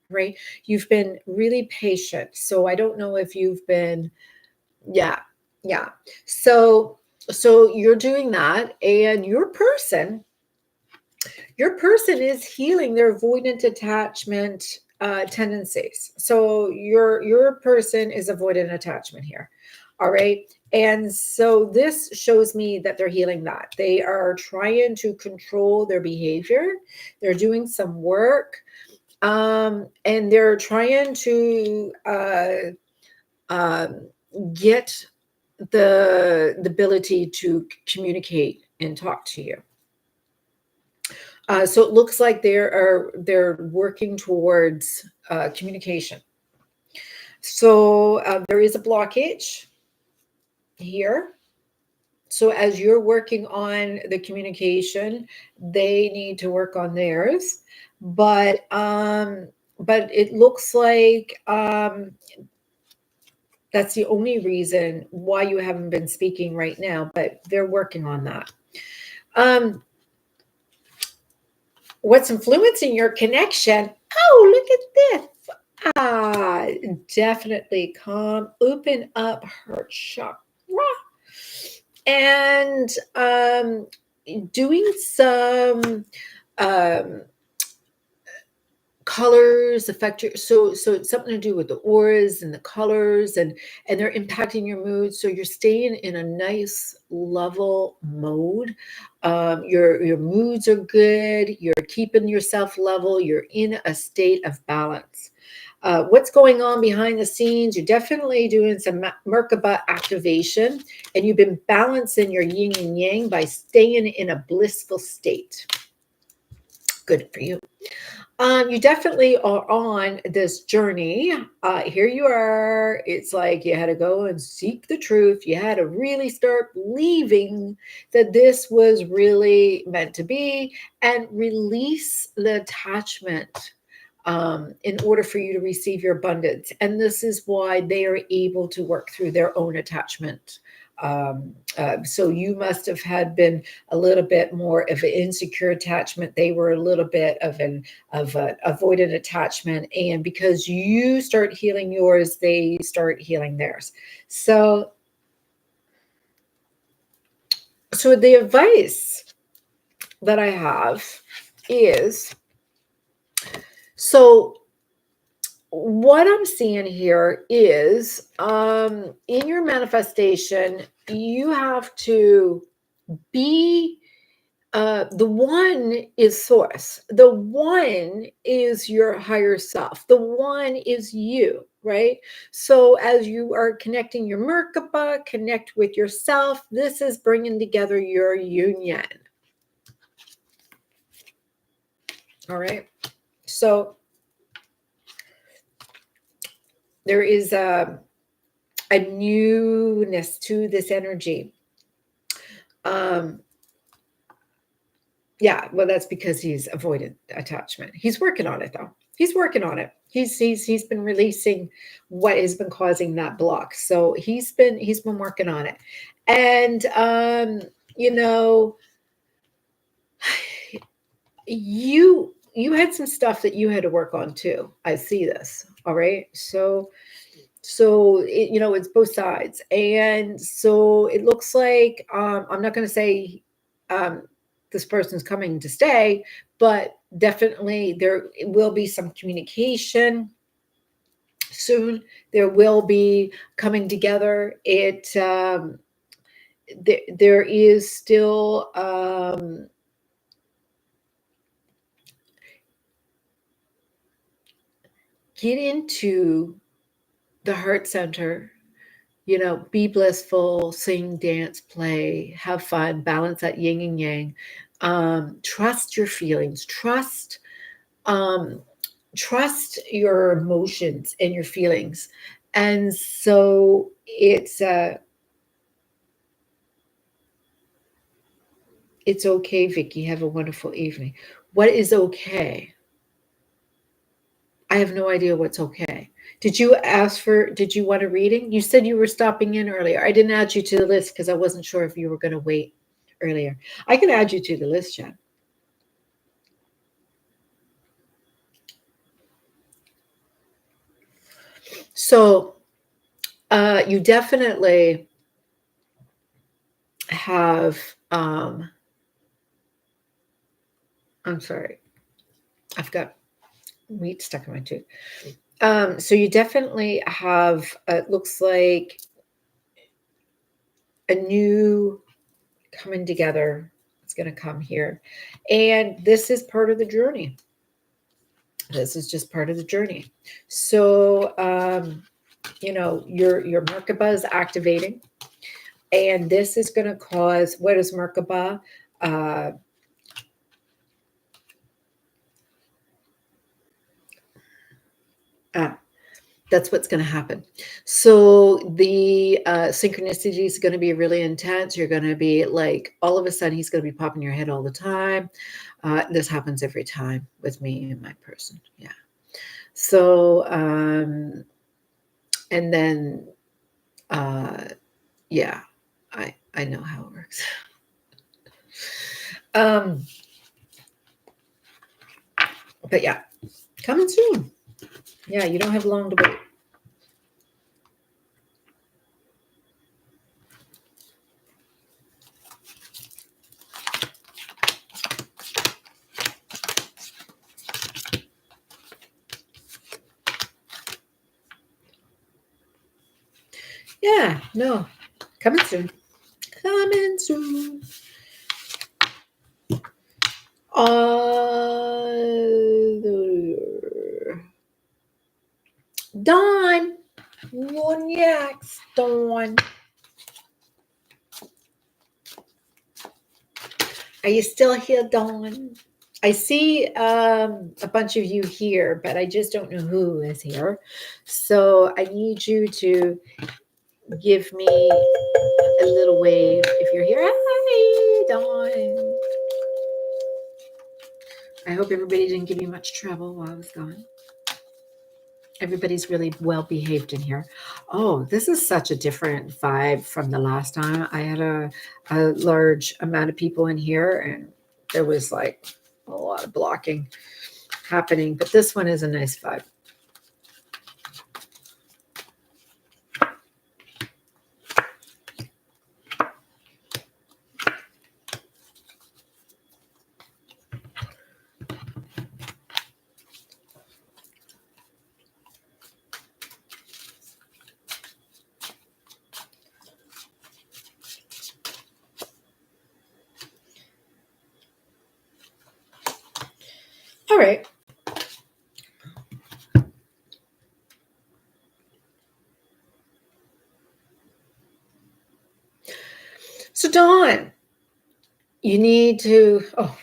right? You've been really patient. So I don't know if you've been, yeah, yeah. So you're doing that, and your person is healing their avoidant attachment tendencies. So your person is avoidant attachment here. All right. And so this shows me that they're healing that. They are trying to control their behavior. They're doing some work. And they're trying to um, get the ability to communicate and talk to you. So it looks like they're working towards communication. So there is a blockage here. So as you're working on the communication, they need to work on theirs. But it looks like that's the only reason why you haven't been speaking right now. But they're working on that. Um, what's influencing your connection? Oh, look at this. Ah, definitely calm, open up her chakra, and doing some um, colors affect your, so it's something to do with the auras and the colors, and they're impacting your mood, so you're staying in a nice level mode. Your moods are good, you're keeping yourself level, you're in a state of balance. What's going on behind the scenes? You're definitely doing some Merkaba activation, and you've been balancing your yin and yang by staying in a blissful state. Good for you. You definitely are on this journey. Here you are. It's like you had to go and seek the truth. You had to really start believing that this was really meant to be, and release the attachment in order for you to receive your abundance. And this is why they are able to work through their own attachment. So you must have had been a little bit more of an insecure attachment. They were a little bit of an avoidant attachment, and because you start healing yours, they start healing theirs. So the advice that I have is, so what I'm seeing here is in your manifestation, you have to be the one is source. The one is your higher self. The one is you, right? So as you are connecting your Merkaba, connect with yourself. This is bringing together your union. All right. So there is a newness to this energy. Yeah, well, that's because he's avoided attachment. He's working on it, though. He's working on it. He's been releasing what has been causing that block. So he's been working on it, and you know, you you had some stuff that you had to work on too. I see this. All right. It's both sides. And so it looks like, I'm not going to say, um, this person's coming to stay, but definitely there will be some communication soon. There will be coming together. There is still, get into the heart center, be blissful, sing, dance, play, have fun, balance that yin and yang. Trust your feelings, um, trust your emotions and your feelings. And so it's okay, Vicky. Have a wonderful evening. What is okay? I have no idea what's okay. Did you want a reading? You said you were stopping in earlier. I didn't add you to the list because I wasn't sure if you were going to wait earlier. I can add you to the list, Jen. So, you definitely have, I'm sorry, I've got wheat stuck in my tooth. So you definitely have, it looks like a new coming together. It's going to come here. And this is part of the journey. This is just part of the journey. So, your Merkaba is activating, and this is going to cause, what is Merkaba? That's what's going to happen. So the synchronicity is going to be really intense. You're going to be like, all of a sudden, he's going to be popping your head all the time. This happens every time with me and my person. Yeah. So, and then, yeah, I know how it works. But yeah, coming soon. Yeah, you don't have long to wait. Yeah, no, coming soon. Coming soon. Dawn. Woniacs. Dawn. Are you still here, Dawn? I see a bunch of you here, but I just don't know who is here. So I need you to give me a little wave if you're here. Hi, Dawn. I hope everybody didn't give you much trouble while I was gone. Everybody's really well behaved in here. Oh, this is such a different vibe from the last time. I had a large amount of people in here, and there was like a lot of blocking happening. But this one is a nice vibe. All right. So Dawn, you need to. Oh,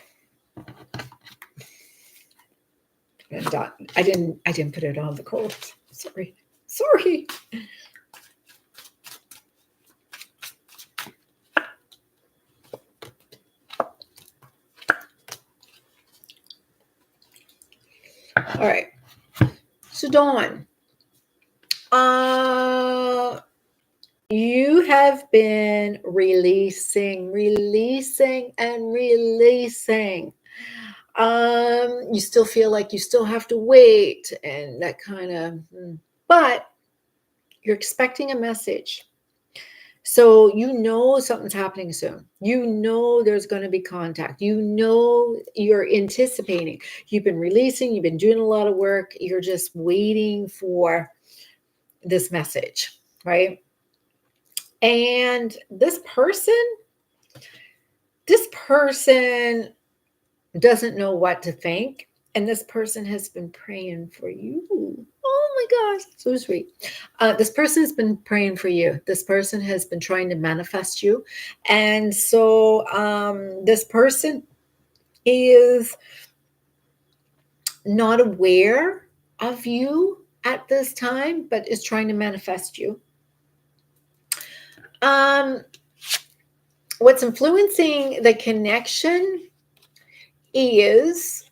and Dawn, I didn't put it on the cold. Sorry. All right. So Dawn, you have been releasing. You still feel like you still have to wait and that kind of, but you're expecting a message. So you know something's happening soon. You know there's going to be contact. You know you're anticipating. You've been releasing, you've been doing a lot of work. You're just waiting for this message, right? And this person doesn't know what to think. And this person has been praying for you. Oh my gosh, so sweet. This person has been praying for you. This person has been trying to manifest you. And so this person is not aware of you at this time, but is trying to manifest you. What's influencing the connection is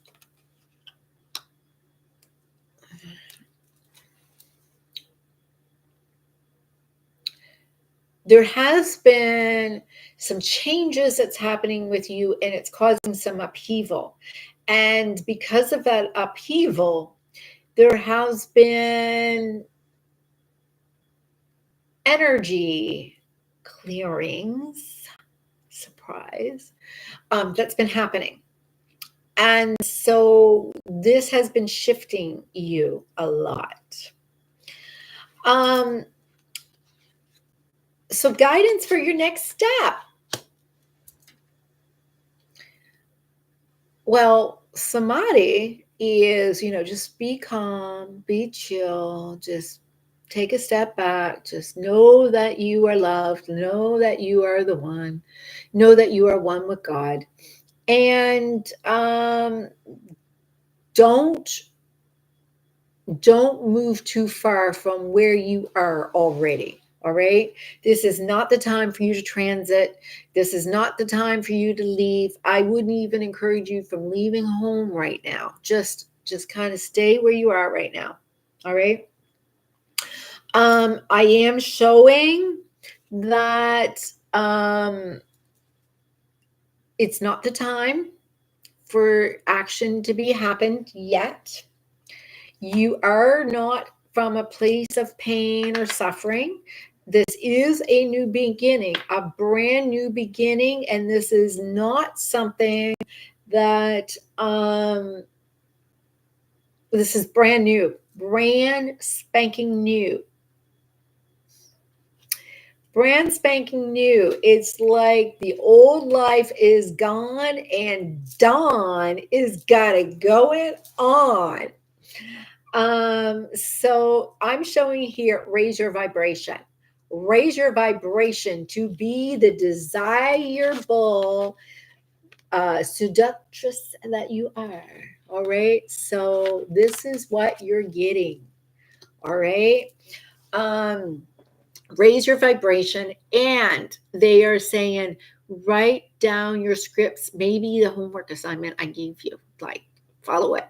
there has been some changes that's happening with you and it's causing some upheaval. And because of that upheaval, there has been energy clearings, surprise, that's been happening. And so this has been shifting you a lot. So guidance for your next step. Well, samadhi is, just be calm, be chill, just take a step back, just know that you are loved, know that you are the one, know that you are one with God. And don't move too far from where you are already. All right. This is not the time for you to transit. This is not the time for you to leave. I wouldn't even encourage you from leaving home right now. Just kind of stay where you are right now. All right. I am showing that it's not the time for action to be happened yet. You are not from a place of pain or suffering. This is a new beginning, a brand new beginning, and this is not something that this is brand new, brand spanking new. Brand spanking new. It's like the old life is gone and dawn is got it going on. So I'm showing here, raise your vibration. Raise your vibration to be the desirable seductress that you are. All right. So this is what you're getting. All right. Raise your vibration, and they are saying write down your scripts, maybe the homework assignment I gave you, like follow it.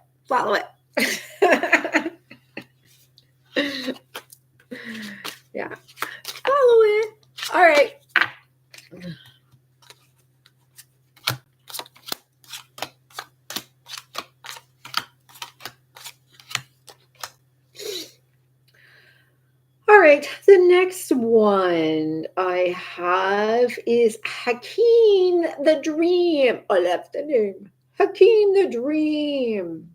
Yeah, follow it. All right. All right, the next one I have is Hakeem the Dream. I love the name. Hakeem the Dream.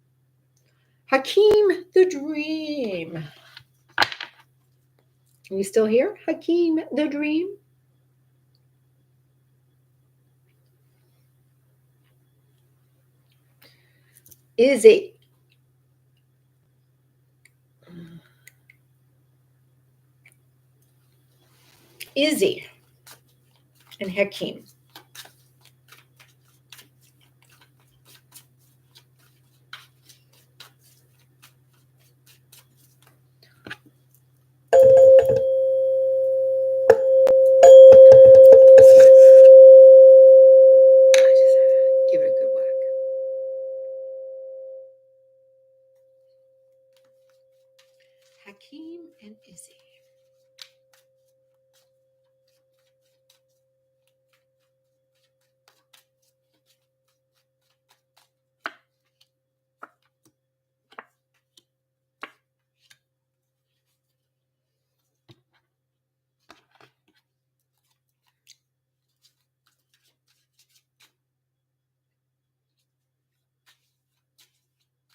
Hakeem the Dream. Are you still here? Hakeem the Dream? Izzy. Izzy and Hakeem. Give it a good whack. Hakeem and Izzy.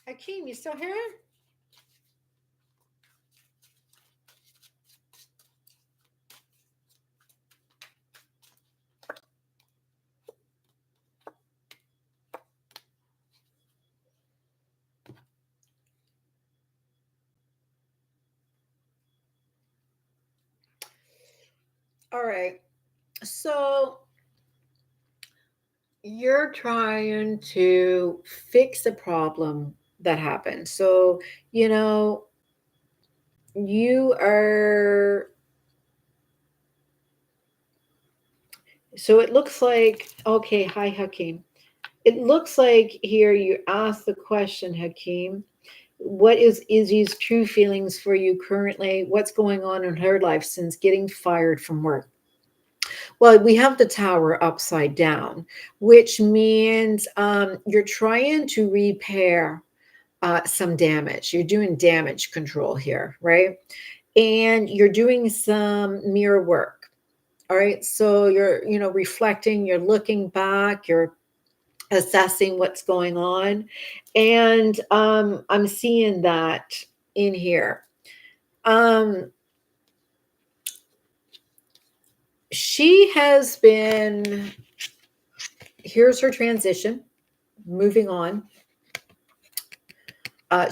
Hakeem, you still here? All right. So you're trying to fix a problem that happened. So, you know, you are, so it looks like, okay, hi, Hakeem. It looks like here you asked the question, Hakeem, what is Izzy's true feelings for you currently? What's going on in her life since getting fired from work? Well, we have the tower upside down, which means you're trying to repair some damage. You're doing damage control here, right? And you're doing some mirror work. All right. So you're, reflecting, you're looking back, you're assessing what's going on. And I'm seeing that in here. Um, she has been, here's her transition, moving on.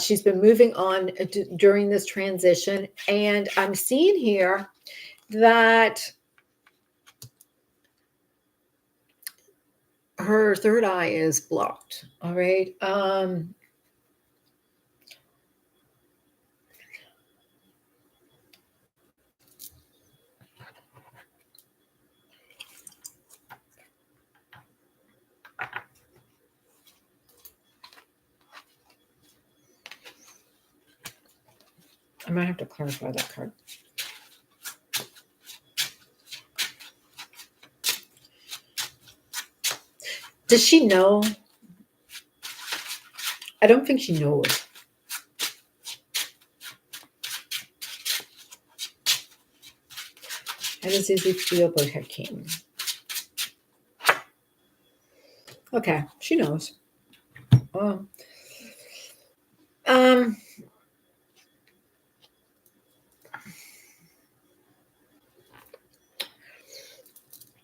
She's been moving on during this transition. And I'm seeing here that her third eye is blocked. All right. I might have to clarify that card. Does she know? I don't think she knows. How does Izzy feel about Hakeem? Okay, she knows. Oh. Um.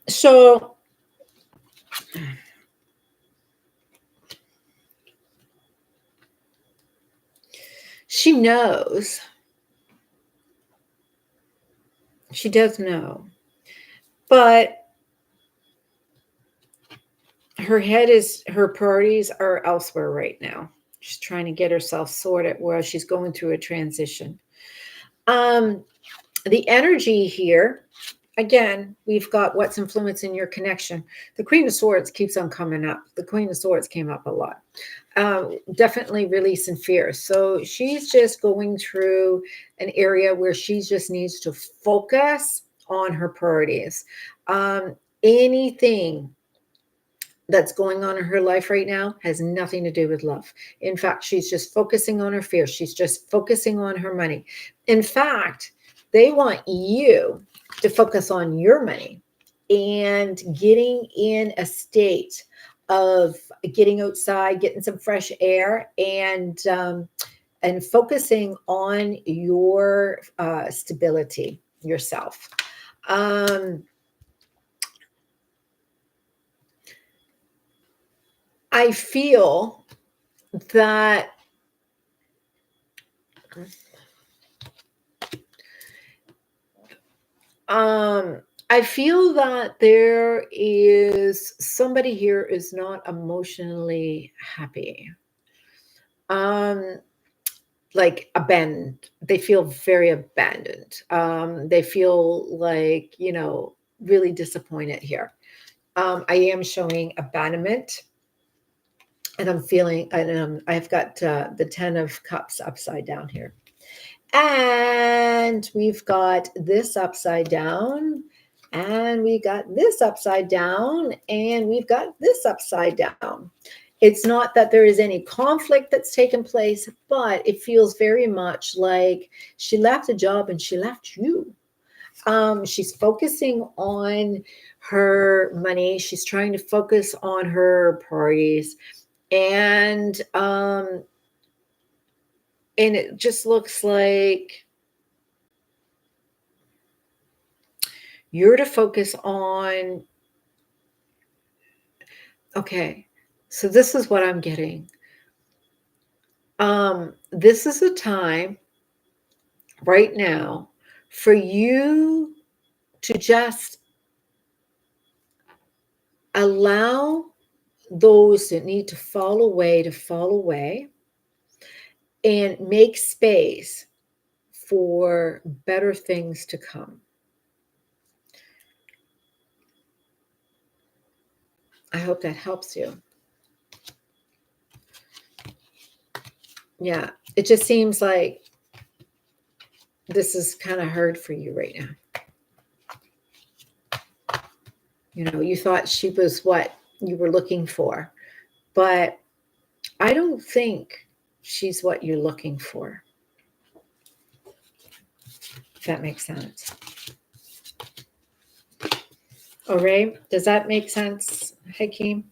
So she knows. She does know. But her priorities are elsewhere right now. She's trying to get herself sorted while she's going through a transition. Um, the energy here, again, we've got what's influencing your connection. The Queen of Swords keeps on coming up. The Queen of Swords came up a lot. Definitely releasing fear. So she's just going through an area where she just needs to focus on her priorities. Anything that's going on in her life right now has nothing to do with love. In fact, she's just focusing on her fear. She's just focusing on her money. In fact, they want you to focus on your money and getting in a state of getting outside, getting some fresh air, and focusing on your stability yourself. I feel that I feel that there is somebody here is not emotionally happy. Um, like abandoned. They feel very abandoned. They feel like, really disappointed here. I am showing abandonment, and I'm feeling, and I've got the 10 of Cups upside down here. And we've got this upside down, and we got this upside down, and we've got this upside down. It's not that there is any conflict that's taken place, but it feels very much like she left a job and she left you. She's focusing on her money. She's trying to focus on her priorities. And And it just looks like you're to focus on, okay, so this is what I'm getting. This is a time right now for you to just allow those that need to fall away and make space for better things to come. I hope that helps you. Yeah, it just seems like this is kind of hard for you right now. You know, you thought she was what you were looking for, but I don't think she's what you're looking for. If that makes sense. All right. Does that make sense, Hakeem?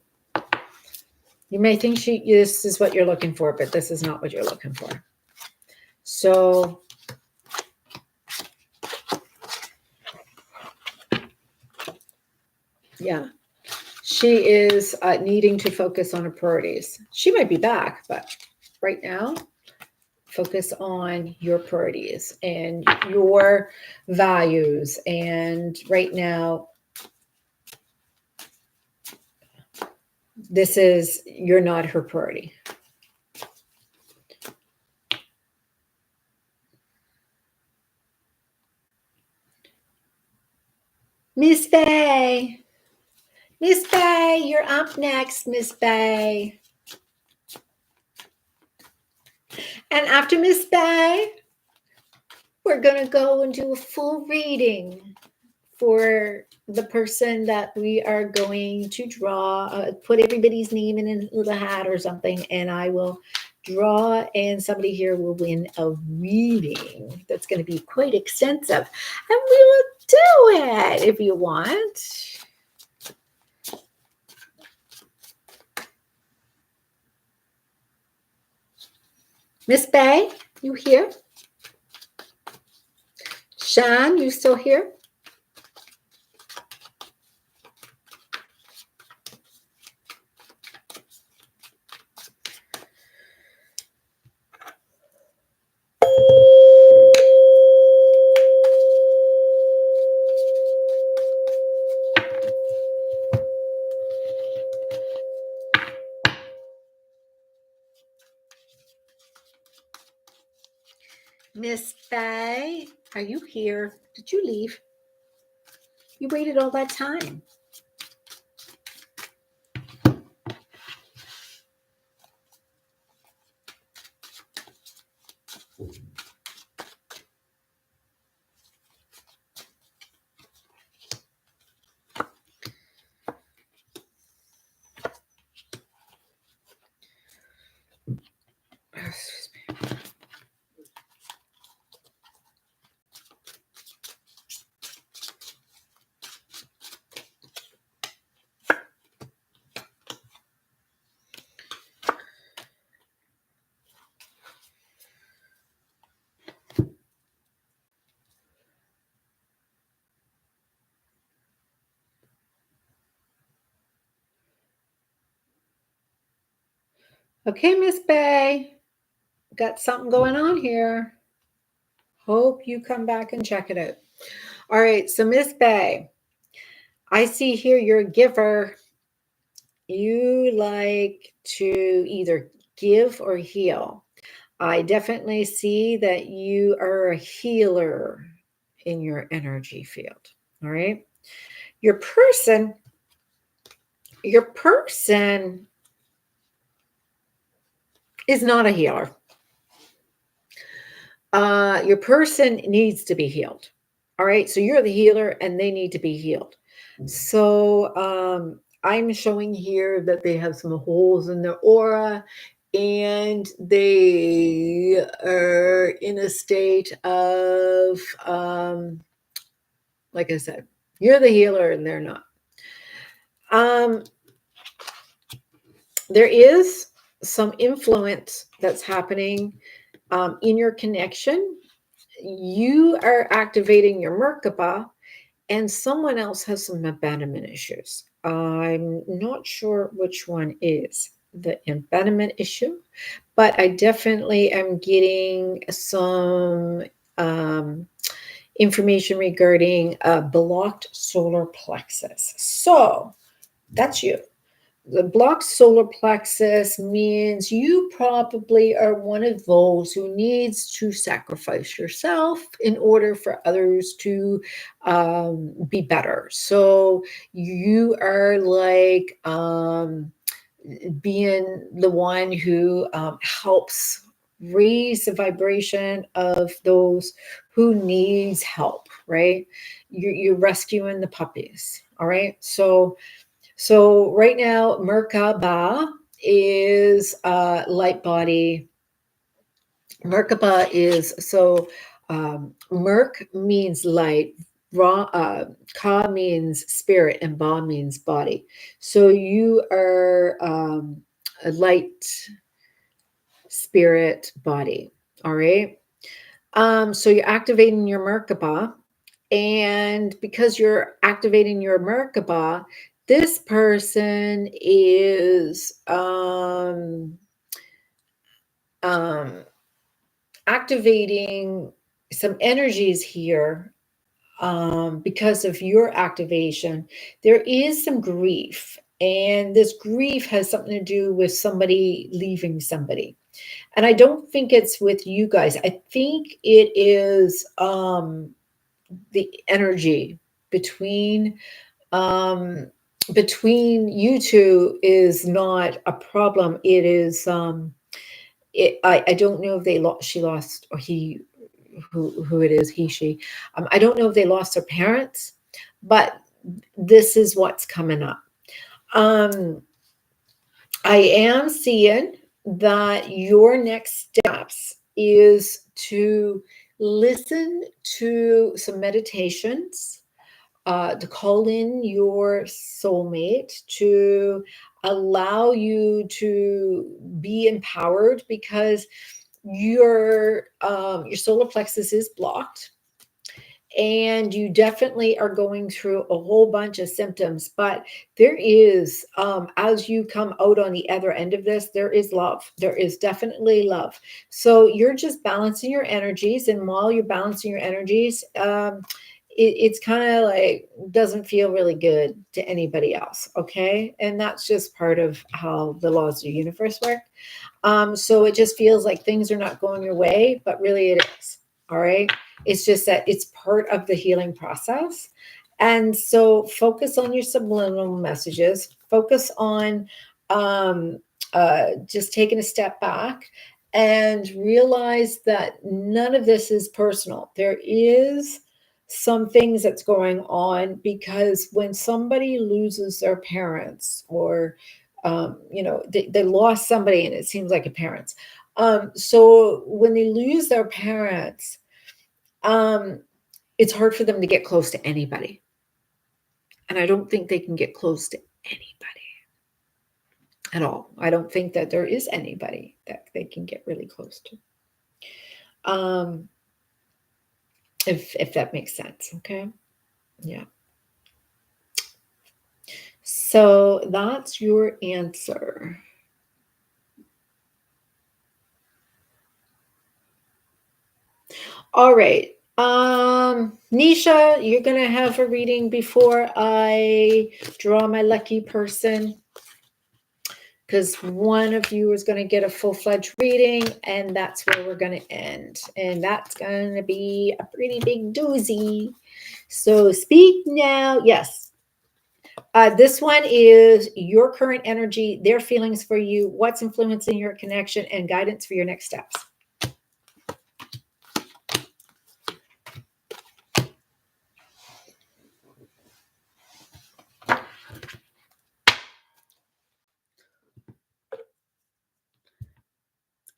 You may think this is what you're looking for, but this is not what you're looking for. So yeah, she is needing to focus on her priorities. She might be back, but right now, focus on your priorities and your values. And right now, you're not her priority. Miss Bay. Miss Bay, you're up next, Miss Bay. And after Miss Bay, we're going to go and do a full reading for the person that we are going to draw. Put everybody's name in a little hat or something, and I will draw, and somebody here will win a reading that's going to be quite extensive. And we will do it if you want. Miss Bay, you here? Sean, you still here? Miss Bay, are you here? Did you leave? You waited all that time. Excuse me. Okay, Miss Bay, got something going on here. Hope you come back and check it out. All right, so Miss Bay, I see here you're a giver. You like to either give or heal. I definitely see that you are a healer in your energy field. All right. Your person is not a healer. Your person needs to be healed. All right. So you're the healer and they need to be healed. So I'm showing here that they have some holes in their aura and they are in a state of, like I said, you're the healer and they're not. There is some influence that's happening in your connection, you are activating your Merkaba, and someone else has some abandonment issues. I'm not sure which one is the abandonment issue, but I definitely am getting some information regarding a blocked solar plexus. So that's you. The blocked solar plexus means you probably are one of those who needs to sacrifice yourself in order for others to be better. So you are like being the one who helps raise the vibration of those who needs help, right? You're rescuing the puppies, all right? So right now, Merkaba is light body. Merkaba is Merk means light, Ka means spirit, and Ba means body. So you are a light spirit body. All right. So you're activating your Merkaba. And because you're activating your Merkaba, this person is activating some energies here because of your activation. There is some grief, and this grief has something to do with somebody leaving somebody. And I don't think it's with you guys. I think it is the energy between um, between you two is not a problem. It is I don't know if they lost she lost or he who it is, he, she. I don't know if they lost their parents, but this is what's coming up. Um, I am seeing that your next steps is to listen to some meditations, to call in your soulmate, to allow you to be empowered because your solar plexus is blocked, and you definitely are going through a whole bunch of symptoms. But there is as you come out on the other end of this, there is love. There is definitely love. So you're just balancing your energies, and while you're balancing your energies, it's kind of like doesn't feel really good to anybody else. Okay, and that's just part of how the laws of the universe work. So it just feels like things are not going your way, but really it is. All right. It's just that it's part of the healing process. And so focus on your subliminal messages, focus on just taking a step back and realize that none of this is personal. There is some things that's going on because when somebody loses their parents, or they lost somebody, and it seems like a parent. So when they lose their parents, it's hard for them to get close to anybody. And I don't think they can get close to anybody at all. I don't think that there is anybody that they can get really close to. If that makes sense. Okay. Yeah. So that's your answer. All right. Nisha, you're gonna have a reading before I draw my lucky person, because one of you is gonna get a full-fledged reading, and that's where we're gonna end. And that's gonna be a pretty big doozy. So speak now. Yes. This one is your current energy, their feelings for you, what's influencing your connection, and guidance for your next steps.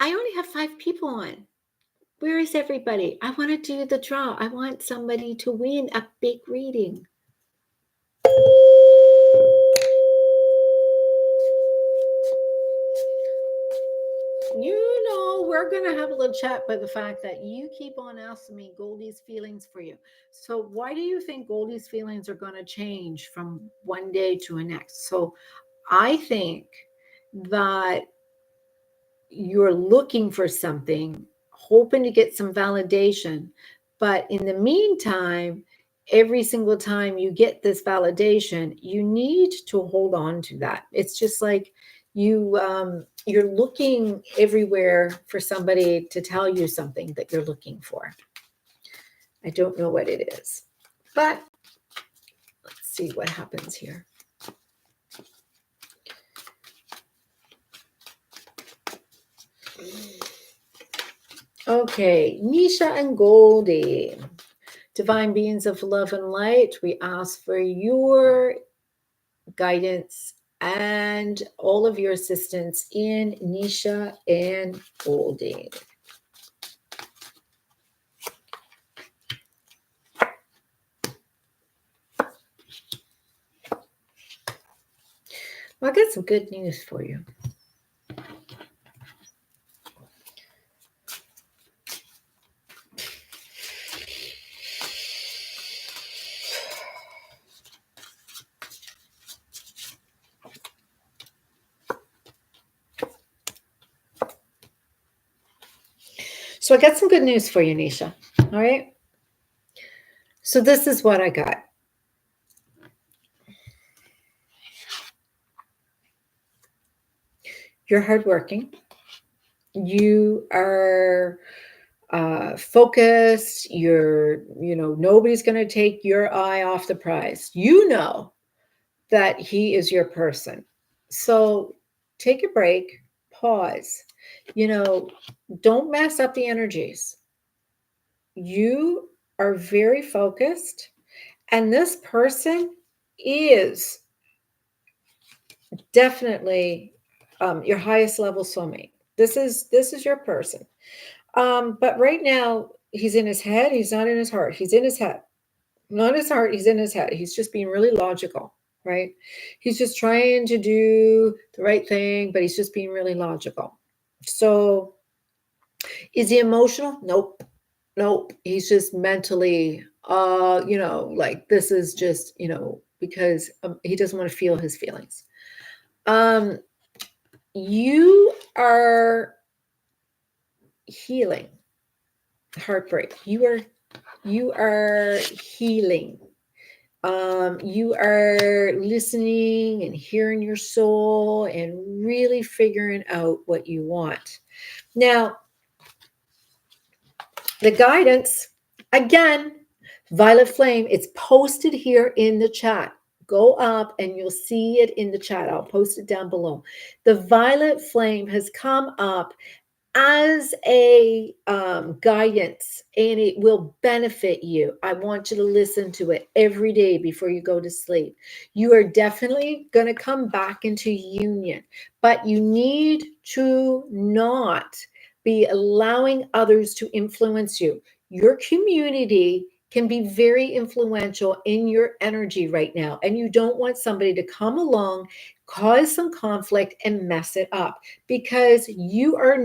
I only have 5 people on. Where is everybody? I want to do the draw. I want somebody to win a big reading. we're going to have a little chat by the fact that you keep on asking me Goldie's feelings for you. So, why do you think Goldie's feelings are going to change from one day to the next? So, I think that you're looking for something, hoping to get some validation. But in the meantime, every single time you get this validation, you need to hold on to that. It's just like you're looking everywhere for somebody to tell you something that you're looking for. I don't know what it is, but let's see what happens here. Okay, Nisha and Goldie, divine beings of love and light, we ask for your guidance and all of your assistance in Nisha and Goldie. Well, I got some good news for you. So I got some good news for you, Nisha. All right. So this is what I got. You're hardworking. You are focused. Nobody's going to take your eye off the prize. You know that he is your person. So take a break, pause. Don't mess up the energies. You are very focused, and this person is definitely your highest level soulmate. This is your person. But right now, he's in his head. He's not in his heart. He's in his head. Not his heart. He's in his head. He's just being really logical, right? He's just trying to do the right thing, but he's just being really logical. So, is he emotional? Nope. Nope. He's just mentally, like this is just, because he doesn't want to feel his feelings. You are healing heartbreak. You are healing. You are listening and hearing your soul and really figuring out what you want. Now, the guidance, again, Violet Flame, it's posted here in the chat. Go up and you'll see it in the chat. I'll post it down below. The Violet Flame has come up as a guidance, and it will benefit you. I want you to listen to it every day before you go to sleep. You are definitely going to come back into union, but you need to not be allowing others to influence you. Your community can be very influential in your energy right now, and you don't want somebody to come along, cause some conflict, and mess it up, because you're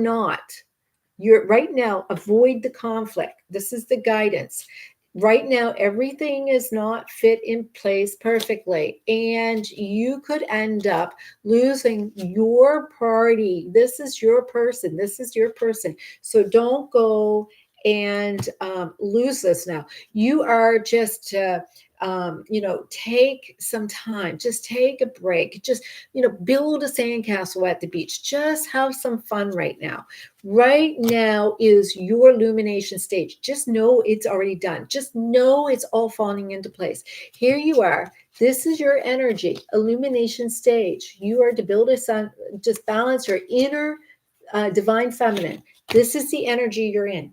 right now. Avoid the conflict. This is the guidance. Right now, everything is not fit in place perfectly, and you could end up losing your party. This is your person. This is your person. So don't go and lose this now. You are just take some time, just take a break, just build a sandcastle at the beach, just have some fun right now. Right now is your illumination stage. Just know it's already done. Just know it's all falling into place. Here you are. This is your energy illumination stage. You are to build a sun, just balance your inner divine feminine. This is the energy you're in.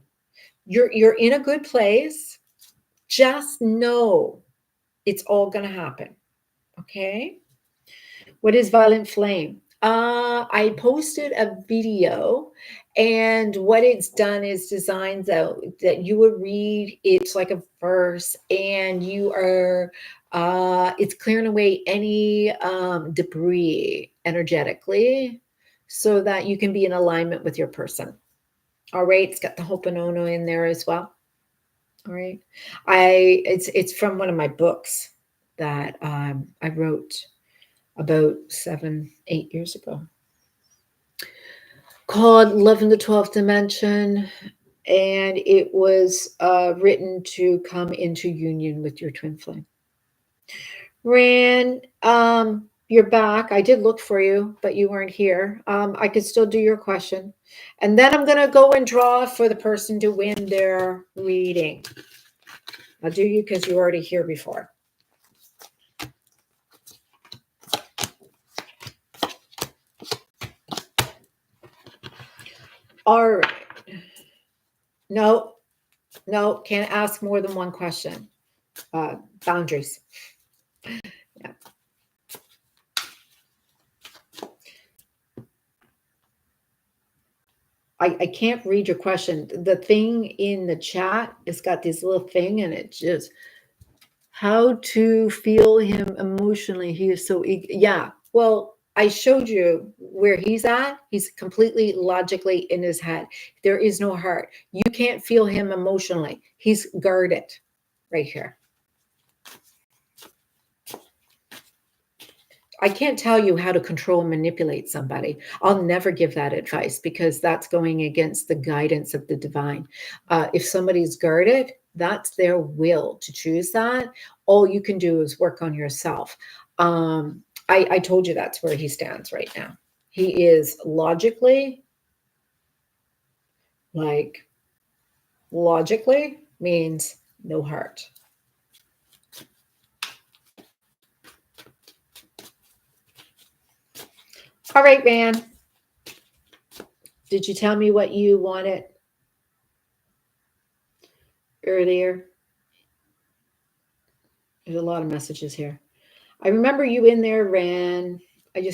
You're in a good place. Just know it's all going to happen. Okay. What is Violent Flame? I posted a video, and what it's done is designed that you would read. It's like a verse, and you are it's clearing away any debris energetically. so that you can be in alignment with your person. All right. It's got the Ho'oponopono in there as well. All right. It's from one of my books that I wrote about 7, 8 years ago, called Love in the 12th Dimension. And it was written to come into union with your twin flame. Ran, you're back. I did look for you, but you weren't here. I could still do your question. And then I'm going to go and draw for the person to win their reading. I'll do you because you were already here before. All right. No, can't ask more than one question. Boundaries. Yeah. I can't read your question. The thing in the chat has got this little thing, and it just how to feel him emotionally. He is so yeah. Well, I showed you where he's at. He's completely logically in his head. There is no heart. You can't feel him emotionally. He's guarded right here. I can't tell you how to control and manipulate somebody. I'll never give that advice because that's going against the guidance of the divine. If somebody's guarded, that's their will to choose that. All you can do is work on yourself. I told you that's where he stands right now. He is logically means no heart. All right, man. Did you tell me what you wanted earlier? There's a lot of messages here. I remember you in there, Ran. I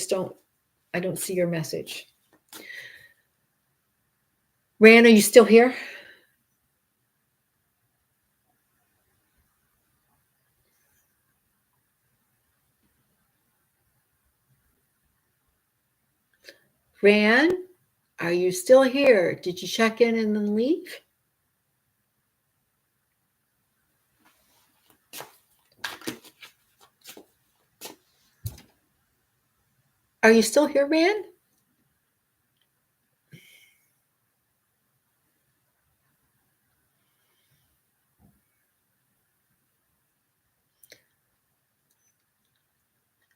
don't see your message. Ran, are you still here? Ran, are you still here? Did you check in and then leave? Are you still here, Ran?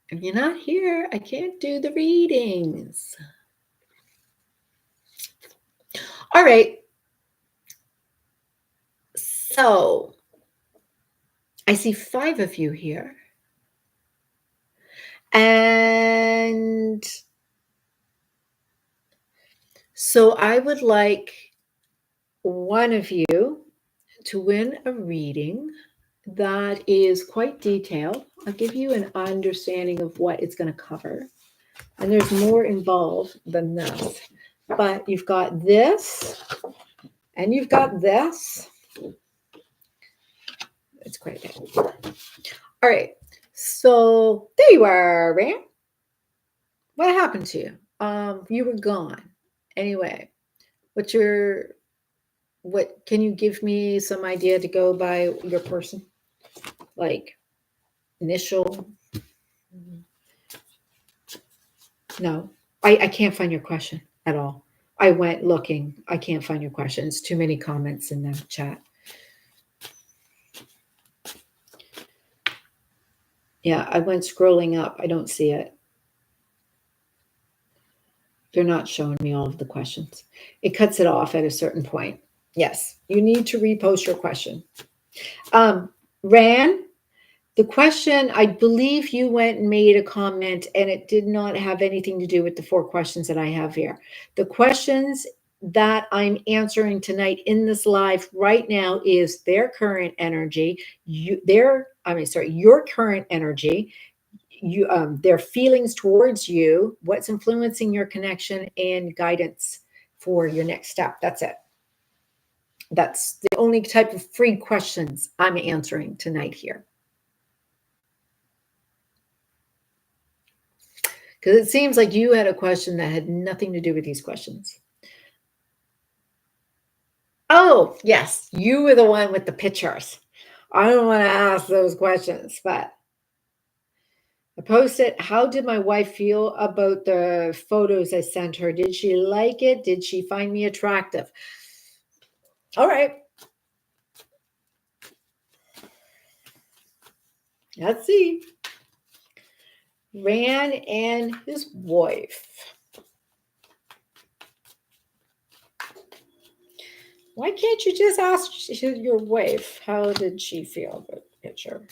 If you're not here, I can't do the readings. All right. So I see 5 of you here. And so I would like one of you to win a reading that is quite detailed. I'll give you an understanding of what it's going to cover. And there's more involved than this. But you've got this, and you've got this. It's quite a bit. All right. So there you are, Ram. What happened to you? You were gone. Anyway, what can you give me some idea to go by your person? Like initial? No, I can't find your question at all. I went looking. I can't find your questions. Too many comments in the chat. Yeah, I went scrolling up. I don't see it. They're not showing me all of the questions. It cuts it off at a certain point. Yes, you need to repost your question. Ran, the question, I believe you went and made a comment and it did not have anything to do with the 4 questions that I have here. The questions that I'm answering tonight in this live right now is their current energy, your current energy, their feelings towards you, what's influencing your connection, and guidance for your next step. That's it. That's the only type of free questions I'm answering tonight here. Because it seems like you had a question that had nothing to do with these questions. Oh, yes, you were the one with the pictures. I don't want to ask those questions, but I posted, how did my wife feel about the photos I sent her? Did she like it? Did she find me attractive? All right. Let's see. Rand and his wife. Why can't you just ask your wife, how did she feel about the picture?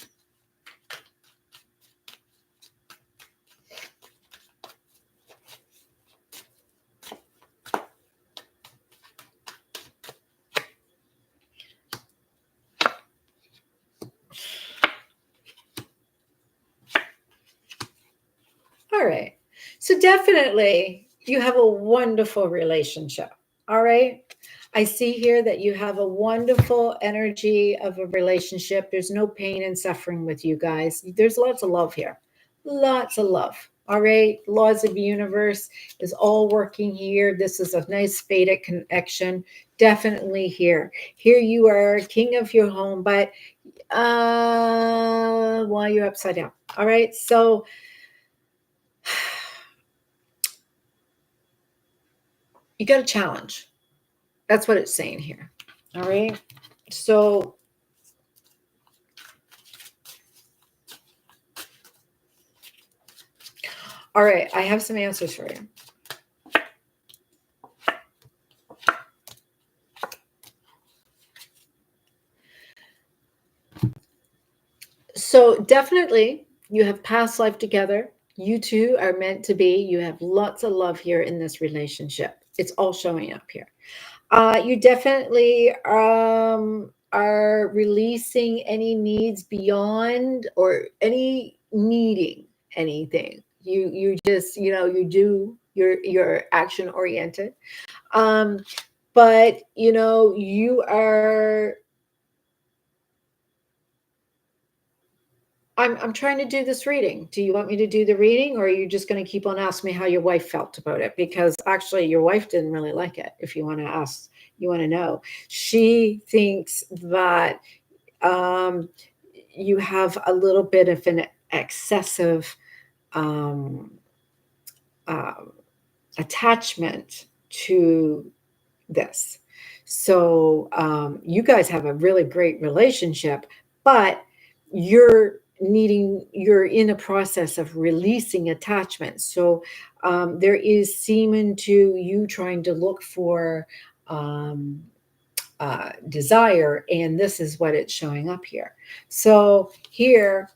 All right. So definitely you have a wonderful relationship. All right. I see here that you have a wonderful energy of a relationship. There's no pain and suffering with you guys. There's lots of love here. Lots of love. All right. Laws of the universe is all working here. This is a nice Vedic connection. Definitely here. Here you are, king of your home, but while you're upside down. All right. So you got a challenge. That's what it's saying here. All right. So all right, I have some answers for you. So definitely you have past life together. You two are meant to be. You have lots of love here in this relationship. It's all showing up here. You definitely are releasing any needs beyond or any needing anything. You just, you do, you're action oriented. But you are, I'm trying to do this reading. Do you want me to do the reading, or are you just going to keep on asking me how your wife felt about it? Because actually, your wife didn't really like it. If you want to ask, you want to know. She thinks that you have a little bit of an excessive um, uh, attachment to this. So you guys have a really great relationship, but you're in a process of releasing attachment. So there is seeming to you trying to look for desire, and this is what it's showing up here. So here,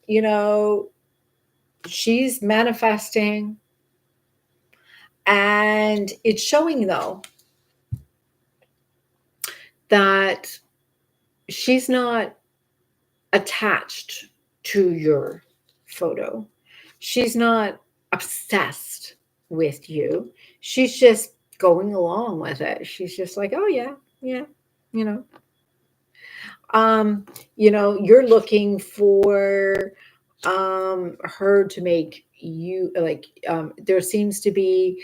she's manifesting, and it's showing though that she's not attached to your photo. She's not obsessed with you. She's just going along with it. She's just like, oh yeah, yeah, you know. You're looking for her to make you like there seems to be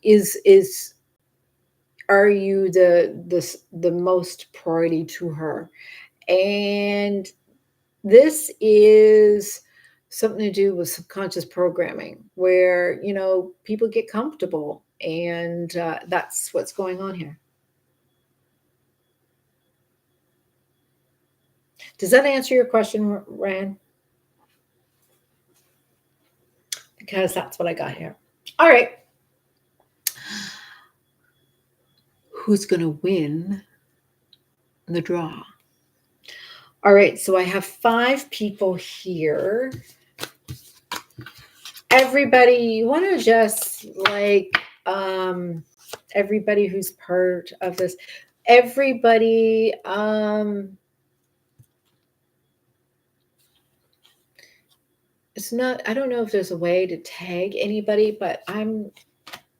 is are you the most priority to her? And this is something to do with subconscious programming where, people get comfortable, and that's what's going on here. Does that answer your question, Rand? Because that's what I got here. All right. Who's going to win the draw? All right. So I have 5 people here. Everybody, you want to just everybody who's part of this, everybody, it's not, I don't know if there's a way to tag anybody, but I'm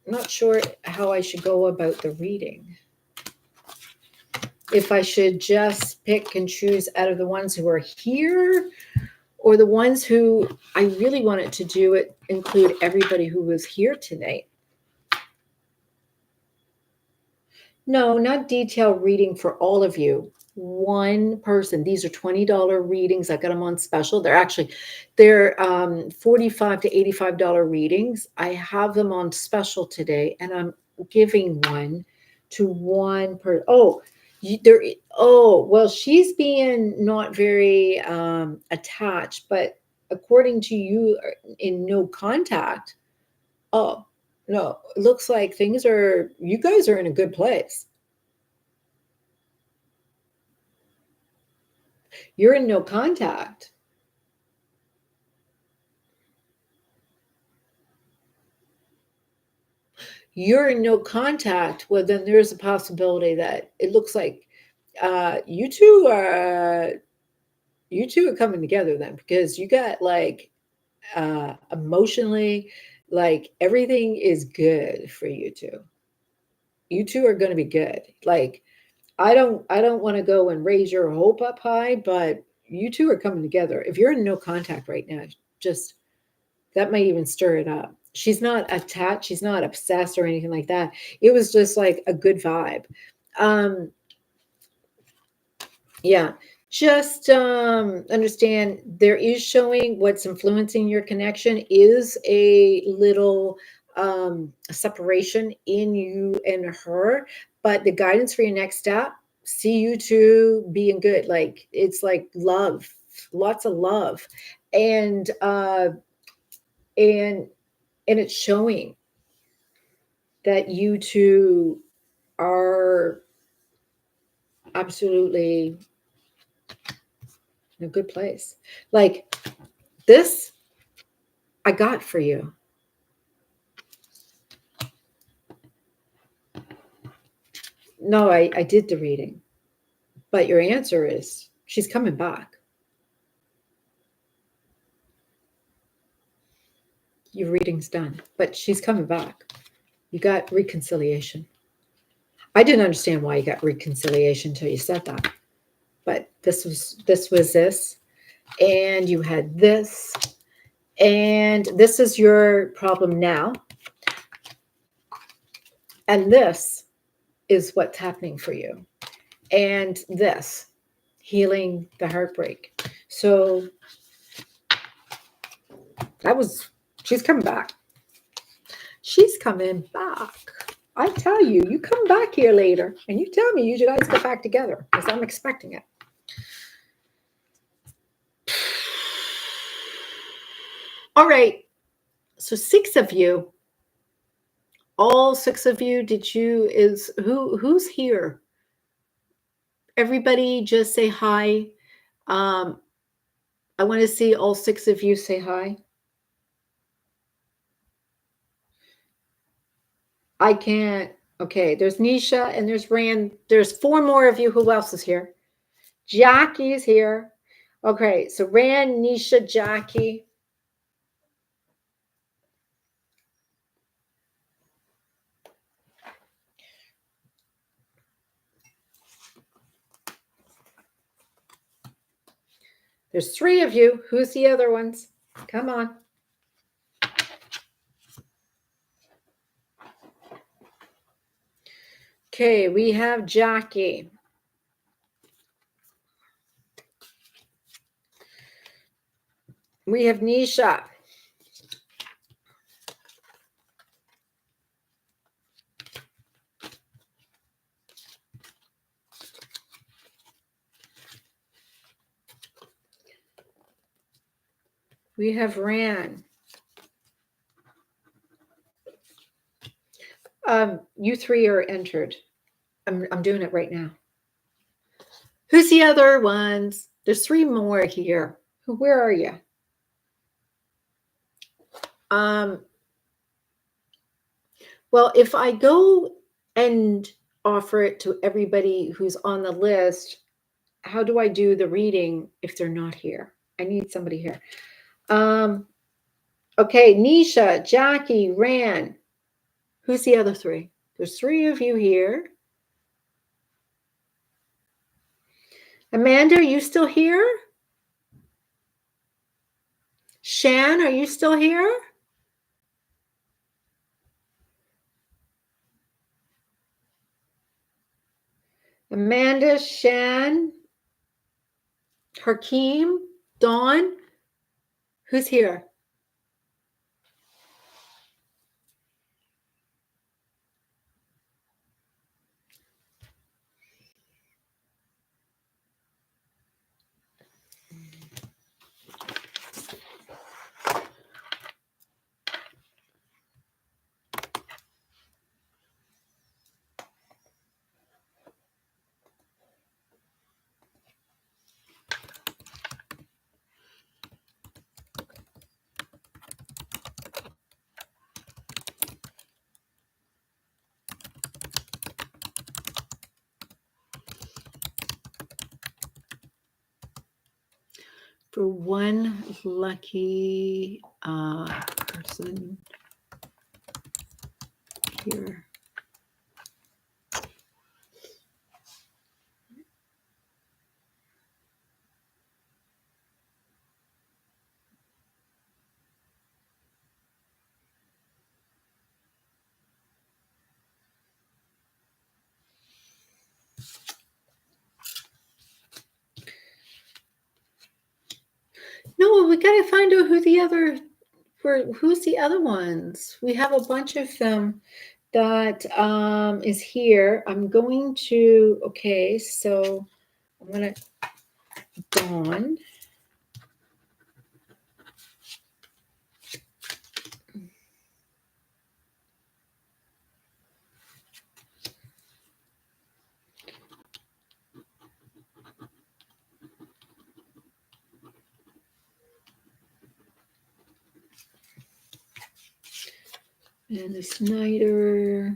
not sure how I should go about the reading. If I should just pick and choose out of the ones who are here, or the ones who I really wanted to do it, include everybody who was here tonight. No, not detailed reading for all of you. One person. These are $20 readings. I got them on special. They're 45 to $85 readings. I have them on special today, and I'm giving one to one per. Oh, there. Oh, well, she's being not very attached, but according to you, in no contact. Oh, no, it looks like you guys are in a good place. You're in no contact. You're in no contact. Well, then there's a possibility that it looks like you two are coming together then, because you got like emotionally, like everything is good for you two. You two are going to be good. Like I don't want to go and raise your hope up high, but you two are coming together. If you're in no contact right now, just that might even stir it up. She's not attached, she's not obsessed or anything like that. It was just like a good vibe. Um, yeah. Just understand there is showing what's influencing your connection is a little separation in you and her, but the guidance for your next step, see you two being good. Like it's like love, lots of love. And and and it's showing that you two are absolutely in a good place. Like this, I got for you. No, I did the reading, but your answer is she's coming back. Your reading's done, but she's coming back. You got reconciliation. I didn't understand why you got reconciliation until you said that, but this, and you had this, and this is your problem now, and this is what's happening for you, and this healing the heartbreak. So she's coming back. She's coming back. I tell you, you come back here later and you tell me you guys get back together because I'm expecting it. All right. So 6 of you, all 6 of you, who's here? Everybody just say hi. I want to see all 6 of you say hi. I can't. Okay, there's Nisha and there's Rand. There's 4 more of you. Who else is here? Jackie's here. Okay, so Rand, Nisha, Jackie. There's 3 of you. Who's the other ones? Come on. Okay, we have Jackie. We have Nisha. We have Ran. You 3 are entered. I'm doing it right now. Who's the other ones? There's 3 more here. Where are you? Well, if I go and offer it to everybody who's on the list, how do I do the reading if they're not here? I need somebody here. Okay, Nisha, Jackie, Ran. Who's the other 3? There's 3 of you here. Amanda, are you still here? Shan, are you still here? Amanda, Shan, Hakeem, Dawn, who's here? For one lucky person here. No, we got to find out who's the other ones. We have a bunch of them that is here. I'm going to, okay, so I'm going to, Dawn. And the Snyder.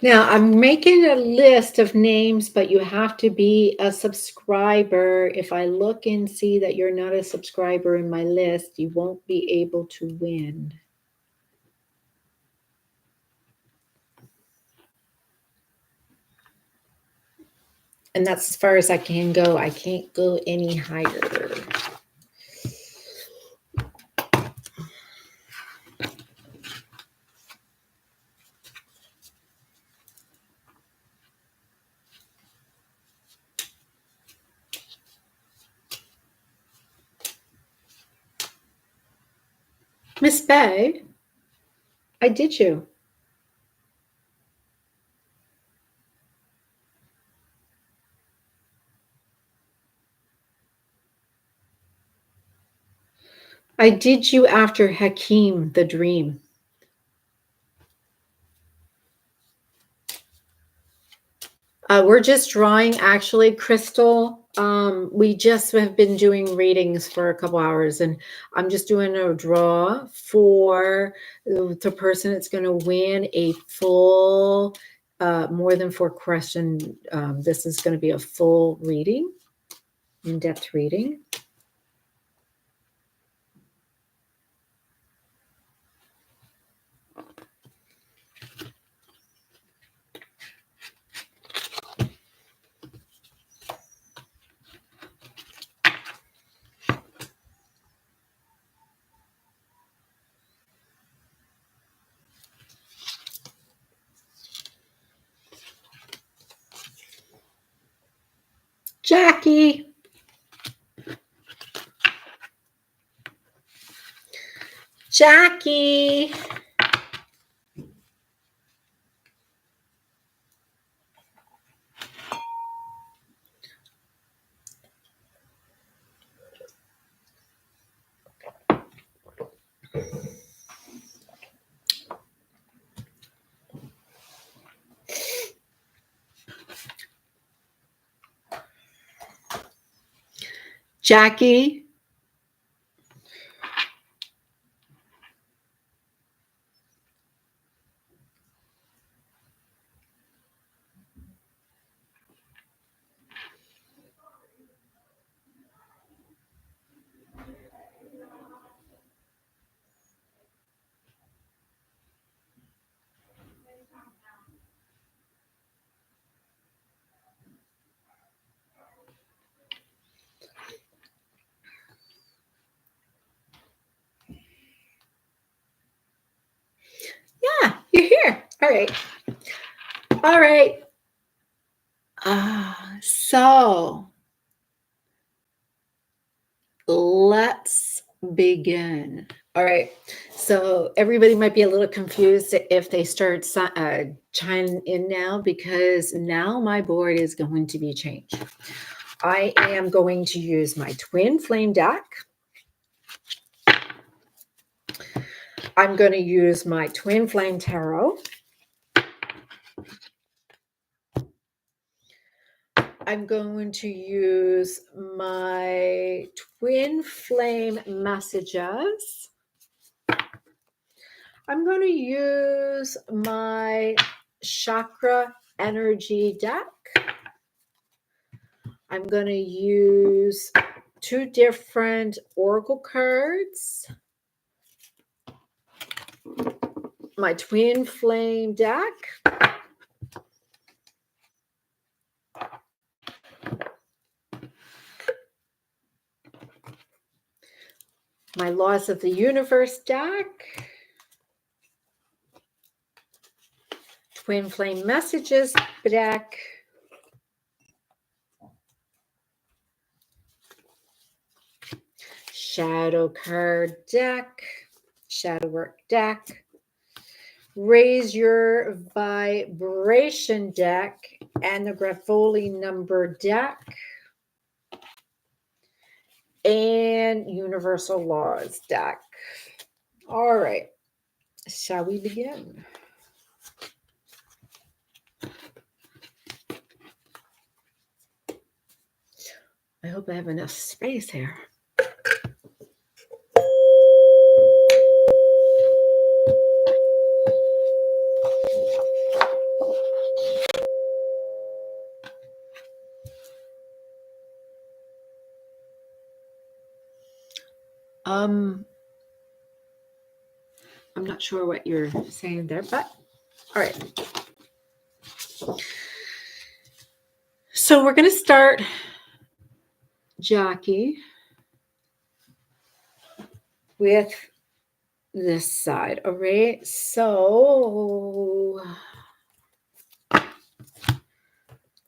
Now I'm making a list of names, but you have to be a subscriber. If I look and see that you're not a subscriber in my list, you won't be able to win. And that's as far as I can go. I can't go any higher. Miss Bay, I did you. I did you after Hakeem the Dream. We're just drawing, actually, Crystal. We just have been doing readings for a couple hours, and I'm just doing a draw for the person that's going to win a full, more than 4 question. This is going to be a full reading, in-depth reading. Jackie. Jackie. Jackie. Yeah, you're here. All right. All right. So let's begin. All right. So everybody might be a little confused if they start chiming in now, because now my board is going to be changed. I am going to use my Twin Flame deck. I'm going to use my Twin Flame Tarot. I'm going to use my Twin Flame Messages. I'm going to use my Chakra Energy deck. I'm going to use 2 different Oracle cards. My Twin Flame deck. My Laws of the Universe deck. Twin Flame Messages deck. Shadow card deck. Shadow work deck. Raise Your Vibration deck and the Grafoli number deck. And Universal Laws deck. All right. Shall we begin? I hope I have enough space here. I'm not sure what you're saying there, but all right. So we're going to start, Jackie, with this side. All right. So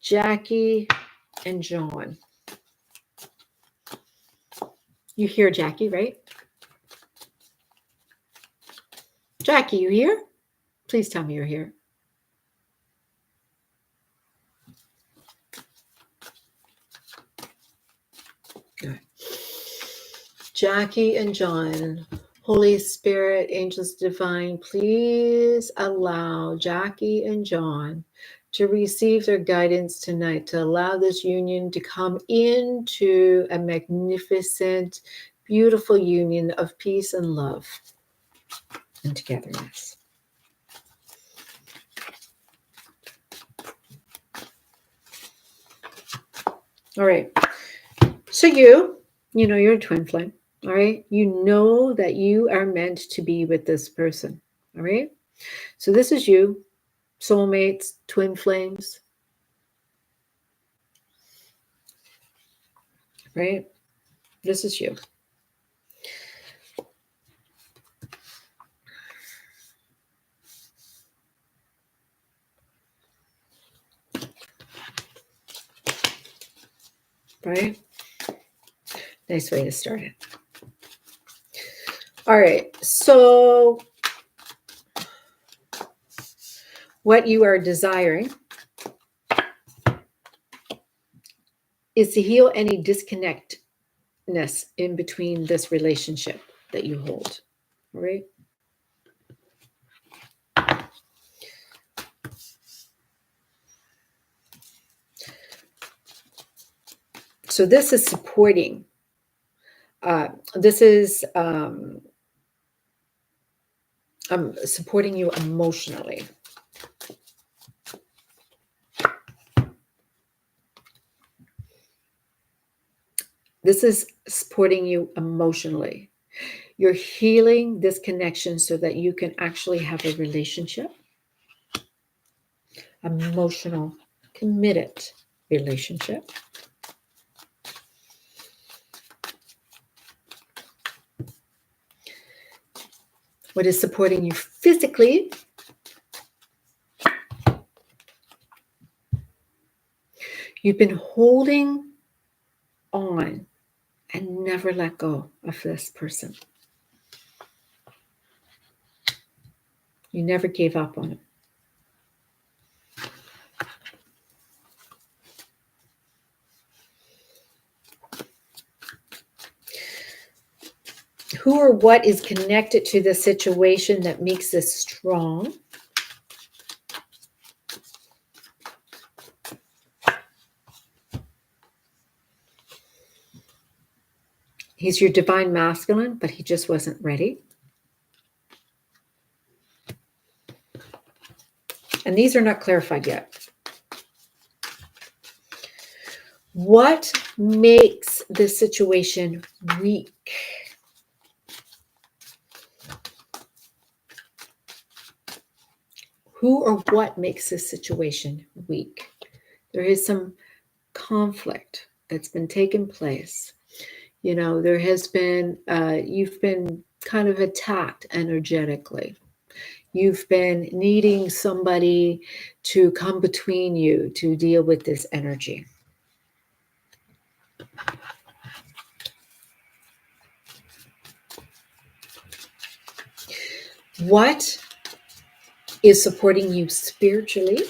Jackie and John. You hear Jackie, right? Jackie, you here? Please tell me you're here. Good. Jackie and John, Holy Spirit, angels divine, please allow Jackie and John to receive their guidance tonight, to allow this union to come into a magnificent, beautiful union of peace and love and togetherness. All right. So you know you're a twin flame. All right. You know that you are meant to be with this person. All right. So this is you, soulmates, twin flames. Right? This is you. Right? Nice way to start it. All right. So what you are desiring is to heal any disconnectedness in between this relationship that you hold. All right? So this is supporting This is supporting you emotionally. This is supporting you emotionally. You're healing this connection so that you can actually have a relationship, emotional, committed relationship. What is supporting you physically? You've been holding on and never let go of this person. You never gave up on him. Who or what is connected to the situation that makes this strong? He's your divine masculine, but he just wasn't ready. And these are not clarified yet. What makes this situation weak? Who or what makes this situation weak? There is some conflict that's been taking place. You know, there has been, you've been kind of attacked energetically. You've been needing somebody to come between you to deal with this energy. What is supporting you spiritually?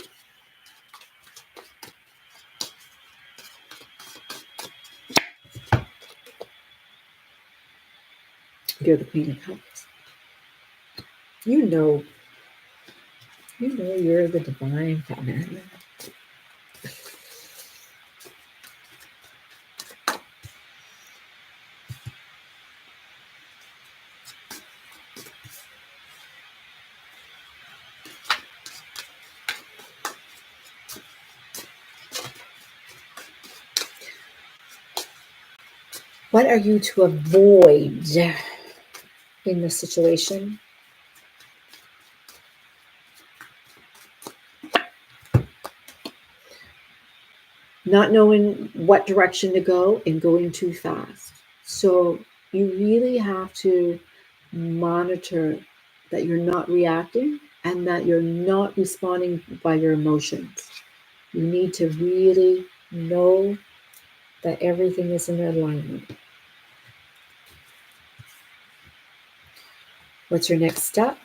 You're the Queen of Cups. You know you're the divine feminine. What are you to avoid in this situation? Not knowing what direction to go and going too fast. So you really have to monitor that you're not reacting and that you're not responding by your emotions. You need to really know that everything is in alignment. What's your next step?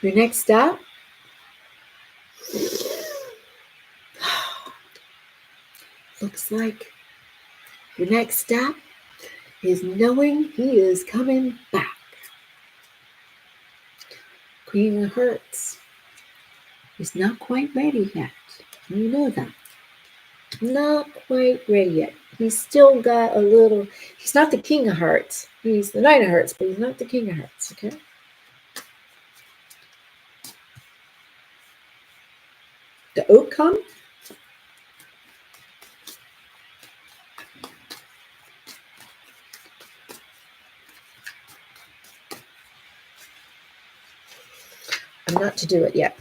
Your next step looks like your next step is knowing he is coming back. Queen of Hearts is not quite ready yet. You know that. Not quite ready yet. He's still got a little, he's not the King of Hearts. He's the Knight of Hearts, but he's not the King of Hearts, okay? The outcome? I'm not to do it yet.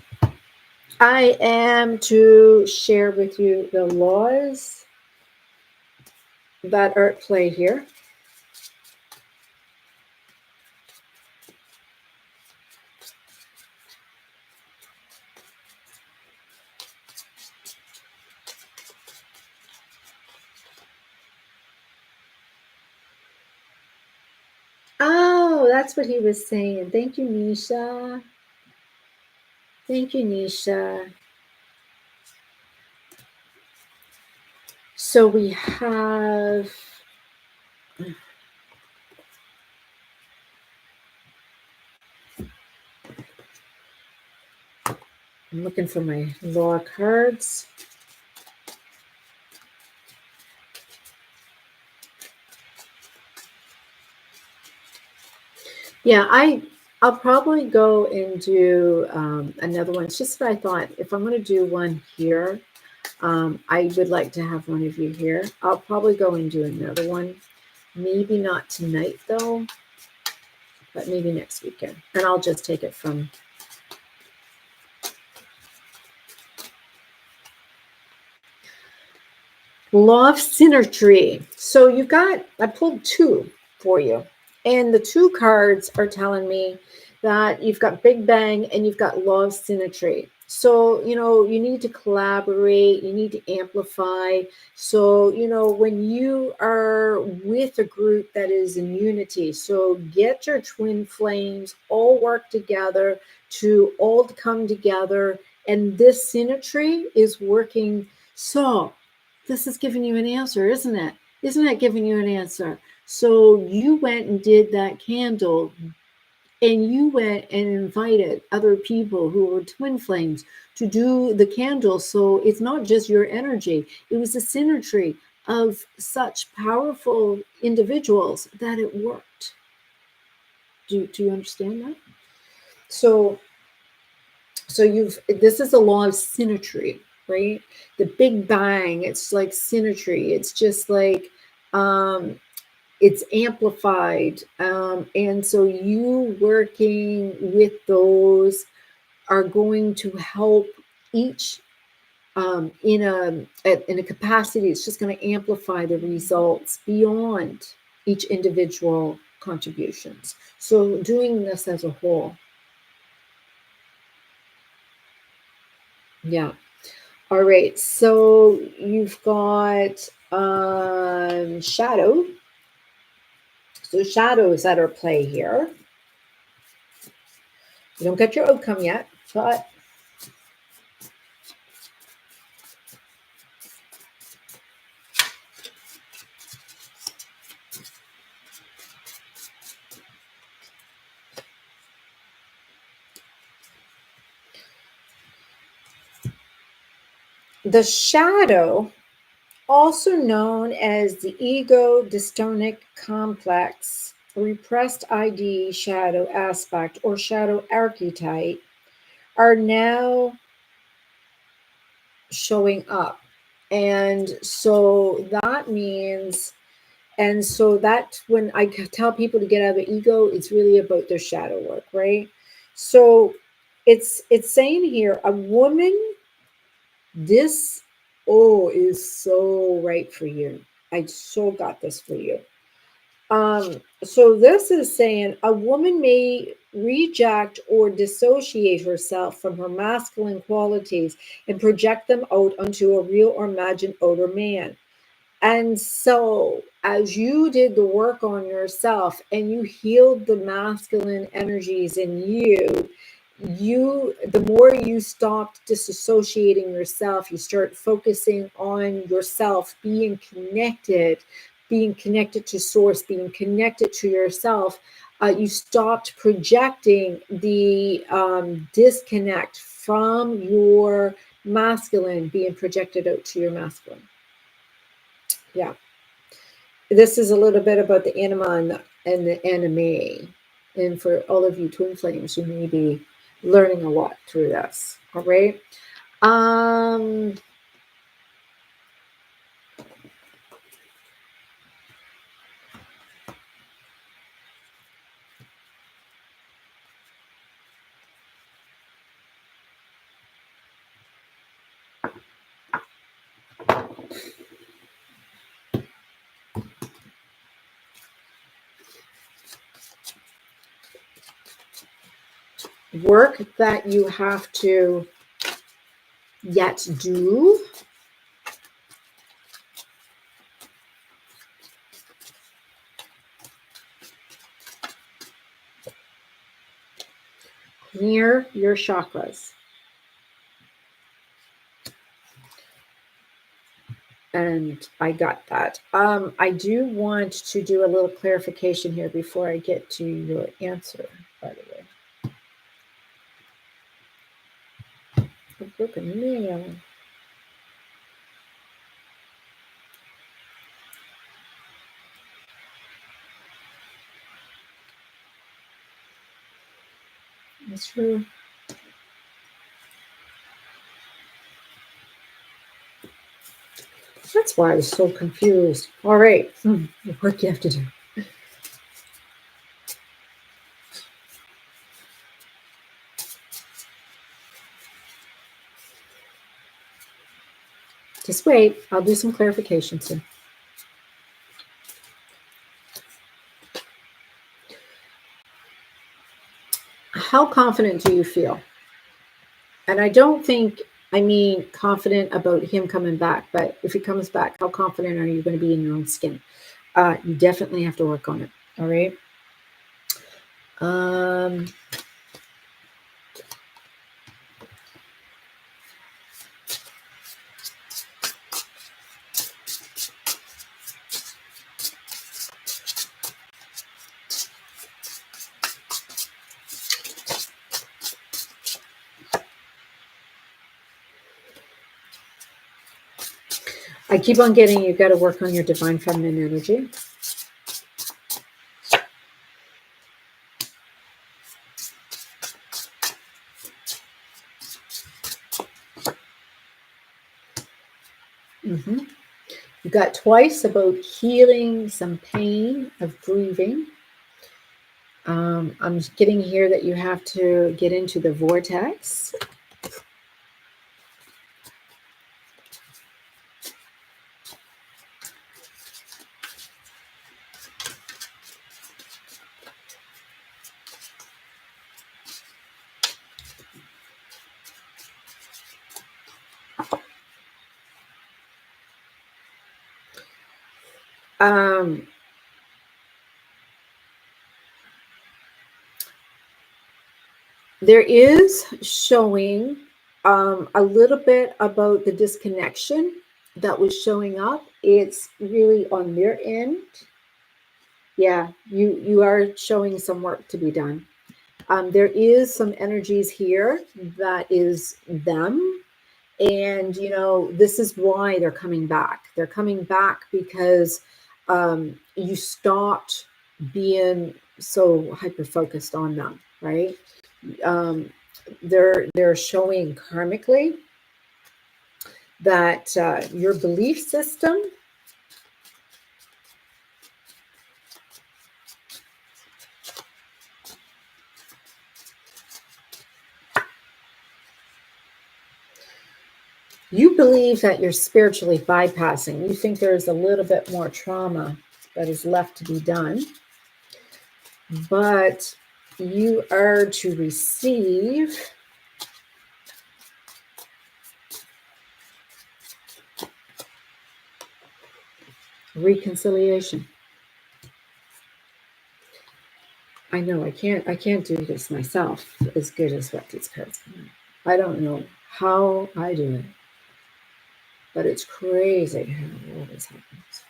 I am to share with you the laws that are at play here. Oh, that's what he was saying. Thank you, Nisha. Thank you, Nisha. So we have I'm looking for my law cards. Yeah, I'll probably go and do another one. It's just that I thought if I'm going to do one here, I would like to have one of you here. I'll probably go and do another one. Maybe not tonight though, but maybe next weekend. And I'll just take it from Law of Synergy. So you've got, I pulled two for you. And the two cards are telling me that you've got Big Bang and you've got Law of Synergy. So, you need to collaborate, you need to amplify. So, when you are with a group that is in unity, so get your twin flames, all work together to all come together. And this synergy is working. So, this is giving you an answer, isn't it? Isn't it giving you an answer? So you went and did that candle and you went and invited other people who were twin flames to do the candle. So it's not just your energy, it was a synergy of such powerful individuals that it worked. Do you understand that? So this is a law of synergy, right? The Big Bang, it's like synergy. It's just like it's amplified. And so you working with those are going to help each in a capacity. It's just going to amplify the results beyond each individual contributions. So doing this as a whole. Yeah. All right. So you've got shadow. So shadows that are play here. You don't get your outcome yet, but the shadow, also known as the ego dystonic complex, repressed ID shadow aspect, or shadow archetype, are now showing up. And so that means, and so that's when I tell people to get out of the ego, it's really about their shadow work, right? So it's saying here, a woman, this is so right for you. I so got this for you. So this is saying a woman may reject or dissociate herself from her masculine qualities and project them out onto a real or imagined older man. And so, as you did the work on yourself and you healed the masculine energies in you, the more you stopped disassociating yourself, you start focusing on yourself, being connected to source, being connected to yourself. You stopped projecting the disconnect from your masculine being projected out to your masculine. Yeah. This is a little bit about the anima and the anime. And for all of you twin flames, you may be learning a lot through this. All right. Um, work that you have to yet do. Clear your chakras. And I got that. I do want to do a little clarification here before I get to your answer, by the way. A broken nail. That's true. That's why I was so confused. All right. The work you have to do. Just wait. I'll do some clarification soon. How confident do you feel? And I don't think I mean confident about him coming back, but if he comes back, how confident are you going to be in your own skin? You definitely have to work on it. All right. Um, I keep on getting you got to work on your divine feminine energy. Mm-hmm. You got twice about healing some pain of grieving. I'm getting here that you have to get into the vortex. Um, there is showing a little bit about the disconnection that was showing up. It's really on their end. Yeah, you are showing some work to be done. There is some energies here that is them. And, this is why they're coming back. They're coming back because you stopped being so hyper focused on them, right? Um, they're showing karmically that your belief system, you believe that you're spiritually bypassing. You think there's a little bit more trauma that is left to be done, but you are to receive reconciliation. I know I can't do this myself as good as what these cards come out. I don't know how I do it, but it's crazy how all this happens.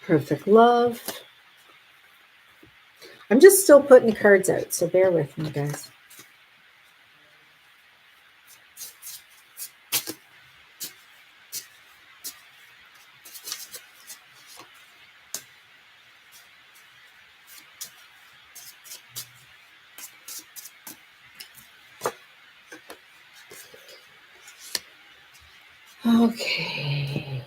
Perfect love. I'm just still putting the cards out, so bear with me, guys. Okay.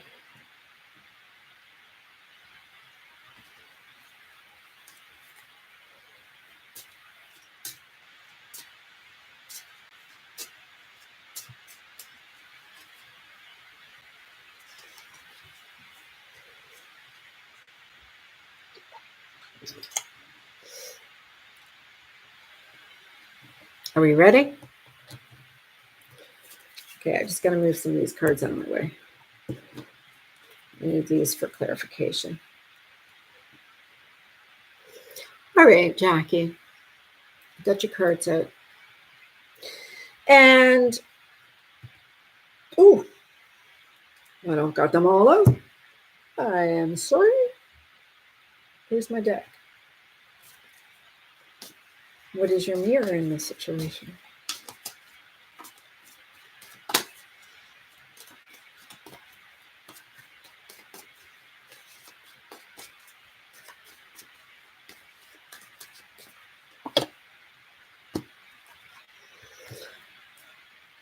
Are we ready? Okay, I just got to move some of these cards out of my way. I need these for clarification. All right, Jackie. Got your cards out. And, I don't got them all out. I am sorry. Where's my deck? What is your mirror in this situation?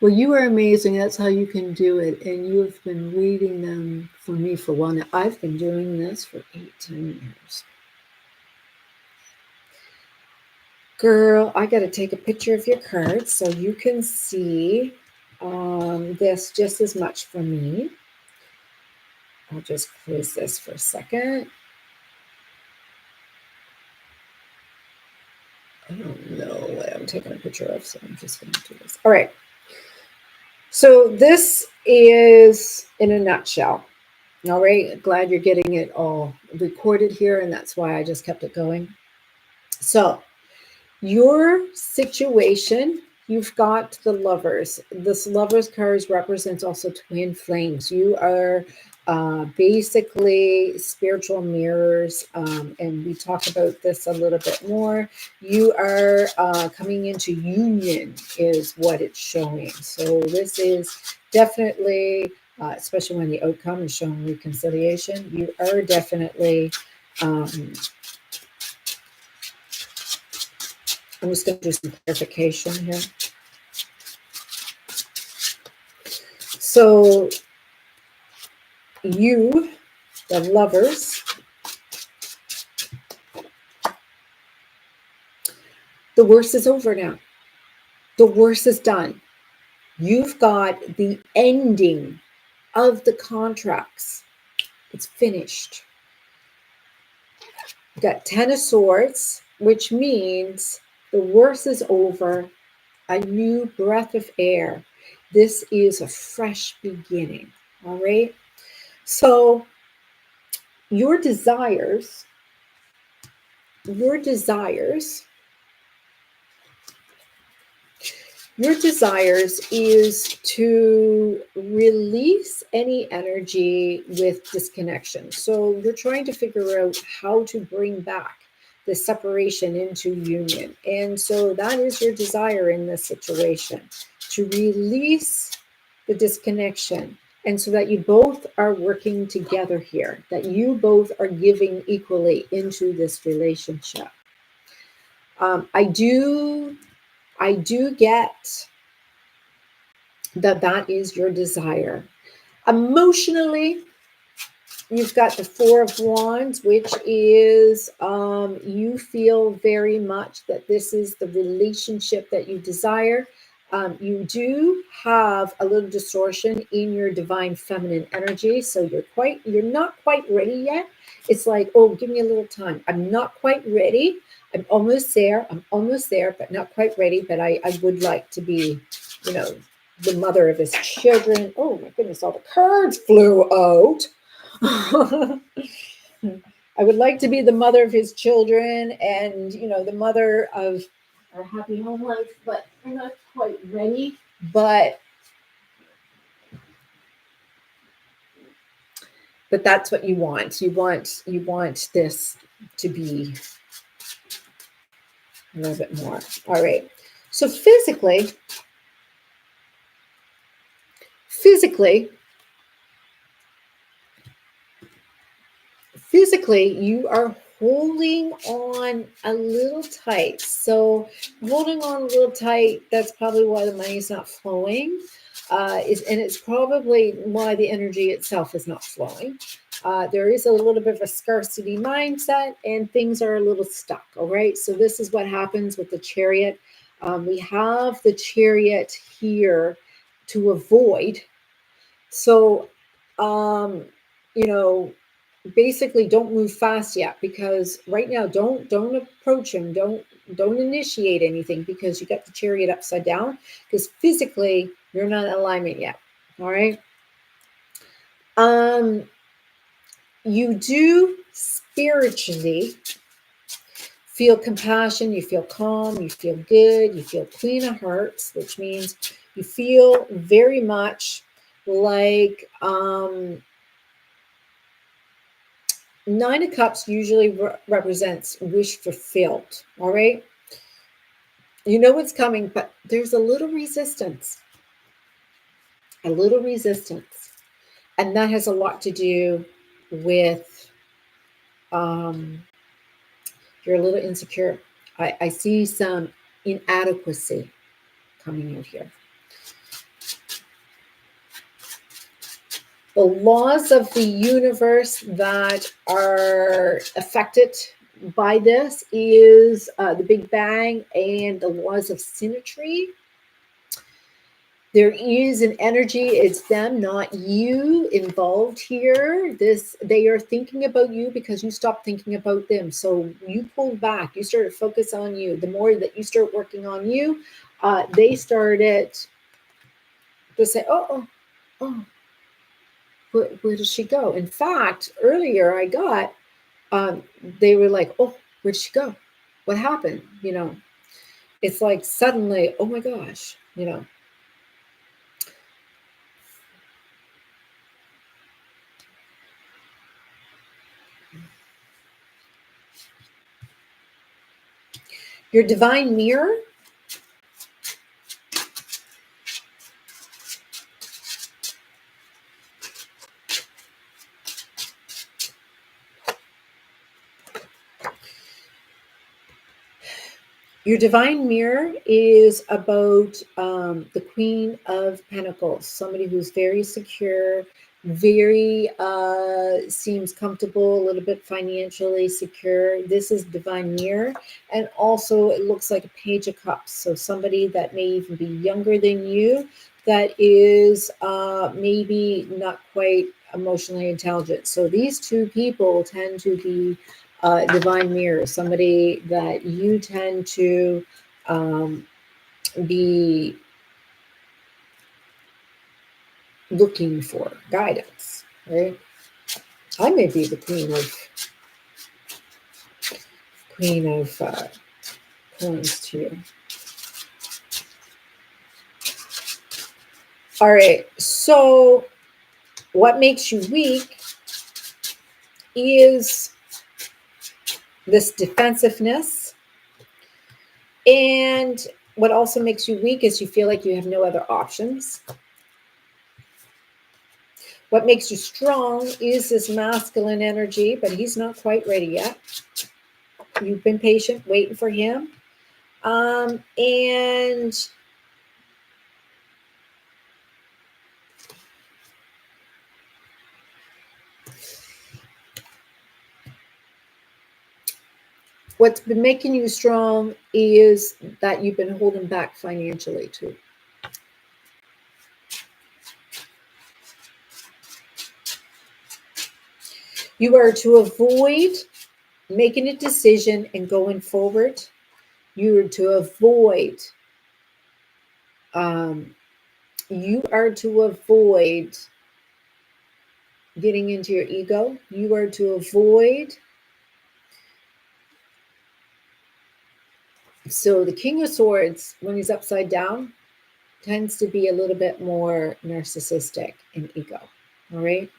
Well, you are amazing. That's how you can do it. And you have been reading them for me for a while now. I've been doing this for 18 years. Girl, I got to take a picture of your cards so you can see this just as much for me. I'll just close this for a second. I don't know what I'm taking a picture of, so I'm just going to do this. All right. So this is in a nutshell. All right. Glad you're getting it all recorded here, and that's why I just kept it going. So your situation, you've got the lovers. This lovers cards represents also twin flames. You are basically spiritual mirrors, and we talk about this a little bit more. You are coming into union is what it's showing. So this is definitely, especially when the outcome is showing reconciliation, you are definitely I'm just going to do some clarification here. So you, the lovers, the worst is over now. The worst is done. You've got the ending of the contracts. It's finished. You've got 10 of Swords, which means the worst is over. A new breath of air. This is a fresh beginning. All right. So your desires is to release any energy with disconnection. So you're trying to figure out how to bring back the separation into union. And so that is your desire in this situation, to release the disconnection. And so that you both are working together here, that you both are giving equally into this relationship. I do get that is your desire. Emotionally, you've got the Four of Wands, which is you feel very much that this is the relationship that you desire. You do have a little distortion in your divine feminine energy, so you're not quite ready yet. It's like, oh, give me a little time. I'm not quite ready. I'm almost there, but not quite ready. But I would like to be, the mother of his children. Oh my goodness, all the cards flew out. I would like to be the mother of his children and, the mother of our happy home life, but I'm not quite ready. But that's what you want. You want this to be a little bit more. All right. So physically, you are holding on a little tight. So holding on a little tight, that's probably why the money's not flowing. And it's probably why the energy itself is not flowing. There is a little bit of a scarcity mindset and things are a little stuck. All right. So this is what happens with the Chariot. We have the Chariot here to avoid. So, basically don't move fast yet, because right now don't approach him, don't initiate anything, because you got the Chariot upside down, because physically you're not in alignment yet. All right. You do spiritually feel compassion, you feel calm, you feel good, you feel clean of hearts, which means you feel very much like Nine of Cups usually represents wish fulfilled. All right. You know what's coming, but there's a little resistance. A little resistance. And that has a lot to do with you're a little insecure. I see some inadequacy coming out here. The laws of the universe that are affected by this is the Big Bang and the laws of symmetry. There is an energy, it's them, not you, involved here. They are thinking about you because you stopped thinking about them. So you pulled back, you started to focus on you. The more that you start working on you, they started to say, oh, where does she go? In fact, earlier I got, they were like, oh, where'd she go? What happened? It's like suddenly, oh my gosh, your divine mirror. Your divine mirror is about the Queen of Pentacles, somebody who's very secure, very seems comfortable, a little bit financially secure. This is divine mirror. And also it looks like a Page of Cups. So somebody that may even be younger than you, that is maybe not quite emotionally intelligent. So these two people tend to be divine mirror, somebody that you tend to be looking for guidance, right? I may be the queen of coins to you. All right, so what makes you weak is this defensiveness. And what also makes you weak is you feel like you have no other options. What makes you strong is this masculine energy, but he's not quite ready yet. You've been patient, waiting for him. And what's been making you strong is that you've been holding back financially too. You are to avoid making a decision and going forward. You are to avoid getting into your ego. You are to avoid. So the King of Swords, when he's upside down, tends to be a little bit more narcissistic and ego. All right.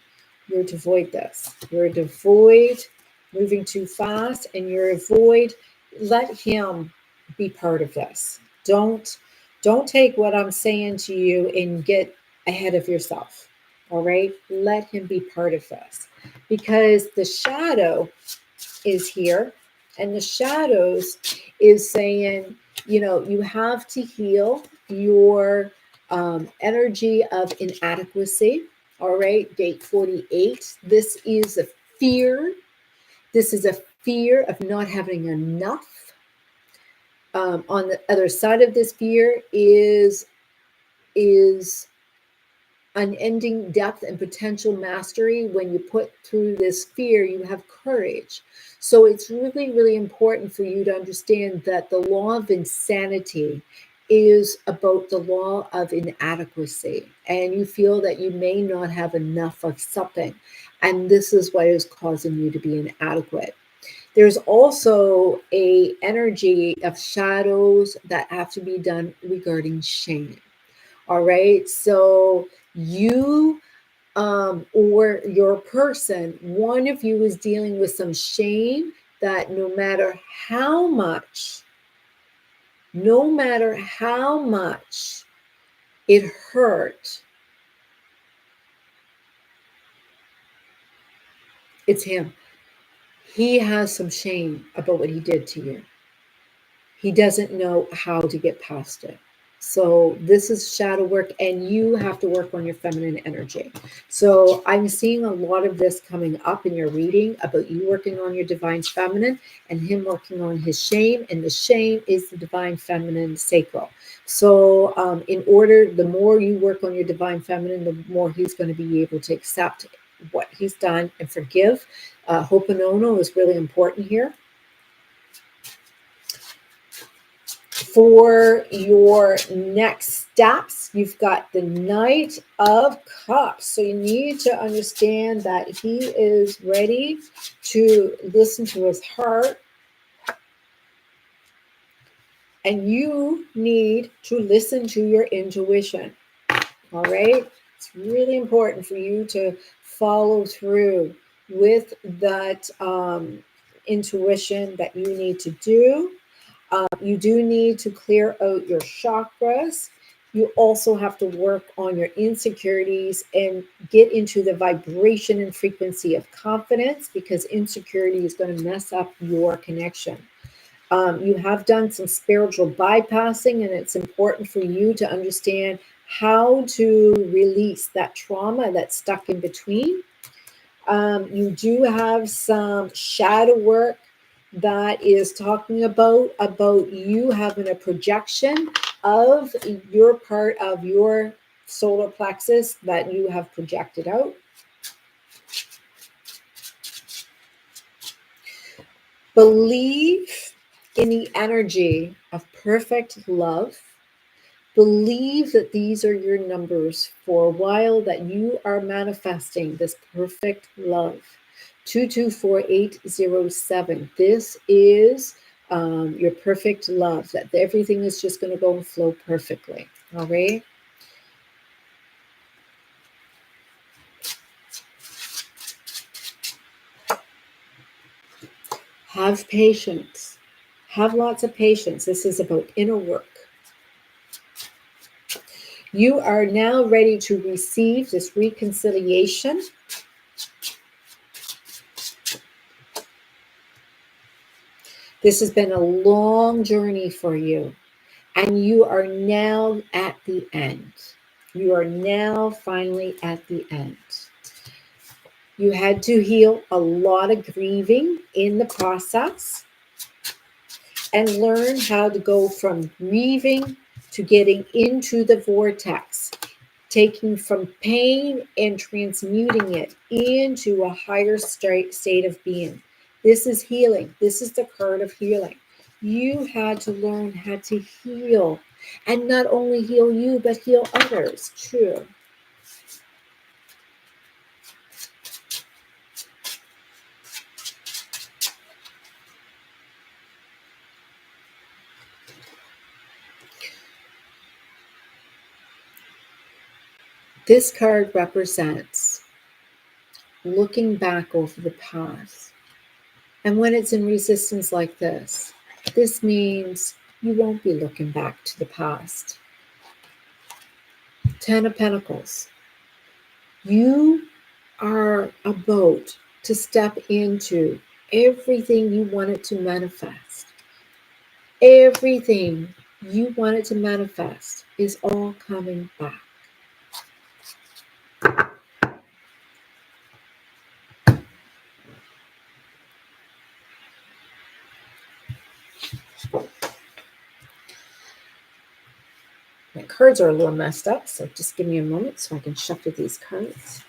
You're to avoid this. You're to avoid moving too fast, and you're to avoid, let him be part of this. Don't take what I'm saying to you and get ahead of yourself. All right. Let him be part of this, because the shadow is here, and the shadows is saying, you have to heal your energy of inadequacy. All right, date 48. This is a fear. This is a fear of not having enough. On the other side of this fear is unending depth and potential mastery. When you put through this fear, you have courage. So it's really, really important for you to understand that the law of insanity is about the law of inadequacy, and you feel that you may not have enough of something, and this is what is causing you to be inadequate. There's also a energy of shadows that have to be done regarding shame. All right, so you or your person, one of you is dealing with some shame that no matter how much it hurt, it's him. He has some shame about what he did to you. He doesn't know how to get past it. So this is shadow work, and you have to work on your feminine energy. So I'm seeing a lot of this coming up in your reading about you working on your divine feminine and him working on his shame. And the shame is the divine feminine sacral. So the more you work on your divine feminine, the more he's going to be able to accept what he's done and forgive. Ho'oponopono is really important here. For your next steps, you've got the Knight of Cups. So you need to understand that he is ready to listen to his heart. And you need to listen to your intuition. All right? It's really important for you to follow through with that intuition that you need to do. You do need to clear out your chakras. You also have to work on your insecurities and get into the vibration and frequency of confidence, because insecurity is going to mess up your connection. You have done some spiritual bypassing, and it's important for you to understand how to release that trauma that's stuck in between. You do have some shadow work that is talking about you having a projection of your part of your solar plexus that you have projected out. Believe in the energy of perfect love. Believe that these are your numbers for a while, that you are manifesting this perfect love. 224807. This is your perfect love, that everything is just going to go and flow perfectly. All right. Have patience. Have lots of patience. This is about inner work. You are now ready to receive this reconciliation. This has been a long journey for you, and you are now at the end. You are now finally at the end. You had to heal a lot of grieving in the process and learn how to go from grieving to getting into the vortex, taking from pain and transmuting it into a higher state of being. This is healing. This is the card of healing. You had to learn how to heal, and not only heal you, but heal others too. This card represents looking back over the past. And when it's in resistance like this means you won't be looking back to the past. 10 of Pentacles. You are about to step into everything you wanted to manifest. Everything you wanted to manifest is all coming back. My cards are a little messed up, so just give me a moment so I can shuffle these cards.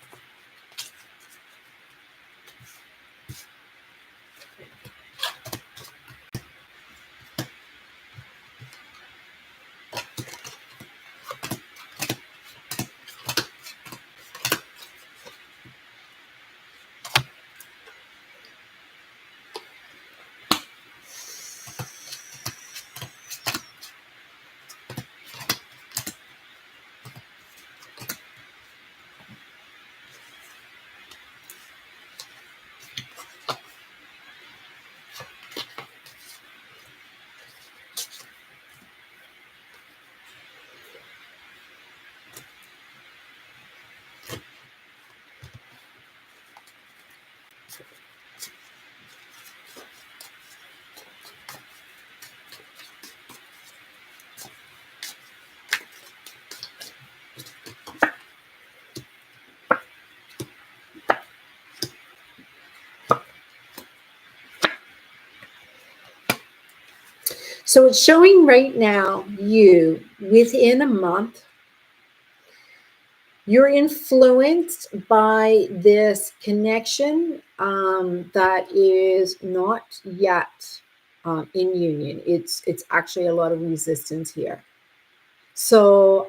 So it's showing right now you within a month, you're influenced by this connection that is not yet in union. It's actually a lot of resistance here. So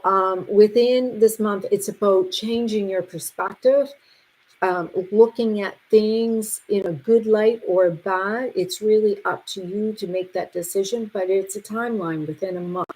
within this month, it's about changing your perspective, looking at things in a good light or bad. It's really up to you to make that decision, but it's a timeline within a month.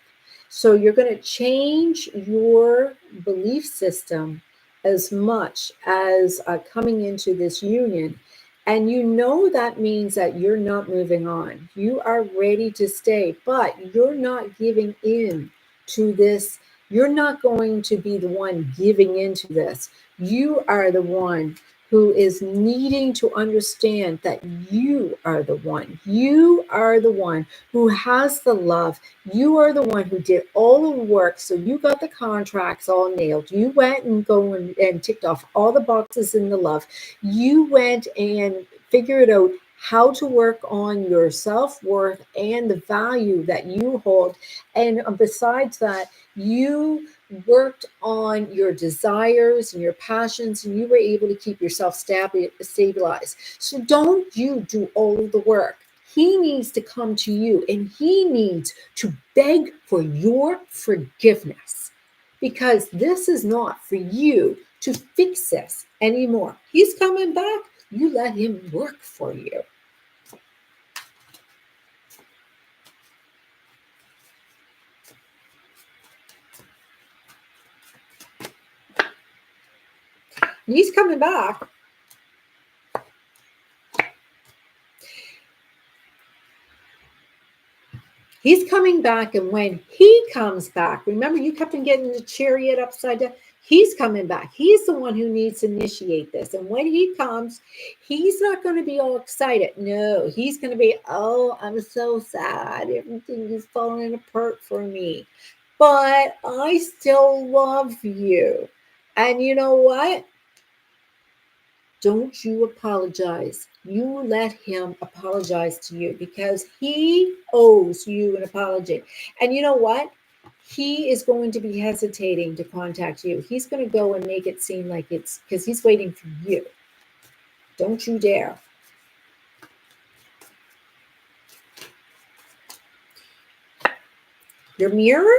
So you're going to change your belief system as much as coming into this union. And you know that means that you're not moving on. You are ready to stay, but you're not giving in to this. You're not going to be the one giving into this. You are the one who is needing to understand that you are the one. You are the one who has the love. You are the one who did all the work. So you got the contracts all nailed. You went and ticked off all the boxes in the love. You went and figured out how to work on your self-worth and the value that you hold. And besides that, you worked on your desires and your passions, and you were able to keep yourself stabilized. So don't you do all of the work. He needs to come to you and he needs to beg for your forgiveness, because this is not for you to fix this anymore. He's coming back. You let him work for you. He's coming back. He's coming back, and when he comes back, remember you kept on getting the chariot upside down. He's coming back. He's the one who needs to initiate this. And when he comes, he's not going to be all excited. No, he's going to be, oh, I'm so sad. Everything is falling apart for me. But I still love you. And you know what? Don't you apologize. You let him apologize to you, because he owes you an apology. And you know what? He is going to be hesitating to contact you. He's going to go and make it seem like it's because he's waiting for you. Don't you dare. Your mirror,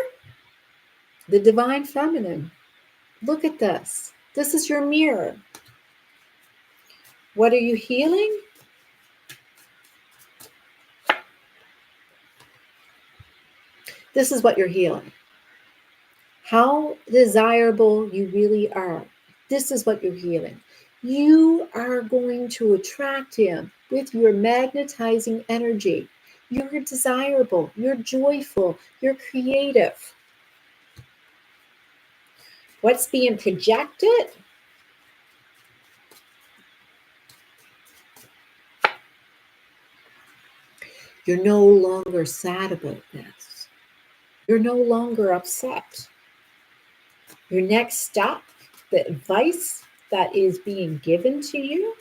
the divine feminine. Look at this. This is your mirror. What are you healing? This is what you're healing. How desirable you really are. This is what you're healing. You are going to attract him with your magnetizing energy. You're desirable. You're joyful. You're creative. What's being projected? You're no longer sad about this. You're no longer upset. Your next step, the advice that is being given to you,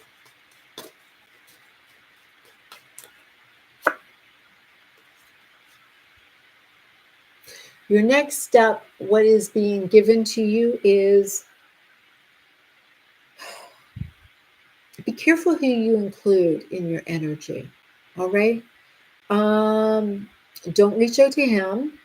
your next step, what is being given to you is be careful who you include in your energy. All right. Don't reach out to him.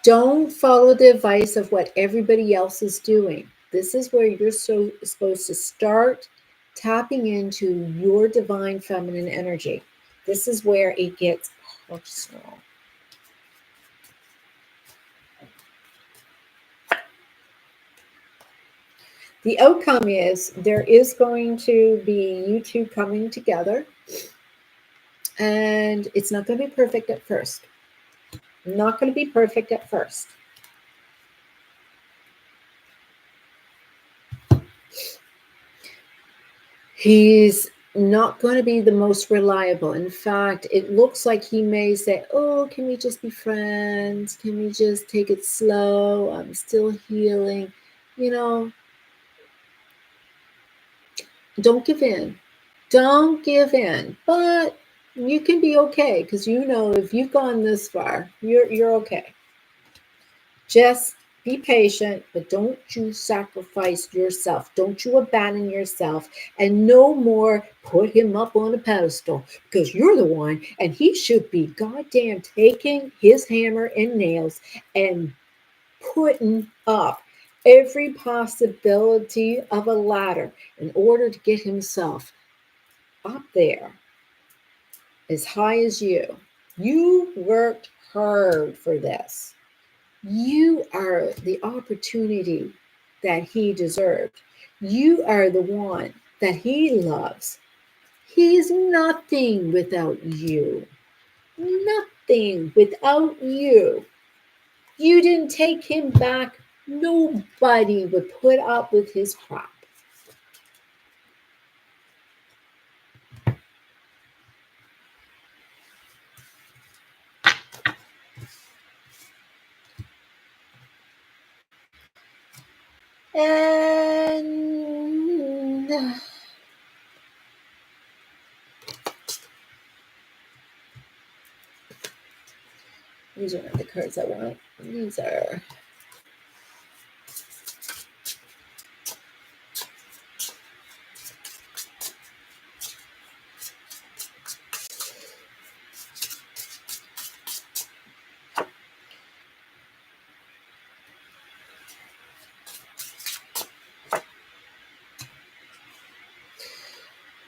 Don't follow the advice of what everybody else is doing. This is where you're supposed to start tapping into your divine feminine energy. This is where it gets personal. The outcome is there is going to be you two coming together, and it's not going to be perfect at first. Not going to be perfect at first. He's not going to be the most reliable. In fact, it looks like he may say, oh, can we just be friends? Can we just take it slow? I'm still healing. You know, don't give in. Don't give in. But You can be okay because you know if you've gone this far, you're okay. Just be patient, but don't you sacrifice yourself. Don't you abandon yourself. And no more put him up on a pedestal because you're the one and he should be goddamn taking his hammer and nails and putting up every possibility of a ladder in order to get himself up there as high as you. You worked hard for this. You are the opportunity that he deserved. You are the one that he loves. He's nothing without you. Nothing without you. You didn't take him back. Nobody would put up with his crap. And these are not the cards I want. These are.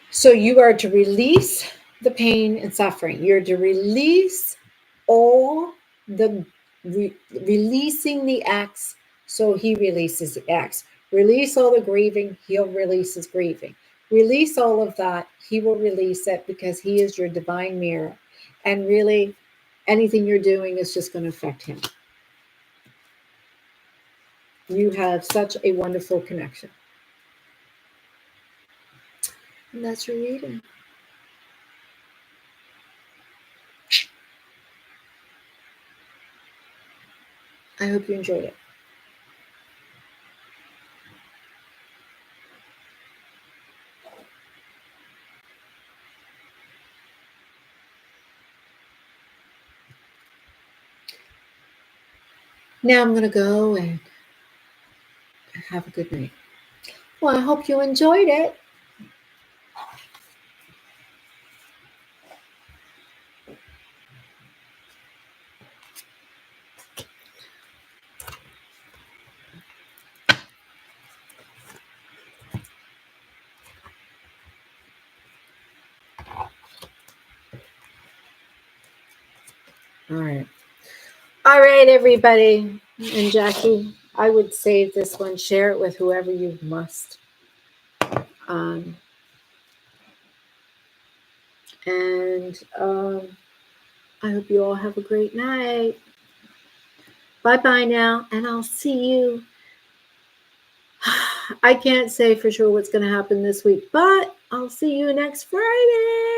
So you are to release the pain and suffering. You're to release all the releasing the X, so he releases the X. Release all the grieving, he'll release his grieving. Release all of that, he will release it because he is your divine mirror. And really, anything you're doing is just going to affect him. You have such a wonderful connection. And that's your reading. I hope you enjoyed it. Now I'm going to go and have a good night. Well, I hope you enjoyed it. All right. All right, everybody. And Jackie, I would save this one, share it with whoever you must. And I hope you all have a great night. Bye-bye now, and I'll see you. I can't say for sure what's going to happen this week, but I'll see you next Friday.